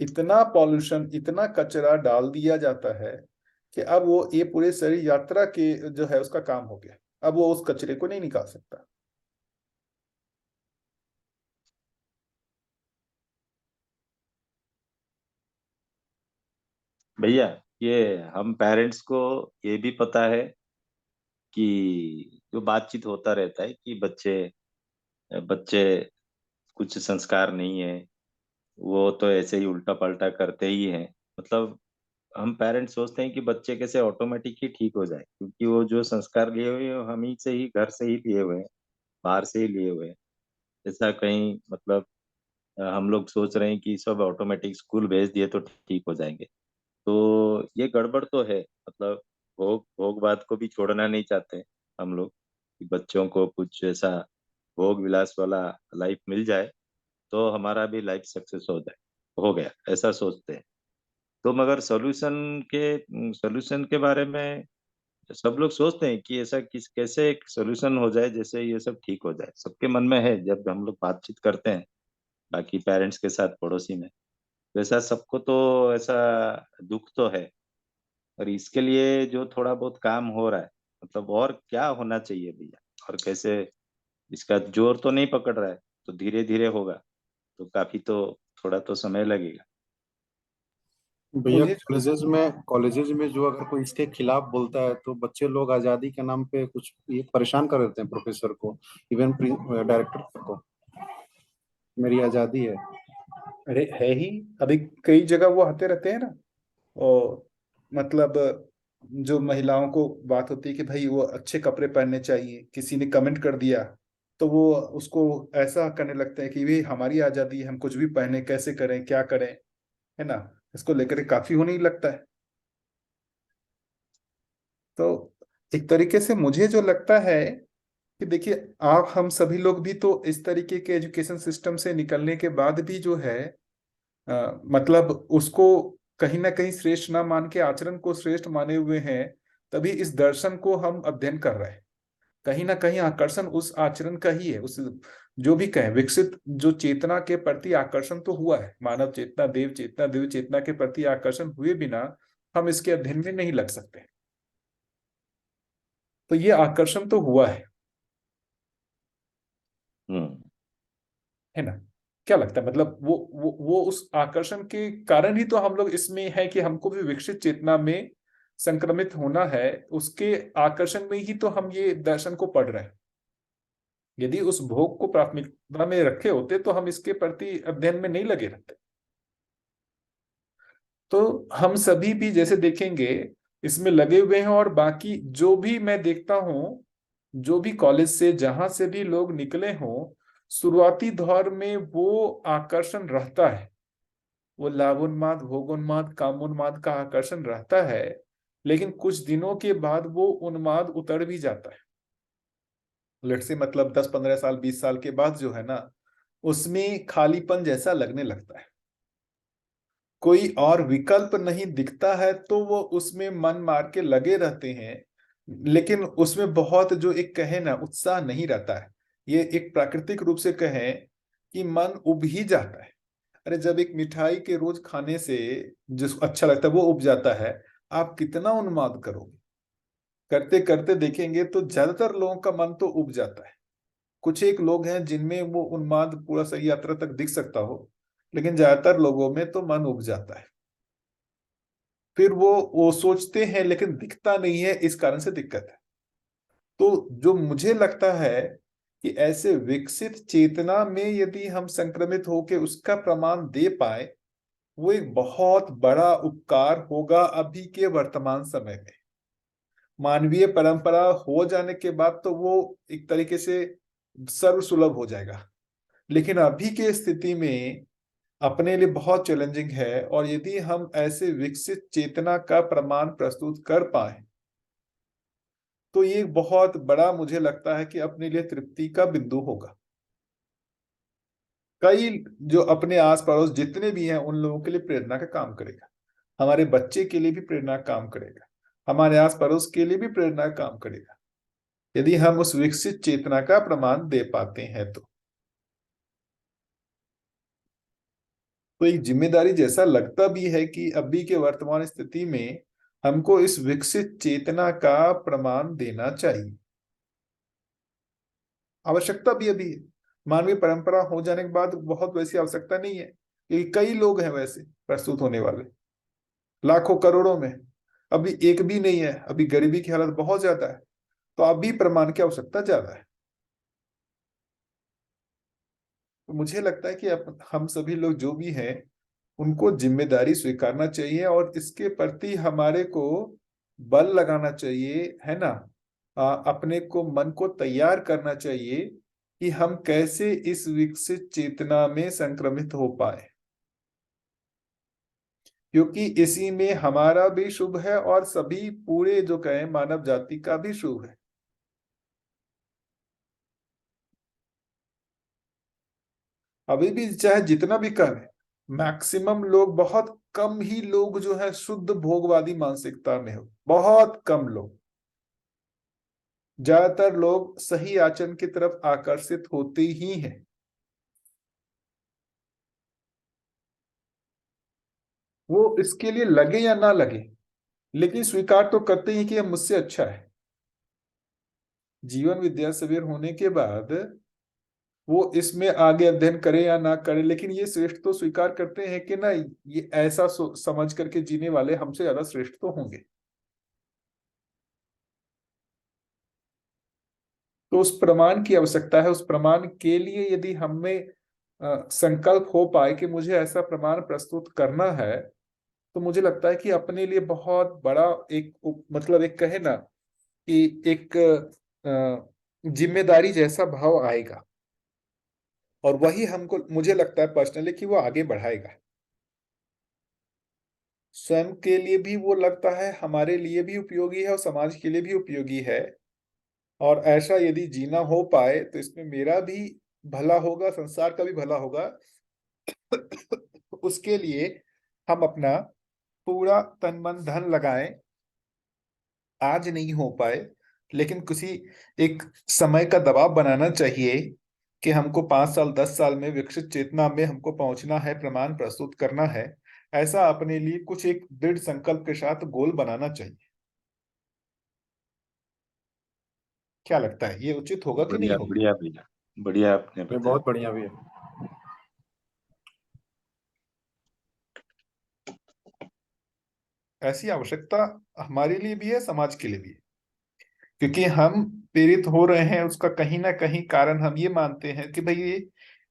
[SPEAKER 9] इतना पॉल्यूशन, इतना कचरा डाल दिया जाता है कि अब वो ये पूरे शरीर यात्रा के जो है उसका काम हो गया, अब वो उस कचरे को नहीं निकाल सकता।
[SPEAKER 8] भैया, ये हम पेरेंट्स को ये भी पता है कि जो बातचीत होता रहता है कि बच्चे बच्चे कुछ संस्कार नहीं है, वो तो ऐसे ही उल्टा पलटा करते ही हैं। मतलब हम पेरेंट्स सोचते हैं कि बच्चे कैसे ऑटोमेटिक ही ठीक हो जाए, क्योंकि वो जो संस्कार लिए हुए हैं वो हम ही से ही, घर से ही लिए हुए हैं, बाहर से ही लिए हुए हैं। ऐसा कहीं मतलब हम लोग सोच रहे हैं कि सब ऑटोमेटिक स्कूल भेज दिए तो ठीक हो जाएंगे। तो ये गड़बड़ तो है, मतलब भोगवाद को भी छोड़ना नहीं चाहते हम लोग कि बच्चों को कुछ ऐसा भोग विलास वाला लाइफ मिल जाए तो हमारा भी लाइफ सक्सेस हो गया, ऐसा सोचते हैं। तो मगर सोल्यूशन के बारे में सब लोग सोचते हैं कि ऐसा कैसे एक सोल्यूशन हो जाए जैसे ये सब ठीक हो जाए, सबके मन में है। जब हम लोग बातचीत करते हैं बाकी पेरेंट्स के साथ, पड़ोसी में, तो ऐसा सबको तो ऐसा दुख तो है। और इसके लिए जो थोड़ा बहुत काम हो रहा है, मतलब और क्या होना चाहिए भैया, और कैसे, इसका जोर तो नहीं पकड़ रहा है, तो धीरे धीरे होगा, तो काफी तो थोड़ा तो समय लगेगा।
[SPEAKER 5] भैया
[SPEAKER 9] मुझे
[SPEAKER 5] कॉलेजेस में जो अगर कोई इसके खिलाफ बोलता है तो बच्चे लोग आजादी के नाम पे कुछ ये परेशान कर देते हैं प्रोफेसर को, इवन डायरेक्टर को। मेरी आजादी है।
[SPEAKER 9] अरे है ही, अभी कई जगह वो आते रहते हैं ना, और मतलब जो महिलाओं को बात होती है कि भाई वो अच्छे कपड़े पहनने चाहिए, किसी ने कमेंट कर दिया तो वो उसको ऐसा करने लगते हैं कि भाई हमारी आजादी है, हम कुछ भी पहने, कैसे करें, क्या करें, है ना। इसको लेकर के काफी होने ही लगता है। तो एक तरीके से मुझे जो लगता है कि देखिए, आप हम सभी लोग भी तो इस तरीके के एजुकेशन सिस्टम से निकलने के बाद भी जो है मतलब उसको कहीं ना कहीं श्रेष्ठ ना मान के आचरण को श्रेष्ठ माने हुए हैं, तभी इस दर्शन को हम अध्ययन कर रहे हैं। कहीं ना कहीं आकर्षण उस आचरण का ही है, उस जो भी कहें विकसित जो चेतना के प्रति आकर्षण तो हुआ है। मानव चेतना, देव चेतना के प्रति आकर्षण हुए बिना हम इसके अध्ययन में नहीं लग सकते। तो ये आकर्षण तो हुआ है ना। क्या लगता है, मतलब वो उस आकर्षण के कारण ही तो हम लोग इसमें है कि हमको भी विकसित चेतना में संक्रमित होना है। उसके आकर्षण में ही तो हम ये दर्शन को पढ़ रहे हैं। यदि उस भोग को प्राथमिकता में रखे होते तो हम इसके प्रति अध्ययन में नहीं लगे रहते। तो हम सभी भी जैसे देखेंगे इसमें लगे हुए हैं, और बाकी जो भी मैं देखता हूं, जो भी कॉलेज से जहां से भी लोग निकले हों, शुरुआती दौर में वो आकर्षण रहता है, वो लाभोन्माद, भोगोन्माद, कामोन्माद का आकर्षण रहता है। लेकिन कुछ दिनों के बाद वो उन्माद उतर भी जाता है। लेट से मतलब 10-15 साल, 20 साल के बाद जो है ना, उसमें खालीपन जैसा लगने लगता है। कोई और विकल्प नहीं दिखता है तो वो उसमें मन मार के लगे रहते हैं, लेकिन उसमें बहुत जो एक कहे ना उत्साह नहीं रहता है। ये एक प्राकृतिक रूप से कहें कि मन उब ही जाता है। अरे जब एक मिठाई के रोज खाने से जिसको अच्छा लगता है वो उब जाता है, आप कितना उन्माद करोगे। करते करते देखेंगे तो ज्यादातर लोगों का मन तो उब जाता है। कुछ एक लोग हैं जिनमें वो उन्माद पूरा सही यात्रा तक दिख सकता हो, लेकिन ज्यादातर लोगों में तो मन उब जाता है। फिर वो सोचते हैं लेकिन दिखता नहीं है, इस कारण से दिक्कत है। तो जो मुझे लगता है कि ऐसे विकसित चेतना में यदि हम संक्रमित होकर उसका प्रमाण दे पाए, वो एक बहुत बड़ा उपकार होगा अभी के वर्तमान समय में। मानवीय परंपरा हो जाने के बाद तो वो एक तरीके से सर्वसुलभ हो जाएगा, लेकिन अभी के स्थिति में अपने लिए बहुत चैलेंजिंग है। और यदि हम ऐसे विकसित चेतना का प्रमाण प्रस्तुत कर पाए तो ये बहुत बड़ा मुझे लगता है कि अपने लिए तृप्ति का बिंदु होगा। कई जो अपने आस पड़ोस जितने भी हैं उन लोगों के लिए प्रेरणा का काम करेगा, हमारे बच्चे के लिए भी प्रेरणा का काम करेगा, हमारे आस पड़ोस के लिए भी प्रेरणा का काम करेगा, यदि हम उस विकसित चेतना का प्रमाण दे पाते हैं तो एक जिम्मेदारी जैसा लगता भी है कि अभी के वर्तमान स्थिति में हमको इस विकसित चेतना का प्रमाण देना चाहिए। आवश्यकता भी अभी है। मानवीय परंपरा हो जाने के बाद बहुत वैसी आवश्यकता नहीं है, क्योंकि कई लोग हैं वैसे प्रस्तुत होने वाले, लाखों करोड़ों में। अभी एक भी नहीं है, अभी गरीबी की हालत बहुत ज्यादा है, तो अभी प्रमाण की आवश्यकता ज्यादा है। तो मुझे लगता है कि हम सभी लोग जो भी हैं उनको जिम्मेदारी स्वीकारना चाहिए और इसके प्रति हमारे को बल लगाना चाहिए, है ना। अपने को मन को तैयार करना चाहिए कि हम कैसे इस विकसित चेतना में संक्रमित हो पाए। क्योंकि इसी में हमारा भी शुभ है और सभी पूरे जो कहें मानव जाति का भी शुभ है। अभी भी चाहे जितना भी कम है, मैक्सिमम लोग, बहुत कम ही लोग जो है शुद्ध भोगवादी मानसिकता में हो, बहुत कम लोग। ज्यादातर लोग सही आचरण की तरफ आकर्षित होते ही हैं। वो इसके लिए लगे या ना लगे, लेकिन स्वीकार तो करते ही कि यह मुझसे अच्छा है। जीवन विद्या सवेर होने के बाद वो इसमें आगे अध्ययन करे या ना करे, लेकिन ये श्रेष्ठ तो स्वीकार करते हैं कि ना, ये ऐसा समझ करके जीने वाले हमसे ज्यादा श्रेष्ठ तो होंगे। तो उस प्रमाण की आवश्यकता है। उस प्रमाण के लिए यदि हमें संकल्प हो पाए कि मुझे ऐसा प्रमाण प्रस्तुत करना है, तो मुझे लगता है कि अपने लिए बहुत बड़ा एक मतलब एक कहे ना कि एक जिम्मेदारी जैसा भाव आएगा, और वही हमको, मुझे लगता है पर्सनली, कि वो आगे बढ़ाएगा। स्वयं के लिए भी वो लगता है, हमारे लिए भी उपयोगी है और समाज के लिए भी उपयोगी है। और ऐसा यदि जीना हो पाए तो इसमें मेरा भी भला होगा, संसार का भी भला होगा। उसके लिए हम अपना पूरा तन मन धन लगाएं। आज नहीं हो पाए, लेकिन किसी एक समय का दबाव बनाना चाहिए कि हमको 5 साल 10 साल में विकसित चेतना में हमको पहुंचना है, प्रमाण प्रस्तुत करना है। ऐसा अपने लिए कुछ एक दृढ़ संकल्प के साथ गोल बनाना चाहिए। क्या लगता है, ये उचित होगा कि नहीं
[SPEAKER 8] बढ़िया
[SPEAKER 9] होगा?
[SPEAKER 8] बढ़िया भैया, बढ़िया आपने
[SPEAKER 5] ये
[SPEAKER 8] बताया।
[SPEAKER 5] बहुत बढ़िया भी है।
[SPEAKER 9] ऐसी आवश्यकता हमारे लिए भी है, समाज के लिए भी है। क्योंकि हम प्रेरित हो रहे हैं, उसका कहीं ना कहीं कारण हम ये मानते हैं कि भाई ये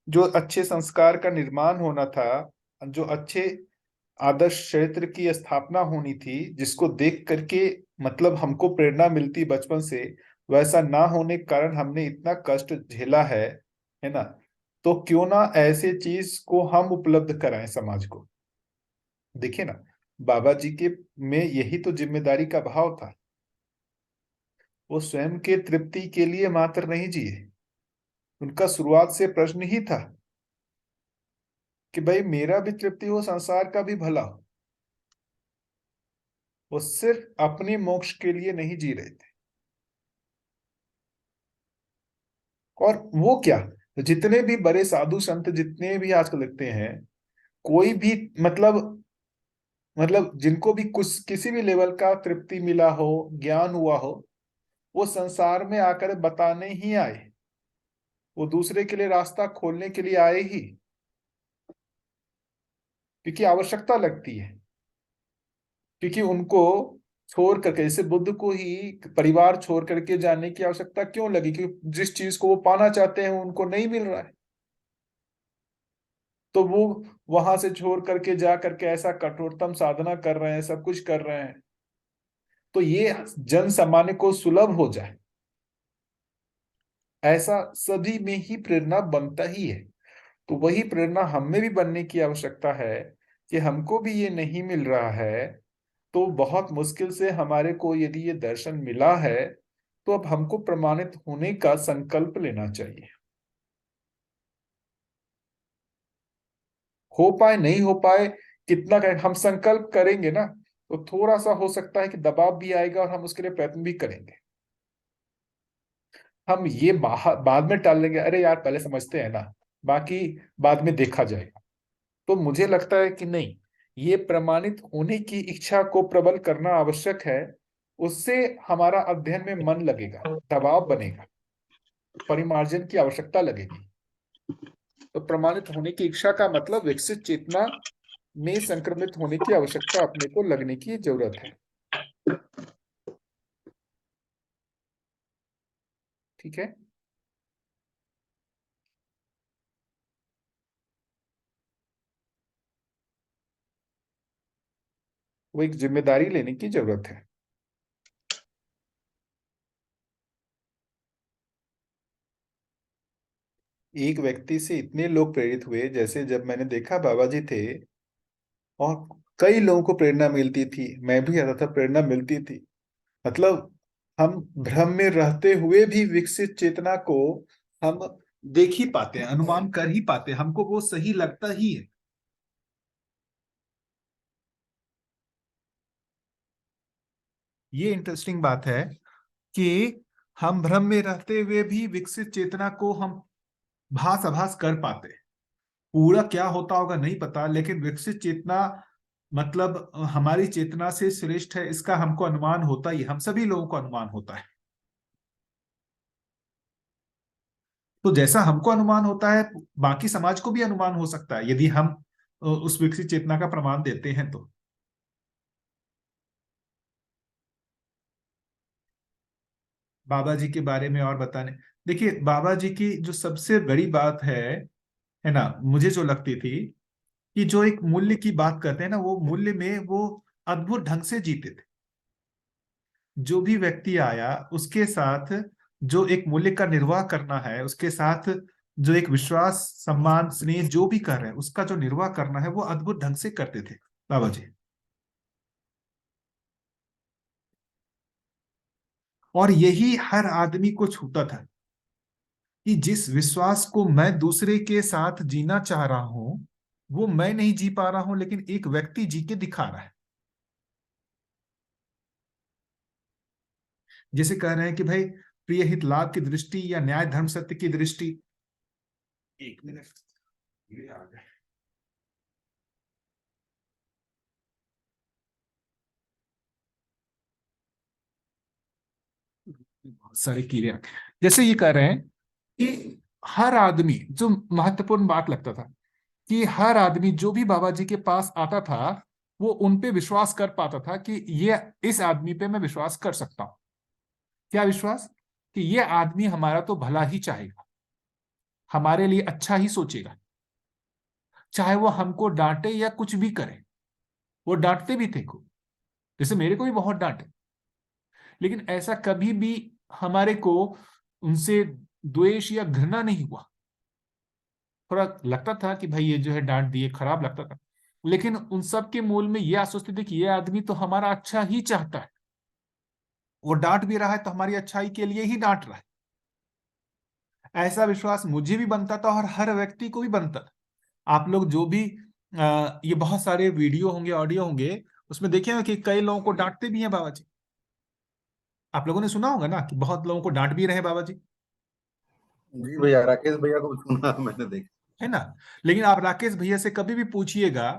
[SPEAKER 9] जो अच्छे संस्कार का निर्माण होना था, जो अच्छे आदर्श चरित्र की स्थापना होनी थी, जिसको देख करके मतलब हमको प्रेरणा मिलती बचपन से, वैसा ना होने के कारण हमने इतना कष्ट झेला है ना। तो क्यों ना ऐसे चीज को हम उपलब्ध कराएं समाज को। देखिए ना, बाबा जी के में यही तो जिम्मेदारी का भाव था। वो स्वयं के तृप्ति के लिए मात्र नहीं जिए। उनका शुरुआत से प्रश्न ही था कि भाई मेरा भी तृप्ति हो, संसार का भी भला हो। वो सिर्फ अपने मोक्ष के लिए नहीं जी रहे थे। और वो क्या, जितने भी बड़े साधु संत जितने भी आजकल लिखते हैं, कोई भी मतलब जिनको भी कुछ किसी भी लेवल का तृप्ति मिला हो, ज्ञान हुआ हो, वो संसार में आकर बताने ही आए। वो दूसरे के लिए रास्ता खोलने के लिए आए ही, क्योंकि आवश्यकता लगती है। क्योंकि उनको छोड़ करके, जैसे बुद्ध को ही परिवार छोड़ करके जाने की आवश्यकता क्यों लगी? क्योंकि जिस चीज को वो पाना चाहते हैं उनको नहीं मिल रहा है। तो वो वहां से छोड़ करके जा करके ऐसा कठोरतम साधना कर रहे हैं, सब कुछ कर रहे हैं, तो ये जन सामान्य को सुलभ हो जाए, ऐसा सभी में ही प्रेरणा बनता ही है। तो वही प्रेरणा हमें भी बनने की आवश्यकता है कि हमको भी ये नहीं मिल रहा है, तो बहुत मुश्किल से हमारे को यदि ये दर्शन मिला है, तो अब हमको प्रमाणित होने का संकल्प लेना चाहिए। हो पाए नहीं हो पाए, कितना करें, हम संकल्प करेंगे ना, तो थोड़ा सा हो सकता है कि दबाव भी आएगा और हम उसके लिए प्रयत्न भी करेंगे। हम ये बाद में टाल लेंगे, अरे यार पहले समझते हैं ना, बाकी बाद में देखा जाएगा। तो मुझे लगता है कि नहीं, ये प्रमाणित होने की इच्छा को प्रबल करना आवश्यक है। उससे हमारा अध्ययन में मन लगेगा, दबाव बनेगा, परिमार्जन की आवश्यकता लगेगी। तो प्रमाणित होने की इच्छा का मतलब विकसित चेतना में संक्रमित होने की आवश्यकता अपने को लगने की जरूरत है। ठीक है। वो एक जिम्मेदारी लेने की जरूरत है। एक व्यक्ति से इतने लोग प्रेरित हुए, जैसे जब मैंने देखा बाबा जी थे और कई लोगों को प्रेरणा मिलती थी, मैं भी आता था, प्रेरणा मिलती थी। मतलब हम भ्रम में रहते हुए भी विकसित चेतना को हम देख ही पाते हैं, अनुमान कर ही पाते हैं, हमको वो सही लगता ही है। ये इंटरेस्टिंग बात है कि हम भ्रम में रहते हुए भी विकसित चेतना को हम भास आभास कर पाते हैं। पूरा क्या होता होगा नहीं पता, लेकिन विकसित चेतना मतलब हमारी चेतना से श्रेष्ठ है, इसका हमको अनुमान होता ही, हम सभी लोगों को अनुमान होता है। तो जैसा हमको अनुमान होता है, बाकी समाज को भी अनुमान हो सकता है यदि हम उस विकसित चेतना का प्रमाण देते हैं तो। बाबा जी के बारे में और बताने, देखिए बाबा जी की जो सबसे बड़ी बात है ना, मुझे जो लगती थी कि जो एक मूल्य की बात करते हैं ना, वो मूल्य में वो अद्भुत ढंग से जीते थे। जो भी व्यक्ति आया उसके साथ जो एक मूल्य का निर्वाह करना है, उसके साथ जो एक विश्वास सम्मान स्नेह जो भी कर रहे हैं उसका जो निर्वाह करना है, वो अद्भुत ढंग से करते थे बाबा जी। और यही हर आदमी को छूता था कि जिस विश्वास को मैं दूसरे के साथ जीना चाह रहा हूं, वो मैं नहीं जी पा रहा हूं, लेकिन एक व्यक्ति जी के दिखा रहा है। जैसे कह रहे हैं कि भाई प्रिय हित लाभ की दृष्टि या न्याय धर्म सत्य की दृष्टि। एक मिनट, ये आ गए। बहुत सारे कीड़े आ गए। जैसे ये कह रहे हैं कि हर आदमी, जो महत्वपूर्ण बात लगता था कि हर आदमी जो भी बाबा जी के पास आता था, वो उन पे विश्वास कर पाता था कि ये इस आदमी पे मैं विश्वास कर सकता हूं। क्या विश्वास? कि ये आदमी हमारा तो भला ही चाहेगा, हमारे लिए अच्छा ही सोचेगा, चाहे वो हमको डांटे या कुछ भी करे। वो डांटते भी थे को, जैसे मेरे को भी बहुत डांटे, लेकिन ऐसा कभी भी हमारे को उनसे द्वेष या घृणा नहीं हुआ। थोड़ा लगता था कि भाई ये जो है डांट दिए, खराब लगता था, लेकिन उन सब के मूल में ये आश्वस्त थे कि ये आदमी तो हमारा अच्छा ही चाहता है। वो डांट भी रहा है तो हमारी अच्छाई के लिए ही डांट रहा है। ऐसा विश्वास मुझे भी बनता था और हर व्यक्ति को भी बनता था। आप लोग जो भी ये बहुत सारे वीडियो होंगे, ऑडियो होंगे, उसमें देखे होंगे कि कई लोगों को डांटते भी हैं बाबा जी। आप लोगों ने सुना होगा ना कि बहुत लोगों को डांट भी रहे बाबा जी,
[SPEAKER 5] जी भैया, राकेश भैया को सुना, मैंने देखा।
[SPEAKER 1] है ना। लेकिन आप राकेश भैया से कभी भी पूछिएगा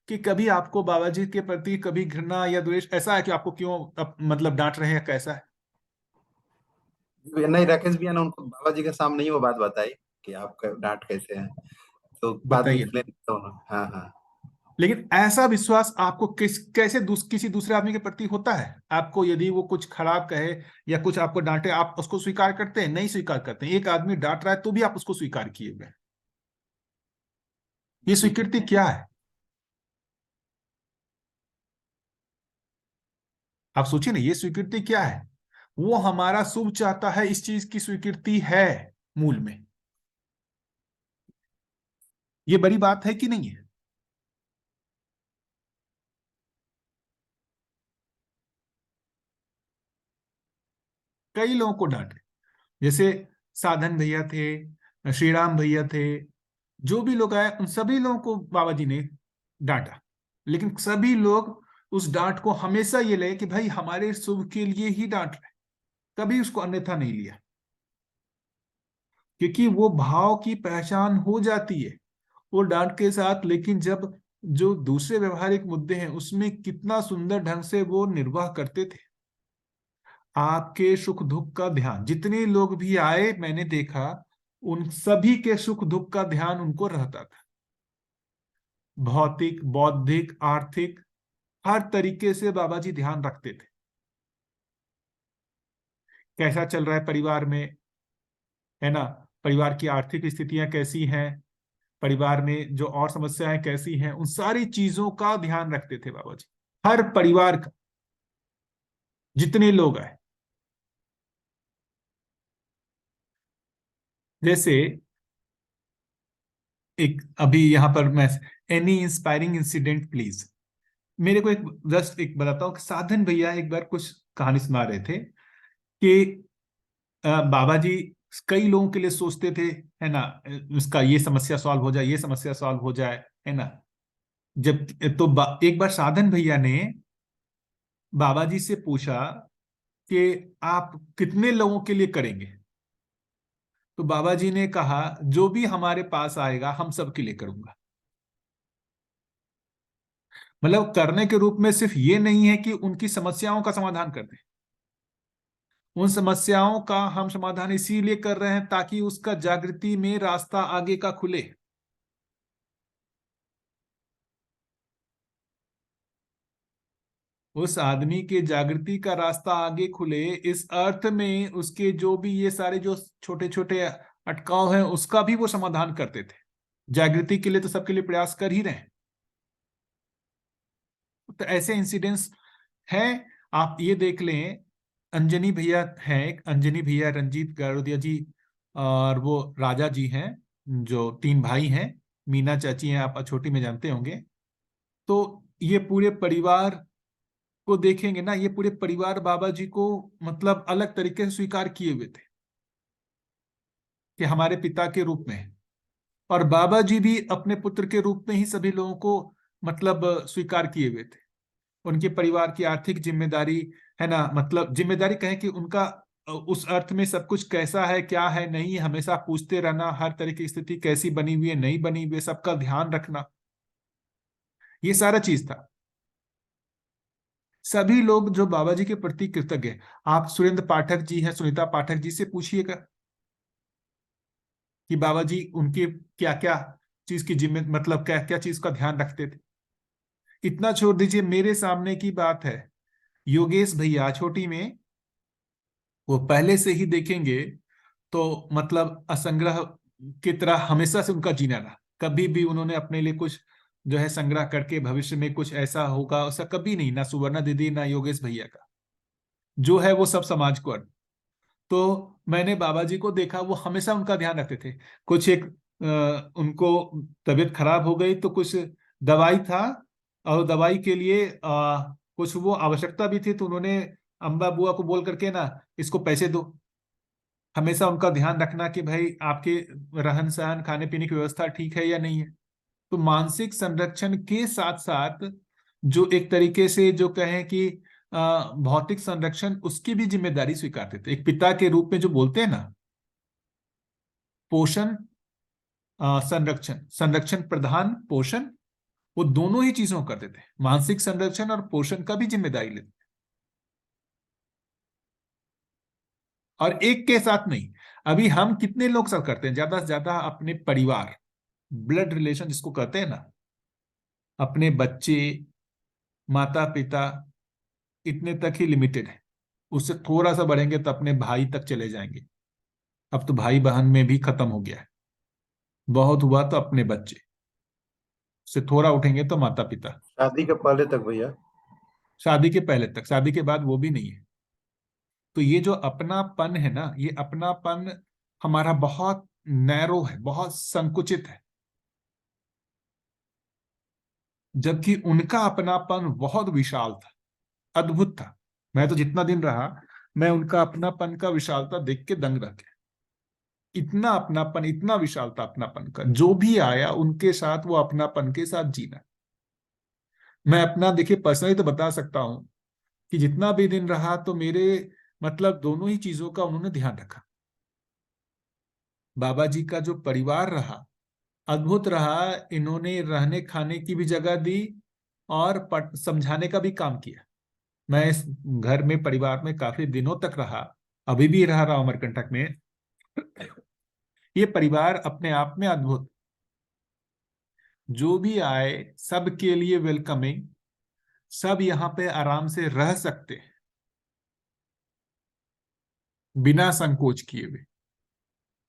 [SPEAKER 1] कि कभी आपको बाबा जी के प्रति कभी घृणा या द्वेष ऐसा है कि आपको क्यों मतलब डांट रहे हैं, कैसा है?
[SPEAKER 5] जी भैया, नहीं, राकेश भैया ने उनको बाबा जी के सामने ही वो बात बताई कि आपका डांट कैसे है, तो बाद में
[SPEAKER 1] बताइए।
[SPEAKER 5] एक्सप्लेन किया उन्होंने। हाँ हाँ।
[SPEAKER 1] लेकिन ऐसा विश्वास आपको कैसे किसी दूसरे आदमी के प्रति होता है? आपको यदि वो कुछ खराब कहे या कुछ आपको डांटे, आप उसको स्वीकार करते हैं? नहीं स्वीकार करते हैं। एक आदमी डांट रहा है तो भी आप उसको स्वीकार किए हुए हैं। ये स्वीकृति क्या है? आप सोचिए ना, ये स्वीकृति क्या है? वो हमारा शुभ चाहता है, इस चीज की स्वीकृति है मूल में। ये बड़ी बात है कि नहीं है? कई लोगों को डांटे, जैसे साधन भैया थे, श्री राम भैया थे, जो भी लोग आए उन सभी लोगों को बाबा जी ने डांटा, लेकिन सभी लोग उस डांट को हमेशा ये ले कि भाई हमारे शुभ के लिए ही डांट रहे, कभी उसको अन्यथा नहीं लिया, क्योंकि वो भाव की पहचान हो जाती है वो डांट के साथ। लेकिन जब जो दूसरे व्यवहारिक मुद्दे हैं उसमें कितना सुंदर ढंग से वो निर्वाह करते थे। आपके सुख दुख का ध्यान, जितने लोग भी आए मैंने देखा, उन सभी के सुख दुख का ध्यान उनको रहता था। भौतिक, बौद्धिक, आर्थिक, हर तरीके से बाबा जी ध्यान रखते थे। कैसा चल रहा है परिवार में, है ना, परिवार की आर्थिक स्थितियां कैसी हैं, परिवार में जो और समस्याएं कैसी हैं, उन सारी चीजों का ध्यान रखते थे बाबा जी, हर परिवार का, जितने लोग आए। जैसे एक अभी यहां पर मैं, एनी इंस्पायरिंग इंसिडेंट प्लीज, मेरे को एक जस्ट एक बताता हूँ कि साधन भैया एक बार कुछ कहानी सुना रहे थे कि बाबा जी कई लोगों के लिए सोचते थे, है ना, उसका ये समस्या सॉल्व हो जाए, ये समस्या सॉल्व हो जाए, है ना। जब तो एक बार साधन भैया ने बाबा जी से पूछा कि आप कितने लोगों के लिए करेंगे। तो बाबा जी ने कहा जो भी हमारे पास आएगा हम सबके लिए करूंगा। मतलब करने के रूप में सिर्फ ये नहीं है कि उनकी समस्याओं का समाधान कर दें, उन समस्याओं का हम समाधान इसीलिए कर रहे हैं ताकि उसका जागृति में रास्ता आगे का खुले। उस आदमी के जागृति का रास्ता आगे खुले, इस अर्थ में उसके जो भी ये सारे जो छोटे छोटे अटकाव हैं उसका भी वो समाधान करते थे। जागृति के लिए तो सबके लिए प्रयास कर ही रहे हैं। तो ऐसे इंसिडेंट्स हैं, आप ये देख लें। अंजनी भैया हैं, अंजनी भैया, रंजीत गारोदिया जी और वो राजा जी हैं, जो 3 भाई हैं। मीना चाची हैं, आप छोटी में जानते होंगे। तो ये पूरे परिवार को देखेंगे ना, ये पूरे परिवार बाबा जी को मतलब अलग तरीके से स्वीकार किए हुए थे कि हमारे पिता के रूप में, और बाबा जी भी अपने पुत्र के रूप में ही सभी लोगों को मतलब स्वीकार किए हुए थे। उनके परिवार की आर्थिक जिम्मेदारी, है ना, मतलब जिम्मेदारी कहें कि उनका उस अर्थ में सब कुछ कैसा है, क्या है, नहीं है, हमेशा पूछते रहना, हर तरह की स्थिति कैसी बनी हुई है, नहीं बनी हुई है, सबका ध्यान रखना, ये सारा चीज था। सभी लोग जो बाबा जी के प्रति कृतज्ञ हैं। आप सुरेंद्र पाठक जी हैं, सुनीता पाठक जी से पूछिएगा कि बाबा जी उनके क्या क्या चीज की जिम्मे मतलब क्या क्या चीज का ध्यान रखते थे। इतना छोड़ दीजिए, मेरे सामने की बात है, योगेश भैया छोटी में, वो पहले से ही देखेंगे तो मतलब असंग्रह की तरह हमेशा से उनका जीना रहा। कभी भी उन्होंने अपने लिए कुछ जो है संग्रह करके भविष्य में कुछ ऐसा होगा ऐसा कभी नहीं, ना सुवर्णा दीदी ना योगेश भैया का, जो है वो सब समाज को। तो मैंने बाबा जी को देखा, वो हमेशा उनका ध्यान रखते थे। कुछ एक उनको तबीयत खराब हो गई तो कुछ दवाई था, और दवाई के लिए कुछ वो आवश्यकता भी थी, तो उन्होंने अम्बा बुआ को बोल करके ना इसको पैसे दो। हमेशा उनका ध्यान रखना कि भाई आपके रहन सहन खाने पीने की व्यवस्था ठीक है या नहीं है। तो मानसिक संरक्षण के साथ साथ जो एक तरीके से जो कहें कि भौतिक संरक्षण, उसकी भी जिम्मेदारी स्वीकारते थे। एक पिता के रूप में जो बोलते हैं ना, पोषण संरक्षण, संरक्षण प्रधान पोषण, वो दोनों ही चीजों को करते थे। मानसिक संरक्षण और पोषण का भी जिम्मेदारी लेते थे। और एक के साथ नहीं, अभी हम कितने लोग सब करते हैं, ज्यादा से ज्यादा अपने परिवार, ब्लड रिलेशन जिसको कहते हैं ना, अपने बच्चे, माता पिता, इतने तक ही लिमिटेड है। उससे थोड़ा सा बढ़ेंगे तो अपने भाई तक चले जाएंगे। अब तो भाई बहन में भी खत्म हो गया है। बहुत हुआ तो अपने बच्चे, से थोड़ा उठेंगे तो माता पिता।
[SPEAKER 5] शादी के पहले तक भैया,
[SPEAKER 1] शादी के पहले तक, शादी के बाद वो भी नहीं है। तो ये जो अपनापन है ना, ये अपनापन हमारा बहुत नैरो है, बहुत संकुचित है, जबकि उनका अपनापन बहुत विशाल था, अद्भुत था। मैं तो जितना दिन रहा, मैं उनका अपनापन का विशालता देख के दंग रह गया। इतना अपनापन, इतना विशालता अपनापन का, जो भी आया उनके साथ वो अपनापन के साथ जीना। मैं अपना देखिए पर्सनली तो बता सकता हूं कि जितना भी दिन रहा तो मेरे मतलब दोनों ही चीजों का उन्होंने ध्यान रखा। बाबा जी का जो परिवार रहा, अद्भुत रहा। इन्होंने रहने खाने की भी जगह दी और समझाने का भी काम किया। मैं इस घर में परिवार में काफी दिनों तक रहा, अभी भी रह रहा हूं अमरकंटक में। ये परिवार अपने आप में अद्भुत, जो भी आए सबके लिए वेलकमिंग, सब यहाँ पे आराम से रह सकते हैं बिना संकोच किए हुए।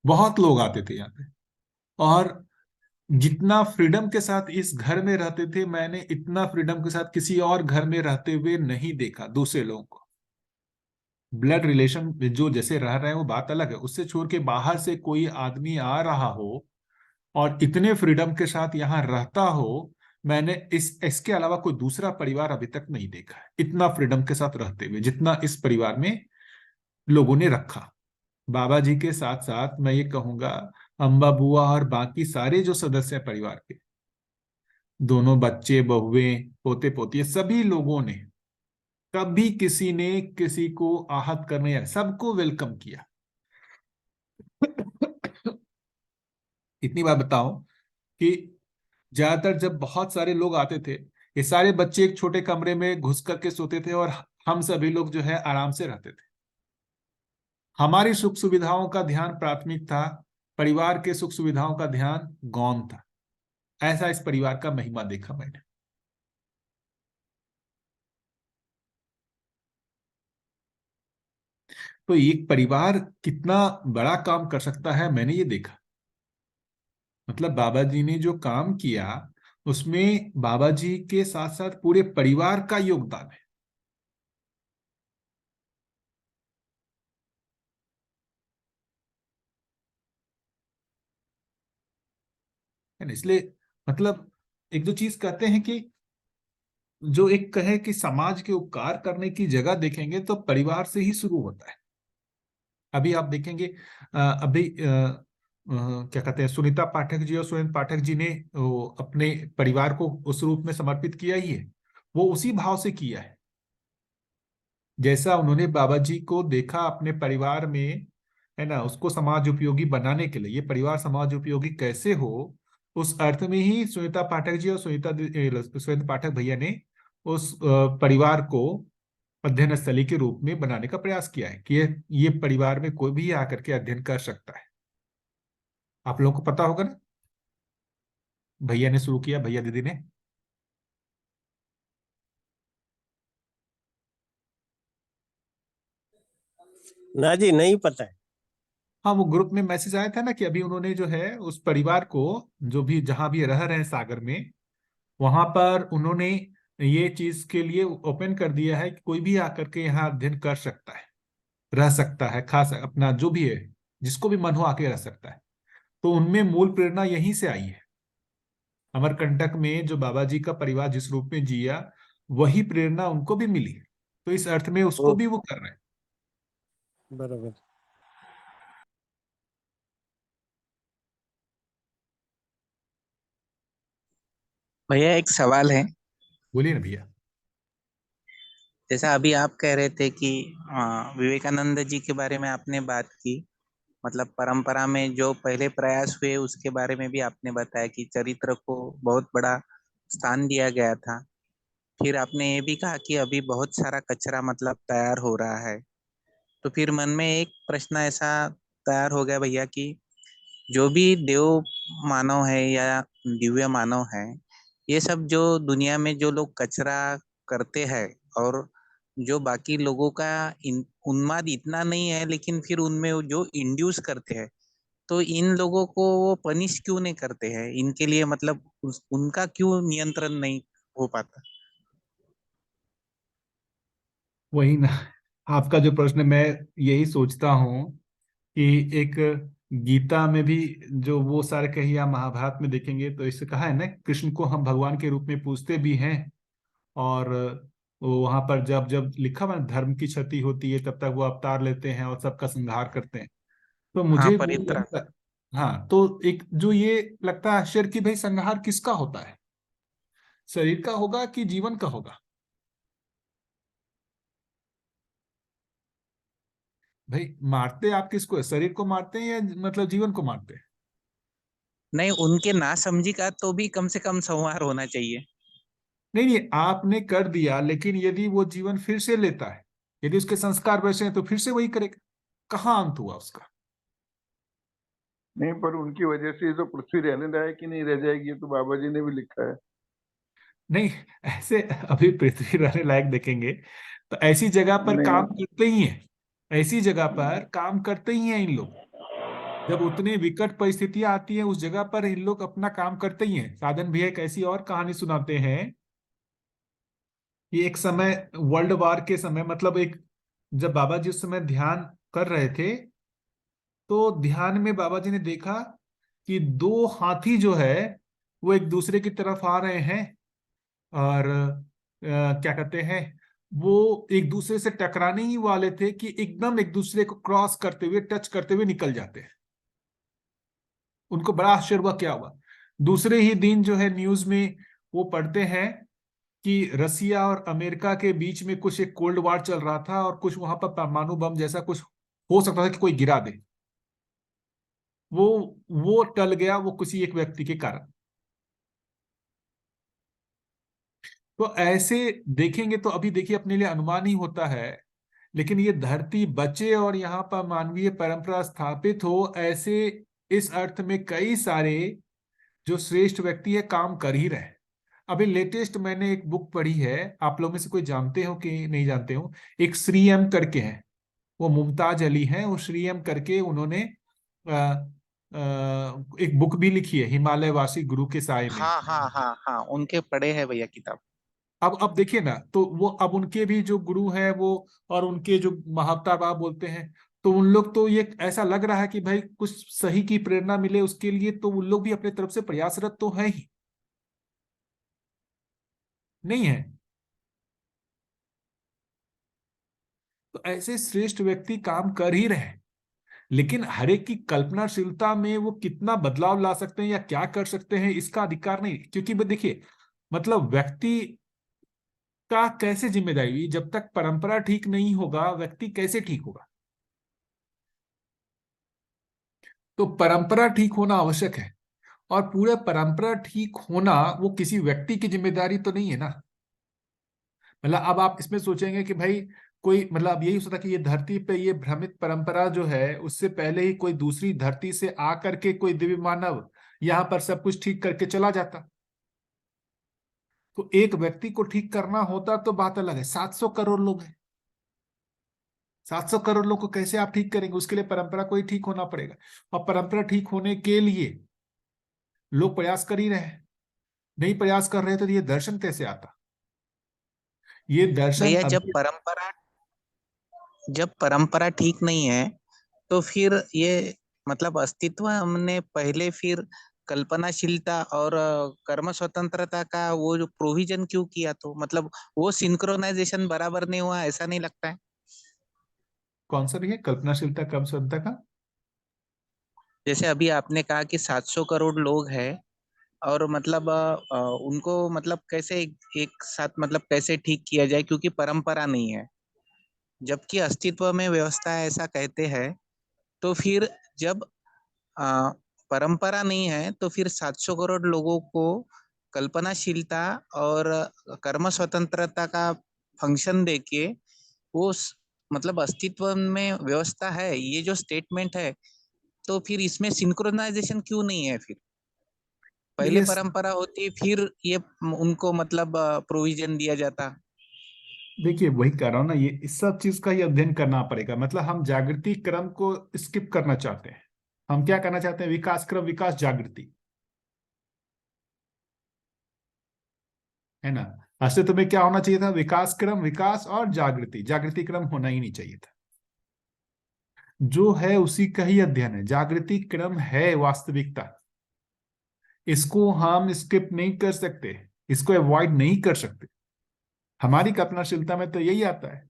[SPEAKER 1] बहुत लोग आते थे यहाँ पे, और जितना फ्रीडम के साथ इस घर में रहते थे, मैंने इतना फ्रीडम के साथ किसी और घर में रहते हुए नहीं देखा दूसरे लोगों को। ब्लड रिलेशन जो जैसे रह रहे हैं वो बात अलग है, उससे छोड़ के बाहर से कोई आदमी आ रहा हो और इतने फ्रीडम के साथ यहाँ रहता हो, मैंने इसके अलावा कोई दूसरा परिवार अभी तक नहीं देखा है इतना फ्रीडम के साथ रहते हुए जितना इस परिवार में लोगों ने रखा। बाबा जी के साथ साथ मैं ये कहूंगा अम्बा बुआ और बाकी सारे जो सदस्य हैं परिवार के, दोनों बच्चे बहुएं पोते पोती, सभी लोगों ने कभी किसी ने किसी को आहत करने या सबको वेलकम किया। इतनी बात बताओ कि ज्यादातर जब बहुत सारे लोग आते थे, ये सारे बच्चे एक छोटे कमरे में घुस करके सोते थे और हम सभी लोग जो है आराम से रहते थे। हमारी सुख सुविधाओं का ध्यान प्राथमिक था, परिवार के सुख सुविधाओं का ध्यान गौण था। ऐसा इस परिवार का महिमा देखा मैंने। तो एक परिवार कितना बड़ा काम कर सकता है मैंने ये देखा। मतलब बाबा जी ने जो काम किया उसमें बाबा जी के साथ साथ पूरे परिवार का योगदान है ना। इसलिए मतलब एक दो चीज कहते हैं कि जो एक कहे कि समाज के उपकार करने की जगह देखेंगे तो परिवार से ही शुरू होता है। अभी आप देखेंगे क्या कहते हैं, सुनीता पाठक जी और सुरेंद्र पाठक जी ने अपने परिवार को उस रूप में समर्पित किया ही है। वो उसी भाव से किया है जैसा उन्होंने बाबा जी को देखा अपने परिवार में, है ना, उसको समाज उपयोगी बनाने के लिए। ये परिवार समाज उपयोगी कैसे हो, उस अर्थ में ही सुनीता पाठक जी और सुरेंद्र पाठक भैया ने उस परिवार को अध्ययन स्थली के रूप में बनाने का प्रयास किया है कि ये परिवार में कोई भी आकर के अध्ययन कर सकता है। आप लोगों को पता होगा ना, भैया ने शुरू किया, भैया दीदी ने।
[SPEAKER 11] ना जी, नहीं पता है।
[SPEAKER 1] हाँ, वो ग्रुप में मैसेज आया था ना कि अभी उन्होंने जो है उस परिवार को, जो भी जहां भी रह रहे हैं सागर में, वहां पर उन्होंने ये चीज के लिए ओपन कर दिया है कि कोई भी आकर के यहाँ अध्ययन कर सकता है, रह सकता है, अपना जो भी है, जिसको भी मन हो आके रह सकता है। तो उनमें मूल प्रेरणा यहीं से आई है। अमरकंटक में जो बाबा जी का परिवार जिस रूप में जिया, वही प्रेरणा उनको भी मिली। तो इस अर्थ में उसको भी वो कर रहे हैं।
[SPEAKER 11] बराबर।
[SPEAKER 12] भैया एक सवाल है।
[SPEAKER 1] बोलिए ना भैया।
[SPEAKER 12] जैसा अभी आप कह रहे थे कि विवेकानंद जी के बारे में आपने बात की, मतलब परंपरा में जो पहले प्रयास हुए उसके बारे में भी आपने बताया कि चरित्र को बहुत बड़ा स्थान दिया गया था। फिर आपने ये भी कहा कि अभी बहुत सारा कचरा मतलब तैयार हो रहा है। तो फिर मन में एक प्रश्न ऐसा तैयार हो गया भैया कि जो भी देव मानव है या दिव्य मानव है, ये सब जो दुनिया में जो लोग कचरा करते हैं और जो बाकी लोगों का उन्माद इतना नहीं है, लेकिन फिर उनमें वो जो इंड्यूस करते हैं, तो इन लोगों को वो पनिश क्यों नहीं करते हैं? इनके लिए मतलब उनका क्यों नियंत्रण नहीं हो पाता?
[SPEAKER 1] वही ना, आपका जो प्रश्न, मैं यही सोचता हूँ कि एक गीता में भी जो वो सारे कहीं, या महाभारत में देखेंगे तो इससे कहा है ना, कृष्ण को हम भगवान के रूप में पूजते भी हैं। और वो वहां पर जब जब लिखा हुआ है, धर्म की क्षति होती है तब तक वो अवतार लेते हैं और सबका संहार करते हैं। तो
[SPEAKER 12] हाँ,
[SPEAKER 1] मुझे वो
[SPEAKER 12] परित्राण।
[SPEAKER 1] लगता, हाँ, तो एक जो ये लगता है आश्चर्य कि भाई संहार किसका होता है, शरीर का होगा कि जीवन का होगा? भाई मारते आप किसको है, शरीर को मारते हैं या मतलब जीवन को मारते हैं?
[SPEAKER 12] नहीं, उनके नासमझी का तो भी कम से कम संहार होना चाहिए।
[SPEAKER 1] नहीं नहीं, आपने कर दिया, लेकिन यदि वो जीवन फिर से लेता है, यदि उसके संस्कार वैसे हैं तो फिर से वही करेगा। कहाँ अंत हुआ उसका?
[SPEAKER 3] नहीं, पर उनकी वजह से तो पृथ्वी रहने लायक ही नहीं रह जाएगी, ये तो बाबा जी ने भी लिखा है।
[SPEAKER 1] नहीं, ऐसे अभी पृथ्वी रहने लायक देखेंगे तो ऐसी जगह पर
[SPEAKER 3] नहीं
[SPEAKER 1] काम करते ही है, ऐसी जगह पर काम करते ही हैं इन लोग। जब उतने विकट परिस्थितियां आती हैं उस जगह पर इन लोग अपना काम करते ही हैं। साधन भैया एक ऐसी और कहानी सुनाते हैं कि एक समय वर्ल्ड वार के समय, मतलब एक, जब बाबा जी उस समय ध्यान कर रहे थे तो ध्यान में बाबा जी ने देखा कि दो हाथी जो है वो एक दूसरे की तरफ आ रहे हैं और क्या कहते हैं, वो एक दूसरे से टकराने ही वाले थे कि एकदम एक दूसरे को क्रॉस करते हुए, टच करते हुए निकल जाते हैं। उनको बड़ा आश्चर्य हुआ क्या हुआ। दूसरे ही दिन जो है न्यूज में वो पढ़ते हैं कि रसिया और अमेरिका के बीच में कुछ एक कोल्ड वार चल रहा था और कुछ वहां पर परमाणु बम जैसा कुछ हो सकता था कि कोई गिरा दे। वो वो टल गया, वो किसी एक व्यक्ति के कारण। तो ऐसे देखेंगे तो अभी देखिए अपने लिए अनुमान ही होता है, लेकिन ये धरती बचे और यहाँ पर मानवीय परंपरा स्थापित हो, ऐसे इस अर्थ में कई सारे जो श्रेष्ठ व्यक्ति है काम कर ही रहे हैं। अभी लेटेस्ट मैंने एक बुक पढ़ी है, आप लोग में से कोई जानते हो कि नहीं जानते हो, एक श्री एम करके है, वो मुमताज अली हैं, वो श्री एम करके उन्होंने एक बुक भी लिखी है, हिमालयवासी गुरु के साए में।
[SPEAKER 12] हाँ हाँ हाँ हाँ, उनके पढ़े हैं भैया किताब।
[SPEAKER 1] अब देखिए ना, तो वो अब उनके भी जो गुरु हैं वो, और उनके जो महावतार बोलते हैं, तो उन लोग तो ये ऐसा लग रहा है कि भाई कुछ सही की प्रेरणा मिले उसके लिए, तो उन लोग भी अपने तरफ से प्रयासरत तो है ही, नहीं है? तो ऐसे श्रेष्ठ व्यक्ति काम कर ही रहे हैं, लेकिन हर एक की कल्पनाशीलता में वो कितना बदलाव ला सकते हैं या क्या कर सकते हैं इसका अधिकार नहीं। क्योंकि वो देखिए, मतलब व्यक्ति का कैसे जिम्मेदारी, जब तक परंपरा ठीक नहीं होगा व्यक्ति कैसे ठीक होगा? तो परंपरा ठीक होना आवश्यक है, और पूरे परंपरा ठीक होना वो किसी व्यक्ति की जिम्मेदारी तो नहीं है ना। मतलब अब आप इसमें सोचेंगे कि भाई कोई, मतलब अब यही हो सकता कि ये धरती पे ये भ्रमित परंपरा जो है, उससे पहले ही कोई दूसरी धरती से आकर के कोई दिव्य मानव यहाँ पर सब कुछ ठीक करके चला जाता। तो एक व्यक्ति को ठीक करना होता तो बात अलग है, 700 करोड़ लोग हैं, 700 करोड़ लोग को कैसे आप ठीक करेंगे? उसके लिए परंपरा को ही ठीक होना पड़ेगा, और परंपरा ठीक होने के लिए लोग प्रयास कर ही रहे हैं। नहीं प्रयास कर रहे तो ये दर्शन कैसे आता? ये दर्शन
[SPEAKER 12] भैया
[SPEAKER 1] अभी
[SPEAKER 12] जब परंपरा ठीक नहीं है तो फिर ये मतलब अस्तित्व हमने पहले फिर कल्पनाशीलता और कर्म स्वतंत्रता का वो जो प्रोविजन क्यों किया? तो मतलब वो सिंक्रोनाइजेशन बराबर नहीं हुआ, ऐसा नहीं लगता है?
[SPEAKER 1] कौन सा भी है कल्पनाशीलता कम स्वतंत्रता का?
[SPEAKER 12] जैसे अभी आपने कहा कि 700 करोड़ लोग हैं, और मतलब उनको मतलब कैसे एक साथ मतलब कैसे ठीक किया जाए, क्योंकि परंपरा नहीं है, जबकि अस्तित्व में व्यवस्था है ऐसा कहते हैं। तो फिर जब अ, परंपरा नहीं है तो फिर 700 करोड़ लोगों को कल्पनाशीलता और कर्म स्वतंत्रता का फंक्शन देके वो मतलब अस्तित्व में व्यवस्था है, ये जो स्टेटमेंट है, तो फिर इसमें सिंक्रोनाइजेशन क्यों नहीं है? फिर पहले
[SPEAKER 1] ये
[SPEAKER 12] परंपरा होती फिर ये उनको मतलब प्रोविजन दिया जाता।
[SPEAKER 1] देखिए वही कह रहा हूं ना, ये इस सब चीज का ही अध्ययन करना पड़ेगा। मतलब हम जागृति क्रम को स्किप करना चाहते हैं। हम क्या करना चाहते हैं? विकास क्रम, विकास, जागृति, है ना? अस्तित्व में क्या होना चाहिए था? विकास क्रम, विकास और जागृति। जागृति क्रम होना ही नहीं चाहिए था। जो है उसी का ही अध्ययन है। जागृति क्रम है वास्तविकता, इसको हम स्किप नहीं कर सकते, इसको अवॉइड नहीं कर सकते। हमारी कल्पनाशीलता में तो यही आता है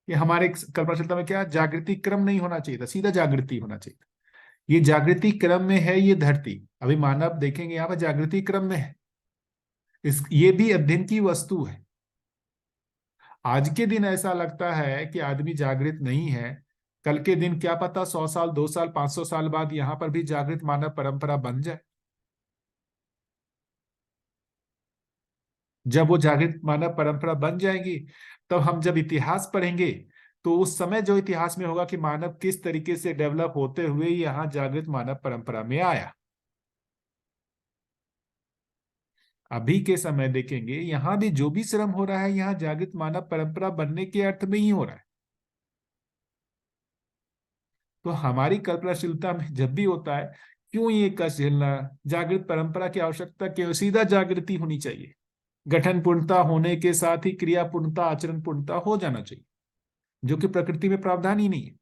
[SPEAKER 1] कि हमारे कल्पनाशीलता में क्या, जागृति क्रम नहीं होना चाहिए था, सीधा जागृति होना चाहिए था। ये जागृति क्रम में है ये धरती, अभी मानव देखेंगे यहाँ पर जागृति क्रम में है। ये भी अध्ययन की वस्तु है। आज के दिन ऐसा लगता है कि आदमी जागृत नहीं है, कल के दिन क्या पता 100 साल, 2 साल, 500 साल बाद यहाँ पर भी जागृत मानव परंपरा बन जाए। जब वो जागृत मानव परंपरा बन जाएगी, तब हम जब इतिहास पढ़ेंगे तो उस समय जो इतिहास में होगा कि मानव किस तरीके से डेवलप होते हुए यहाँ जागृत मानव परंपरा में आया। अभी के समय देखेंगे यहाँ भी जो भी श्रम हो रहा है, यहाँ जागृत मानव परंपरा बनने के अर्थ में ही हो रहा है। तो हमारी कल्पनाशीलता में जब भी होता है, क्यों ये कष्ट झेलना? जागृत परंपरा की आवश्यकता क्यों? सीधा जागृति होनी चाहिए। गठन पूर्णता होने के साथ ही क्रिया पूर्णता, आचरण पूर्णता हो जाना चाहिए, जो कि प्रकृति में प्रावधान ही नहीं है।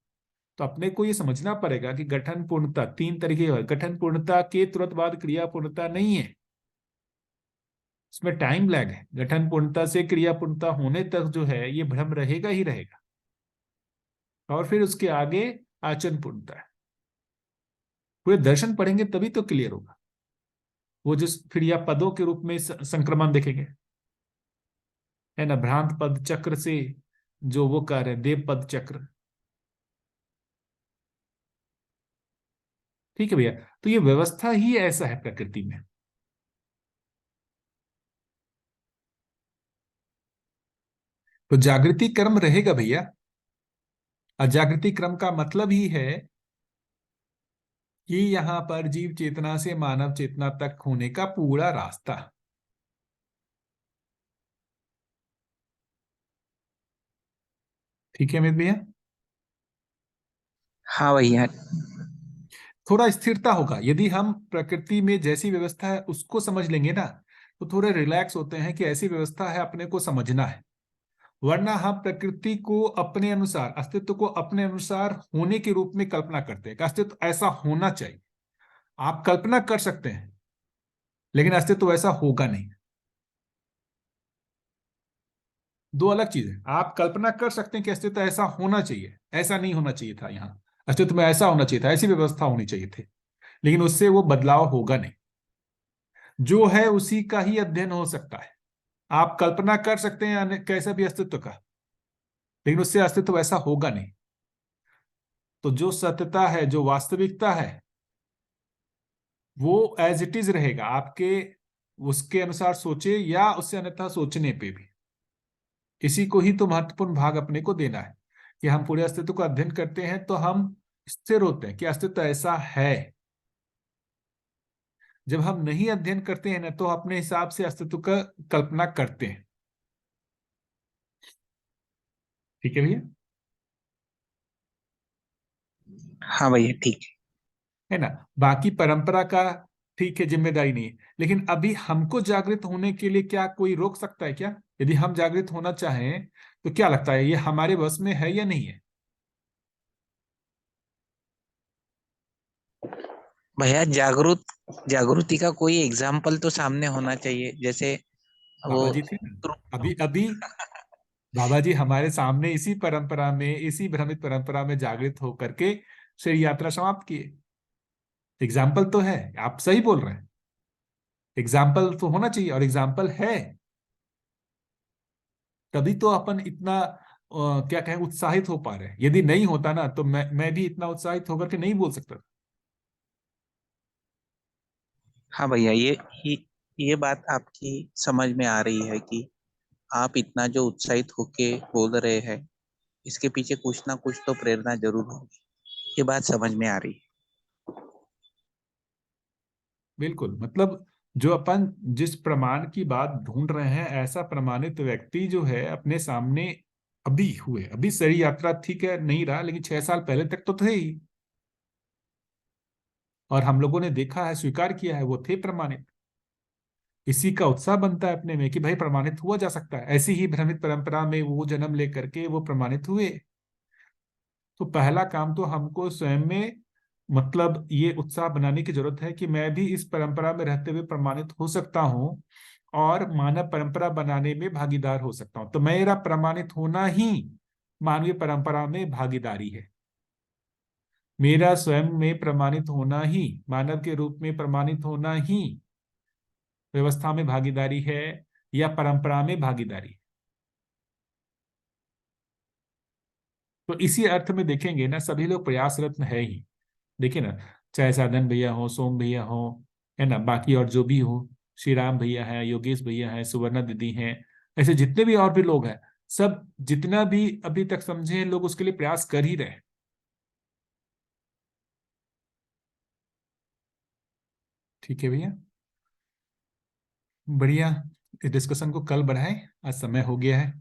[SPEAKER 1] तो अपने को ये समझना पड़ेगा कि गठन पूर्णता 3 तरीके है। गठन पूर्णता के तुरंत बाद क्रिया पूर्णता नहीं है। उसमें टाइम लैग है। गठन पूर्णता से क्रिया पूर्णता होने तक जो है ये भ्रम रहेगा ही रहेगा, और फिर उसके आगे आचरण पूर्णता है। पूरे दर्शन पढ़ेंगे तभी तो क्लियर होगा। वो जिस फिर या पदों के रूप में संक्रमण देखेंगे, है ना, भ्रांत पद चक्र से जो वो कह रहे हैं देव पद चक्र। ठीक है भैया, तो ये व्यवस्था ही ऐसा है प्रकृति में। तो जागृति क्रम रहेगा भैया। अजागृति क्रम का मतलब ही है कि यहां पर जीव चेतना से मानव चेतना तक होने का पूरा रास्ता। ठीक है अमित भैया।
[SPEAKER 12] हाँ भैया।
[SPEAKER 1] थोड़ा स्थिरता होगा यदि हम प्रकृति में जैसी व्यवस्था है उसको समझ लेंगे ना, तो थोड़े रिलैक्स होते हैं कि ऐसी व्यवस्था है, अपने को समझना है। वरना हम प्रकृति को अपने अनुसार, अस्तित्व को अपने अनुसार होने के रूप में कल्पना करते हैं कि अस्तित्व ऐसा होना चाहिए। आप कल्पना कर सकते हैं लेकिन अस्तित्व ऐसा होगा नहीं। दो अलग चीजें। आप कल्पना कर सकते हैं कि अस्तित्व ऐसा होना चाहिए, ऐसा नहीं होना चाहिए था, यहाँ अस्तित्व में ऐसा होना चाहिए था, ऐसी व्यवस्था होनी चाहिए थी, लेकिन उससे वो बदलाव होगा नहीं। जो है उसी का ही अध्ययन हो सकता है। आप कल्पना कर सकते हैं कैसा भी अस्तित्व का, लेकिन उससे अस्तित्व ऐसा होगा नहीं। तो जो सत्यता है, जो वास्तविकता है, वो एज इट इज रहेगा आपके, उसके अनुसार सोचे या उससे अन्यथा सोचने पे भी। इसी को ही तो महत्वपूर्ण भाग अपने को देना है कि हम पूरे अस्तित्व को अध्ययन करते हैं तो हम स्थिर होते हैं कि अस्तित्व ऐसा है। जब हम नहीं अध्ययन करते हैं ना तो अपने हिसाब से अस्तित्व का कल्पना करते हैं। ठीक है भैया।
[SPEAKER 12] हाँ भैया ठीक
[SPEAKER 1] है ना, बाकी परंपरा का ठीक है, जिम्मेदारी नहीं है, लेकिन अभी हमको जागृत होने के लिए क्या कोई रोक सकता है क्या? यदि हम जागृत होना चाहें तो क्या लगता है ये हमारे बस में है या नहीं है?
[SPEAKER 12] भैया। जागृति का कोई एग्जाम्पल तो सामने होना चाहिए, जैसे वो
[SPEAKER 1] बाबा जी थे ना, अभी अभी बाबा जी हमारे सामने इसी परंपरा में, इसी भ्रमित परंपरा में जागृत होकर के शरीर यात्रा समाप्त किए। एग्जाम्पल तो है, आप सही बोल रहे हैं, एग्जाम्पल तो होना चाहिए और एग्जाम्पल है। तभी तो अपन इतना क्या कहें उत्साहित हो पा रहे हैं। यदि नहीं होता ना तो मैं भी इतना उत्साहित होकर के नहीं बोल सकता।
[SPEAKER 12] हाँ भैया, ये बात आपकी समझ में आ रही है कि आप इतना जो उत्साहित होके बोल रहे हैं, इसके पीछे कुछ ना कुछ तो प्रेरणा जरूर होगी। ये बात समझ में आ रही है।
[SPEAKER 1] बिल्कुल, मतलब जो अपन जिस प्रमाण की बात ढूंढ रहे हैं, ऐसा प्रमाणित व्यक्ति जो है अपने सामने अभी हुए। अभी शरीर यात्रा ठीक है नहीं रहा, लेकिन 6 साल पहले तक तो थे ही, और हम लोगों ने देखा है, स्वीकार किया है, वो थे प्रमाणित। इसी का उत्साह बनता है अपने में कि भाई प्रमाणित हुआ जा सकता है। ऐसी ही भ्रमित परंपरा में वो जन्म लेकर के वो प्रमाणित हुए। तो पहला काम तो हमको स्वयं में मतलब ये उत्साह बनाने की जरूरत है कि मैं भी इस परंपरा में रहते हुए प्रमाणित हो सकता हूं और मानव परंपरा बनाने में भागीदार हो सकता हूं। तो मेरा प्रमाणित होना ही मानवीय परंपरा में भागीदारी है। मेरा स्वयं में प्रमाणित होना ही, मानव के रूप में प्रमाणित होना ही व्यवस्था में भागीदारी है या परंपरा में भागीदारी है। तो इसी अर्थ में देखेंगे ना, सभी लोग प्रयासरत है ही। देखिए ना, चाहे साधन भैया हो, सोम भैया हो, है ना, बाकी और जो भी हो, श्री राम भैया है, योगेश भैया है, सुवर्णा दीदी हैं, ऐसे जितने भी और भी लोग हैं, सब जितना भी अभी तक समझे हैं लोग उसके लिए प्रयास कर ही रहे हैं। ठीक है भैया, बढ़िया। इस डिस्कशन को कल बढ़ाएं, आज समय हो गया है।